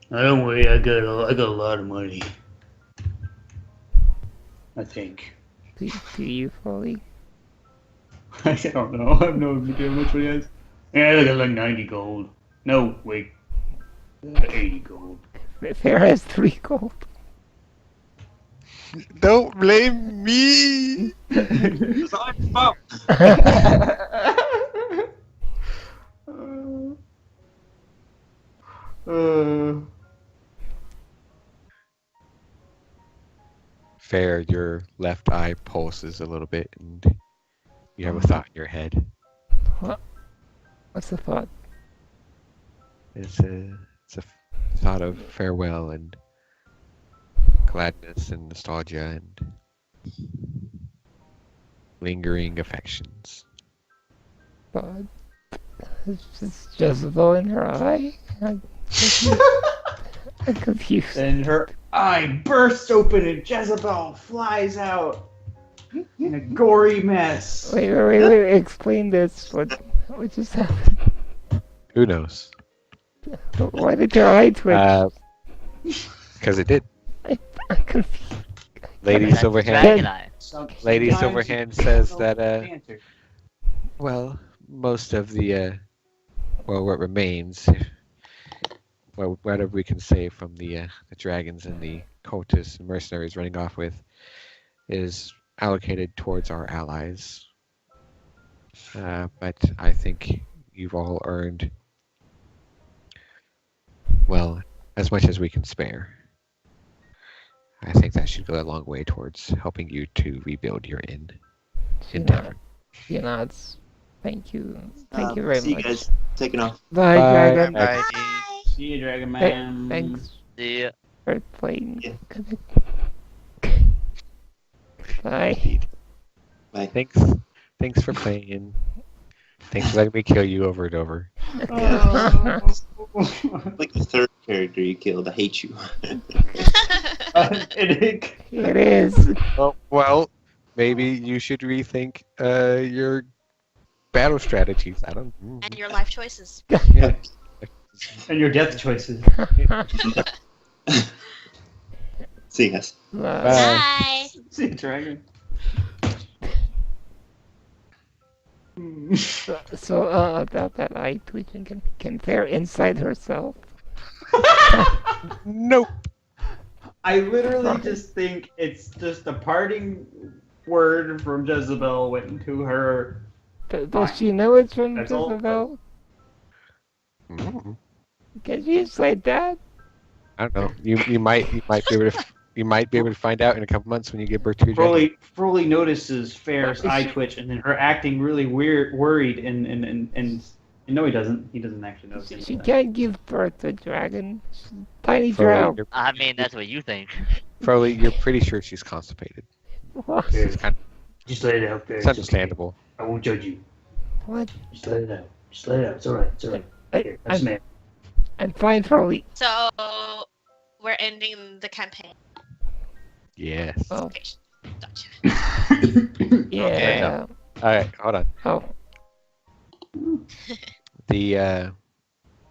Don't worry, I got a lot of money. I think. Do you fully? I don't know. I have no idea how much money he has. Yeah, I got like 90 gold. No, wait. 80 gold. Fair has 3 gold. Don't blame me! It's all your fault. Fair, your left eye pulses a little bit and you have a thought in your head. What's the thought? It's a thought of farewell and gladness and nostalgia and lingering affections. Thought? It's Jezebel in her eye? I'm confused. And her eye bursts open and Jezebel flies out in a gory mess. Wait, explain this. What just happened? Who knows? Why did your eye twitch? Because it did. I'm confused. Lady That's Silverhand. Dragon Eye. Lady Sometimes Silverhand you says don't that, answer. well, most of the, what remains, well, whatever we can save from the dragons and the cultists and mercenaries running off with, is allocated towards our allies. But I think you've all earned, well, as much as we can spare. I think that should go a long way towards helping you to rebuild your inn. Tavern. She nods. Thank you. Thank you very See much. you guys. Taking off. Bye, Bye. Dragon. Bye. See you, Dragon Man. Thanks See ya. for playing. Yeah. Bye. Bye. Thanks for playing. Thanks for letting me kill you over and over. Oh. Like the third character you killed. I hate you. It It is. Oh, well, maybe you should rethink your battle strategies. I don't. And your life choices. Yeah. and your death choices. See you guys. Bye. Bye. See you, Dragon. So, about that eye twitching, can Fair inside herself? Nope. I literally just think it's just a parting word from Jezebel went to her. Does she know it's from That's all. Jezebel? Mm. Can she say that? I don't know. You might be able to find out in a couple months when you give birth to your dragon. Froley notices Fair's eye twitch and then her acting really weird, worried, and no, he doesn't. He doesn't actually notice She anything. can't give birth to a dragon. She's a tiny Froley, drow. you're, I mean, that's what you think. Froley, you're pretty sure she's constipated. What? It's kind Just let it out there. it's understandable. I won't judge you. What? Just let it out. Just let it out. It's alright. It's alright. Here, that's man. I'm fine, Froley. So we're ending the campaign. Yes. Oh, Okay. Gotcha. yeah. All right, hold on. Oh, The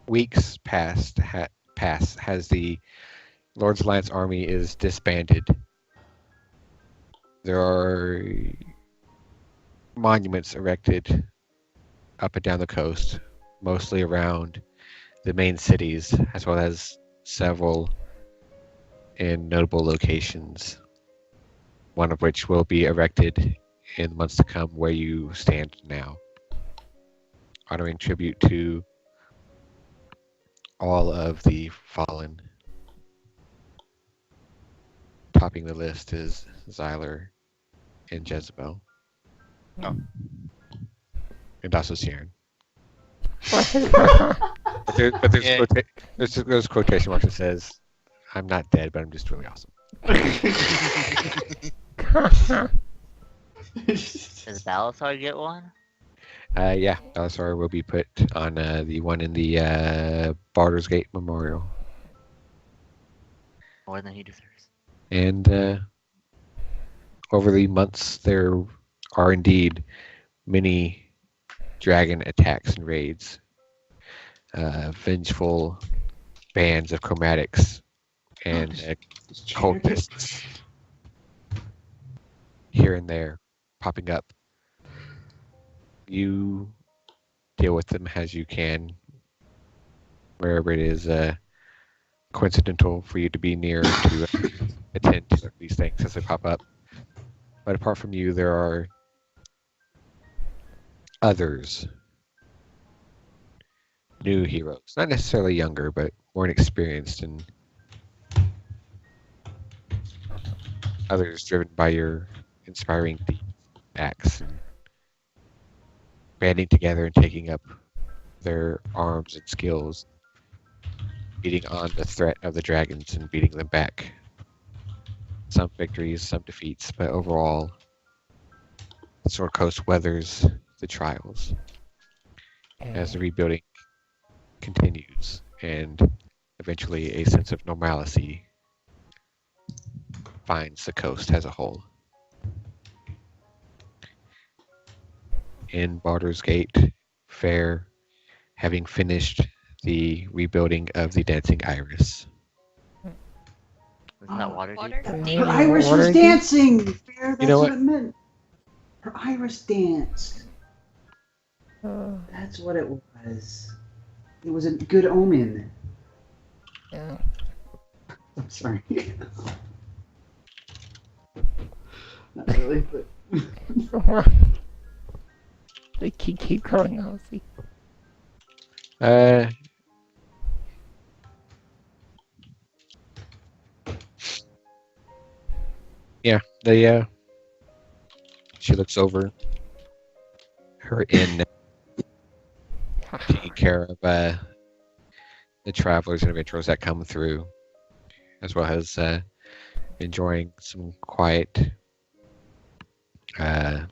weeks past has the Lord's Alliance army is disbanded. There are monuments erected up and down the coast, mostly around the main cities, as well as several in notable locations. one of which will be erected in the months to come where you stand now, honoring tribute to all of the fallen. Topping the list is Xyler and Jezebel. Oh. And also Siren. What? But there's, Yeah. there's quotation marks that says, I'm not dead, but I'm just really awesome. Does Balasar get one? Yeah, Belisar will be put on the one in the Baldur's Gate Memorial. More than he deserves. And over the months, there are indeed many dragon attacks and raids. Vengeful bands of chromatics and cultists here and there popping up. You deal with them as you can, wherever it is coincidental for you to be near to attend to these things as they pop up. But apart from you, there are others, new heroes, not necessarily younger, but more inexperienced, and others driven by your inspiring acts and banding together and taking up their arms and skills, beating on the threat of the dragons and beating them back. Some victories, some defeats, but overall, the Sword Coast weathers the trials as the rebuilding continues and eventually a sense of normalcy finds the coast as a whole. In Baldur's Gate Fair, having finished the rebuilding of the Dancing Iris. Isn't that water Water? deep? Her iris was Water- dancing. Fair, that's You know what what? it meant. Her iris danced. Uh, That's what it was. It was a good omen. yeah. I'm sorry. Not really, but They keep going, Ozzy. Yeah, she looks over her inn, taking care of the travelers and adventurers that come through, as well as enjoying some quiet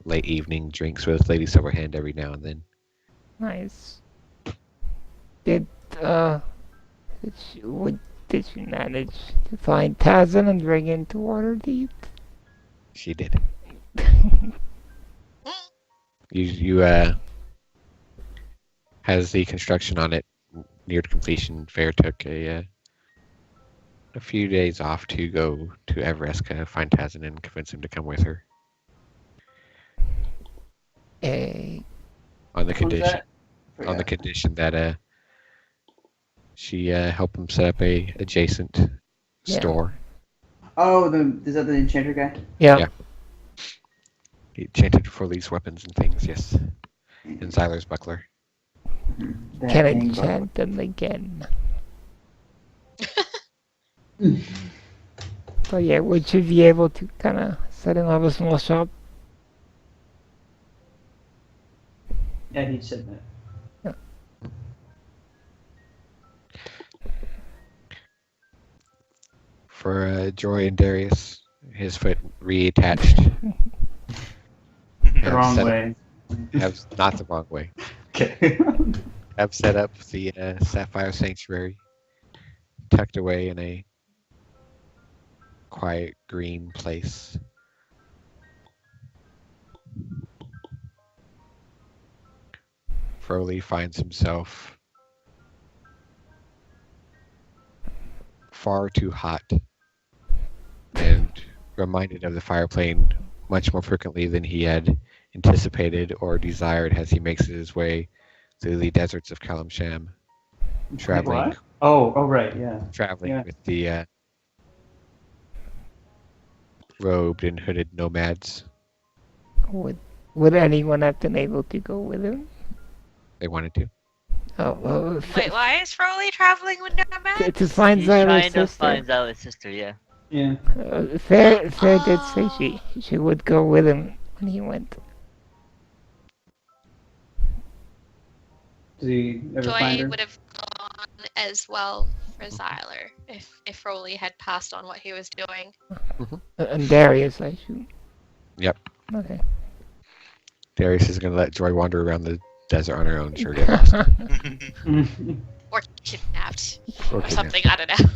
late evening drinks with Lady Silverhand every now and then. Nice. Did did she manage to find Tazin and bring into Waterdeep? She did. You has the construction on it neared completion. Fair took a few days off to go to Everesca, find Tazin, and convince him to come with her. Eh, On the Which one's condition, that? on the condition that she help him set up a adjacent Yeah. store. Oh, is that the enchanter guy? yeah. Yeah. He enchanted for these weapons and things, yes. And Xyler's buckler. That Can dang enchant them again. buckler. So yeah, would you be able to kind of set up a small shop? Yeah, he said that. For Joy and Darius, his foot reattached. The wrong set way. Have not the wrong way. Okay. Have set up the Sapphire Sanctuary, tucked away in a quiet green place. Froley finds himself far too hot and reminded of the fire plane much more frequently than he had anticipated or desired as he makes his way through the deserts of Kalimsham, traveling What? Oh, right, yeah. traveling Yeah. with the robed and hooded nomads. Would anyone have been able to go with him? They wanted to. Oh, well, Wait, why is Froley traveling with nomads? to find He's Zyla's trying to sister. find Zyla's sister, yeah. Yeah. Fair did say she would go with him when he went. Did he ever find Joy her? would have gone as well for Zyler if Froley had passed on what he was doing. And Darius, I assume. Yep. Okay. Darius is going to let Joy wander around the desert on her own. Sure, get lost. Or kidnapped. Or Or kidnapped. something, I don't know.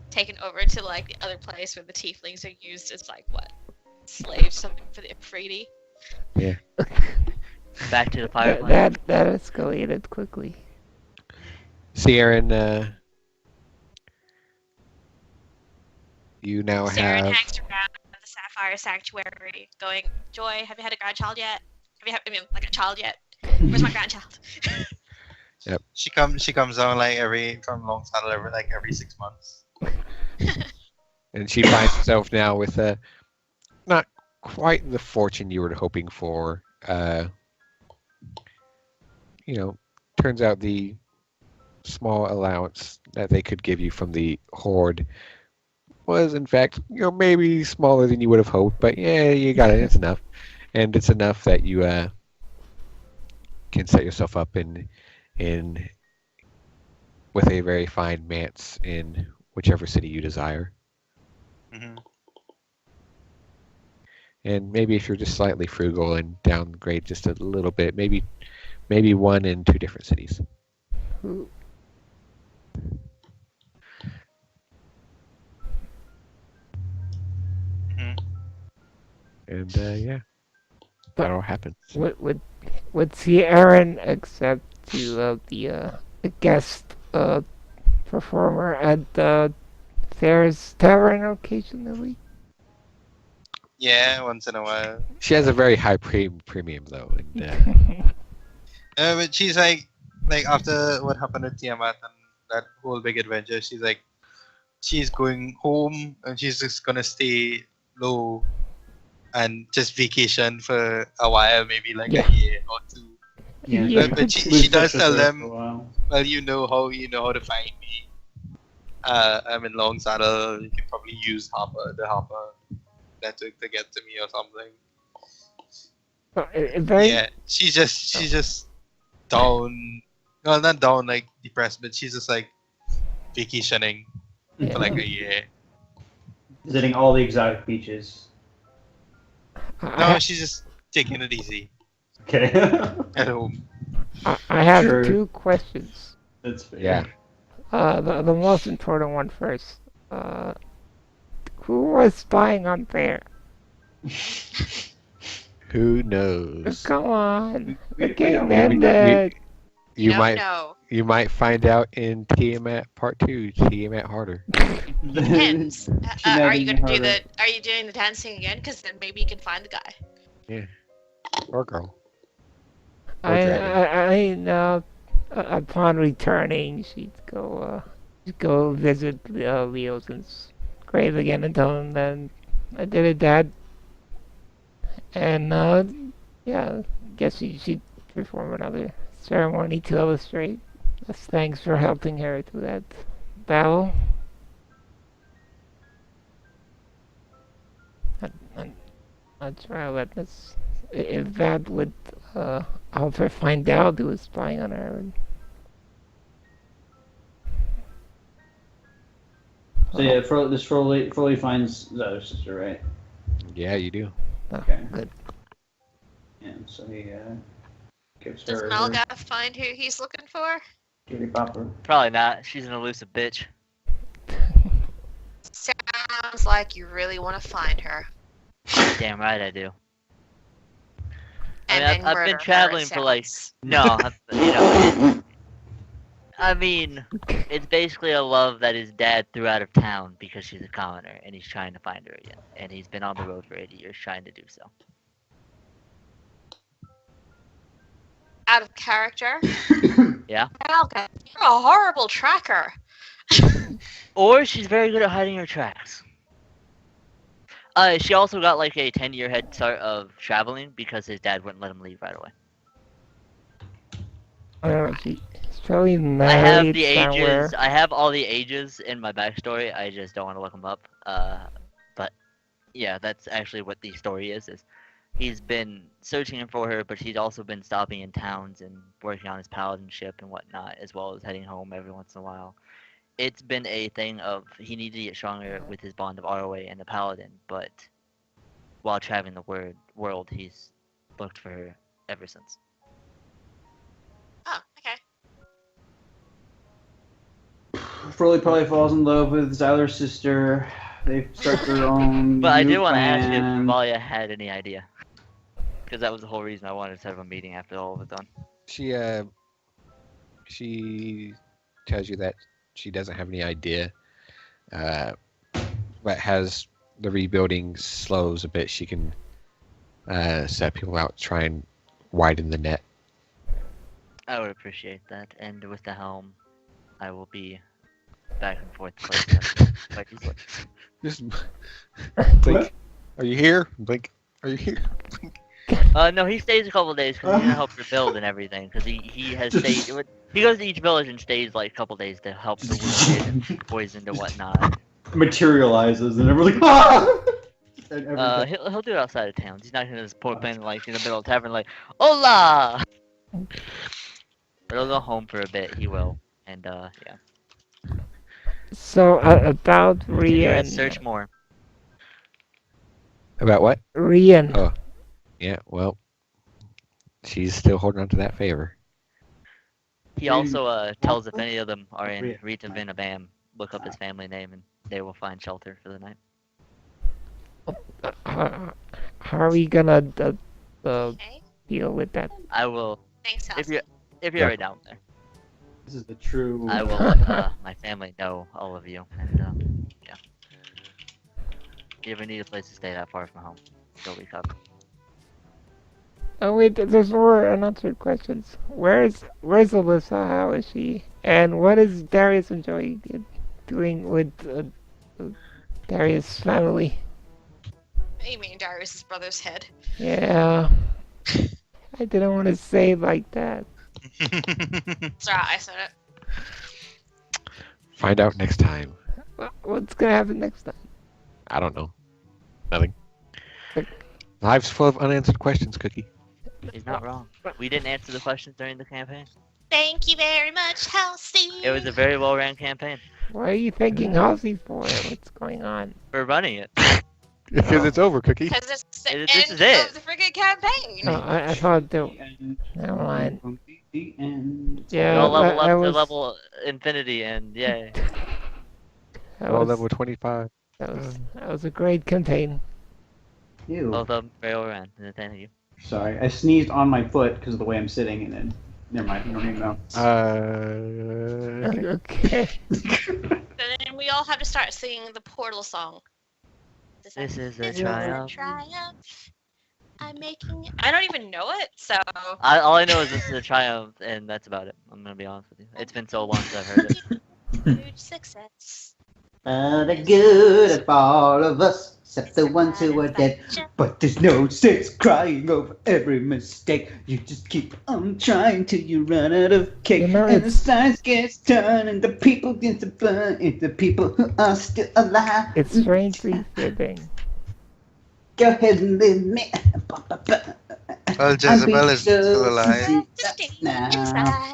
Taken over to like the other place where the tieflings are used as like what? Slaves, something for the Afridi. Back to the pirate planet. That escalated quickly. See, Aaron, you now Saren have. hangs around the Sapphire Sanctuary going, Joy, have you had a grandchild yet? Have you had, like a child yet? Where's my grandchild? She comes down like from Long Saddle every 6 months. And she finds herself now with not quite the fortune you were hoping for. Turns out the small allowance that they could give you from the horde was, in fact, maybe smaller than you would have hoped. But yeah, you got it. It's enough, and it's enough that you can set yourself up in with a very fine manse in whichever city you desire. Mm-hmm. And maybe if you're just slightly frugal and downgrade just a little bit, maybe 1 in 2 different cities. Ooh. And yeah, that all happens. Would Aaron accept to be a guest performer at the Fair's Tavern occasionally? Yeah, once in a while. She has a very high premium though, and But she's like after what happened with Tiamat and that whole big adventure, she's going home and she's just gonna stay low and just vacation for a while, maybe like a year or 2. Yeah. But she does tell them, well, you know how to find me. I'm in Long Saddle. You can probably use the Harper network to get to me or something. Yeah, she's just down. Well, not down, like depressed, but she's just like vacationing for like a year. Visiting all the exotic beaches. No, she's just taking it easy Okay. at home. I have Sure. 2 questions. That's fair. yeah. The most important one first. Who was spying on Fair? Who knows? Come on. We The game don't- ended. You don't might know. you might find out in Tiamat Part 2, Tiamat Harder. Depends. She Are made you me gonna do harder. Are you doing the dancing again? Because then maybe you can find the guy. Or girl. Or dragon. Upon returning, she'd go visit Leo's grave again and tell him that I did it, Dad. And yeah, guess she'd perform another ceremony to illustrate as thanks for helping her through that battle. I'll try to let this. If that would help her find out who was spying on her. So yeah, this Froley finds the other sister, right? Yeah, you do. Okay. Good. And so he gives Does her Melga find who he's looking for? kitty popper. Probably not. She's an elusive bitch. Sounds like you really want to find her. Damn right I do. And I mean, then I've murder been her, traveling it for like sounds. no, I mean, it's basically a love that his dad threw out of town because she's a commoner, and he's trying to find her again. And he's been on the road for 80 years trying to do so. Out of character. Yeah. Melga, you're a horrible tracker. Or she's very good at hiding her tracks. She also got like a 10-year head start of traveling because his dad wouldn't let him leave right away. I don't know. She's probably I have married the somewhere. ages. I have all the ages in my backstory. I just don't want to look them up. But yeah, that's actually what the story is. Is he's been searching for her, but he's also been stopping in towns and working on his paladinship and whatnot, as well as heading home every once in a while. It's been a thing of he needed to get stronger with his bond of ROA and the paladin, but while traveling the world, he's looked for her ever since. Oh, okay. Froly probably falls in love with Zyler's sister. They start their own. But I new did want to ask if plan. Valia had any idea, because that was the whole reason I wanted to set up a meeting after all of it done. She tells you that she doesn't have any idea, but as the rebuilding slows a bit, she can set people out, try and widen the net. I would appreciate that, and with the helm, I will be back and forth quite easily. Just blink. Are you here? Blink. Are you here? No, he stays a couple days because he's gonna help rebuild and everything. Because he has stayed. He goes to each village and stays like a couple days to help the wounded and poisoned and whatnot. Materializes and everyone's like, ah! And He'll do it outside of towns. He's not gonna just point in like in the middle of the tavern like, "Hola!" But he'll go home for a bit. He will, and yeah. So about Continue and Rian. search more. About what? Rian. Oh, yeah. Well, she's still holding on to that favor. He also tells if any of them are in Rita Vinabam, look up his family name and they will find shelter for the night. How are we gonna Okay. deal with that? I will, Thanks, if Halsey. you're already down there, this is the true. I will let my family know, all of you, and yeah. If you ever need a place to stay that far from home, still be covered. Oh wait, there's more unanswered questions. Where's Alyssa? How is she? And what is Darius enjoying doing with Darius' family? You mean Darius's brother's head? Yeah, I didn't want to say it like that. That's right, I said it. Find out next time. What's gonna happen next time? I don't know. Nothing. Like- Life's full of unanswered questions, Cookie. He's not wrong. We didn't answer the questions during the campaign. Thank you very much, Halsey. It was a very well-ran campaign. What are you thanking Halsey for? What's going on? For running it. Because it's over, Cookie. Because it's the This end is it. of the friggin' campaign. No, I thought that. Never mind. Yeah, We'll level I up was, to level infinity and yay. that Well, was, level 25. that was a great campaign. Ew. Both of them very well-ran. Thank you. Sorry, I sneezed on my foot because of the way I'm sitting, and then never mind. You don't even know. Okay. Then we all have to start singing the Portal song. This is a This triumph. triumph. I'm making it. I don't even know it, so. All I know is this is a triumph, and that's about it. I'm gonna be honest with you. It's been so long since I've heard it. Huge success. The good of all of us, except the ones who are dead. But there's no sense crying over every mistake. You just keep on trying till you run out of cake. You know, and the it's- signs get turned, and the people get to burn, and the people who are still alive. It's strangely fitting. Go ahead and leave me. Well, Jezebel is still alive. To stay Now. inside.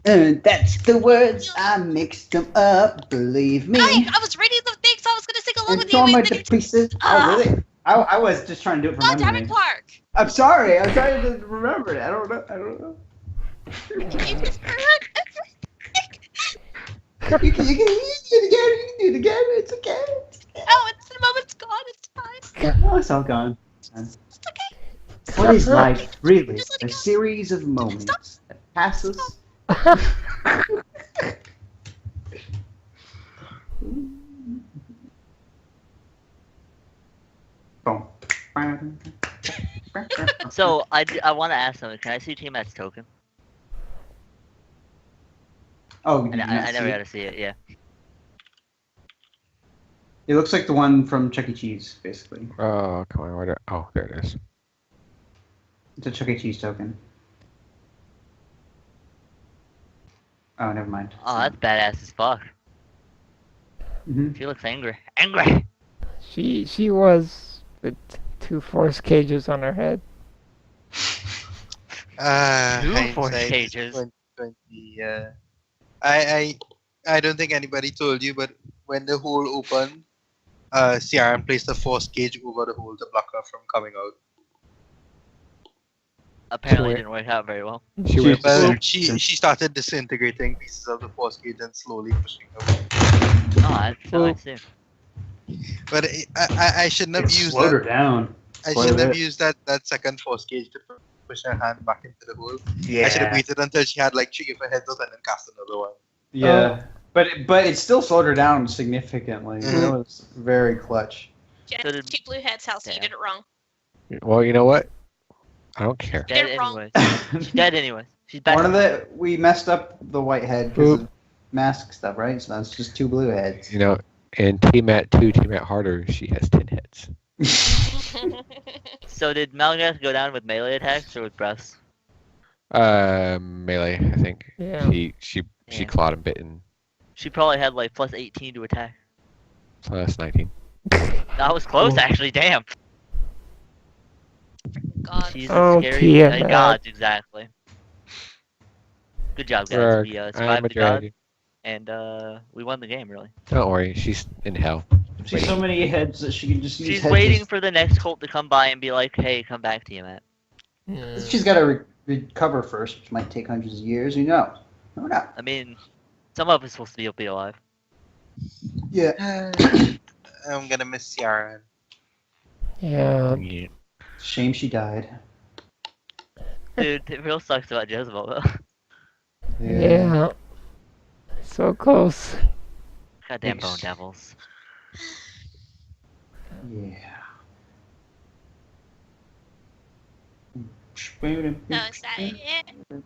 And that's the words, I mixed them up, believe me. I was reading the thing, so I was gonna sing along And with you. tore my And then to pieces. Ah. Oh, really? I was just trying to do it from God damn memory. it, Clark! I'm sorry. I'm trying to remember it. I don't know. You just You can do it again. You can do it again. It's okay. Oh, it's the moment's gone. It's fine. Oh, it's all gone. It's okay. What is life, really? Just let A it go. series of moments that passes. Boom. So I want to ask something. Can I see Tiamat's token? Oh, I never got to see it. Yeah. It looks like the one from Chuck E. Cheese, basically. Oh, come on. Oh, there it is. It's a Chuck E. Cheese token. Oh, never mind. Oh, that's badass as fuck. Mm-hmm. She looks angry. Angry! She was with 2 force cages on her head. Two force Hindsight is cages. 2020. I don't think anybody told you, but when the hole opened, Ciaran placed a force cage over the hole to block her from coming out. Apparently Sure. didn't work out very well. She went. Well, she started disintegrating pieces of the force cage and slowly pushing her. Oh, that's nice too. But I shouldn't have It used slowed her that. down. I quite a shouldn't have bit. used that second force cage to push her hand back into the hole. Yeah. I should have waited until she had like 3 of her heads up and then cast another one. Yeah. But it still slowed her down significantly. Mhm. That was very clutch. Just So did- 2 blue heads, House. You Yeah. did it wrong. Well, you know what? I don't care. You did Dead it wrong. anyways. She's dead anyways. She's back. We messed up the white head because Oop. of mask stuff, right? So that's just 2 blue heads. You know, and Tiamat 2, Tiamat Harder, she has 10 heads. So did Malgath go down with melee attacks or with breaths? Melee, I think. Yeah. She Yeah. clawed and bitten. She probably had like plus 18 to attack. Plus 19. That was close actually, damn. God. She's Oh, scary. Tiamat. Gods, exactly. Good job, guys. Rark, We I'm survived a the god, dragon. and we won the game, really. Don't worry, she's in hell. She's so many heads that she can just use She's heads waiting as- for the next cult to come by and be like, hey, come back, Tiamat. She's got to recover first, which might take hundreds of years. Who knows? Who knows? I mean, some of us will still be alive. Yeah. I'm gonna miss Ciaran. Yeah. Yeah. Shame she died. Dude, it real sucks about Jezebel, though. Yeah. So close. Goddamn Thanks. bone devils. Yeah. So is that it?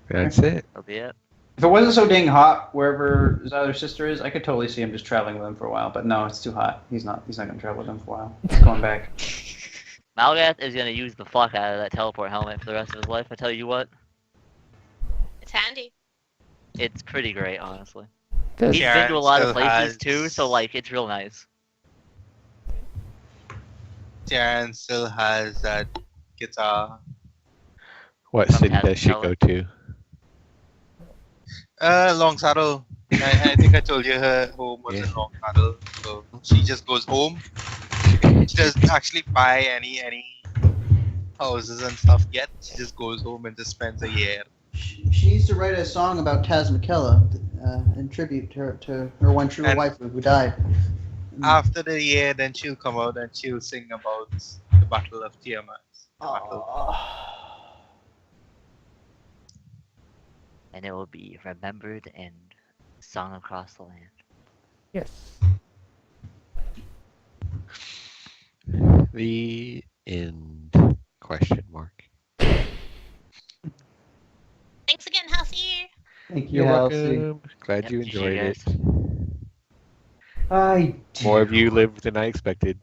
That's it. That'll be it. If it wasn't so dang hot wherever his other sister is, I could totally see him just traveling with him for a while. But no, it's too hot. He's not gonna travel with him for a while. He's going back. Malgath is gonna use the fuck out of that teleport helmet for the rest of his life, I tell you what. It's handy. It's pretty great, honestly. Does, He's been to a lot of still places has- too, so like, it's real nice. Ciaran still has that guitar. What city Sometimes does she tell go it. to? Long Saddle. I think I told you her home was Yeah. in Long Saddle. So she just goes home. She doesn't actually buy any houses and stuff yet. She just goes home and just spends a year. She needs to write a song about Taz McKellar in tribute to her one true And- wife who died. After the year, then she'll come out and she'll sing about the Battle of Tiamat. The battle. And it will be remembered and sung across the land. yes. The end? Question mark. Thanks again, Housey. Thank you, You're Halsey. welcome. Glad Yep, you GG, enjoyed it. guys. I More of do. you lived than I expected.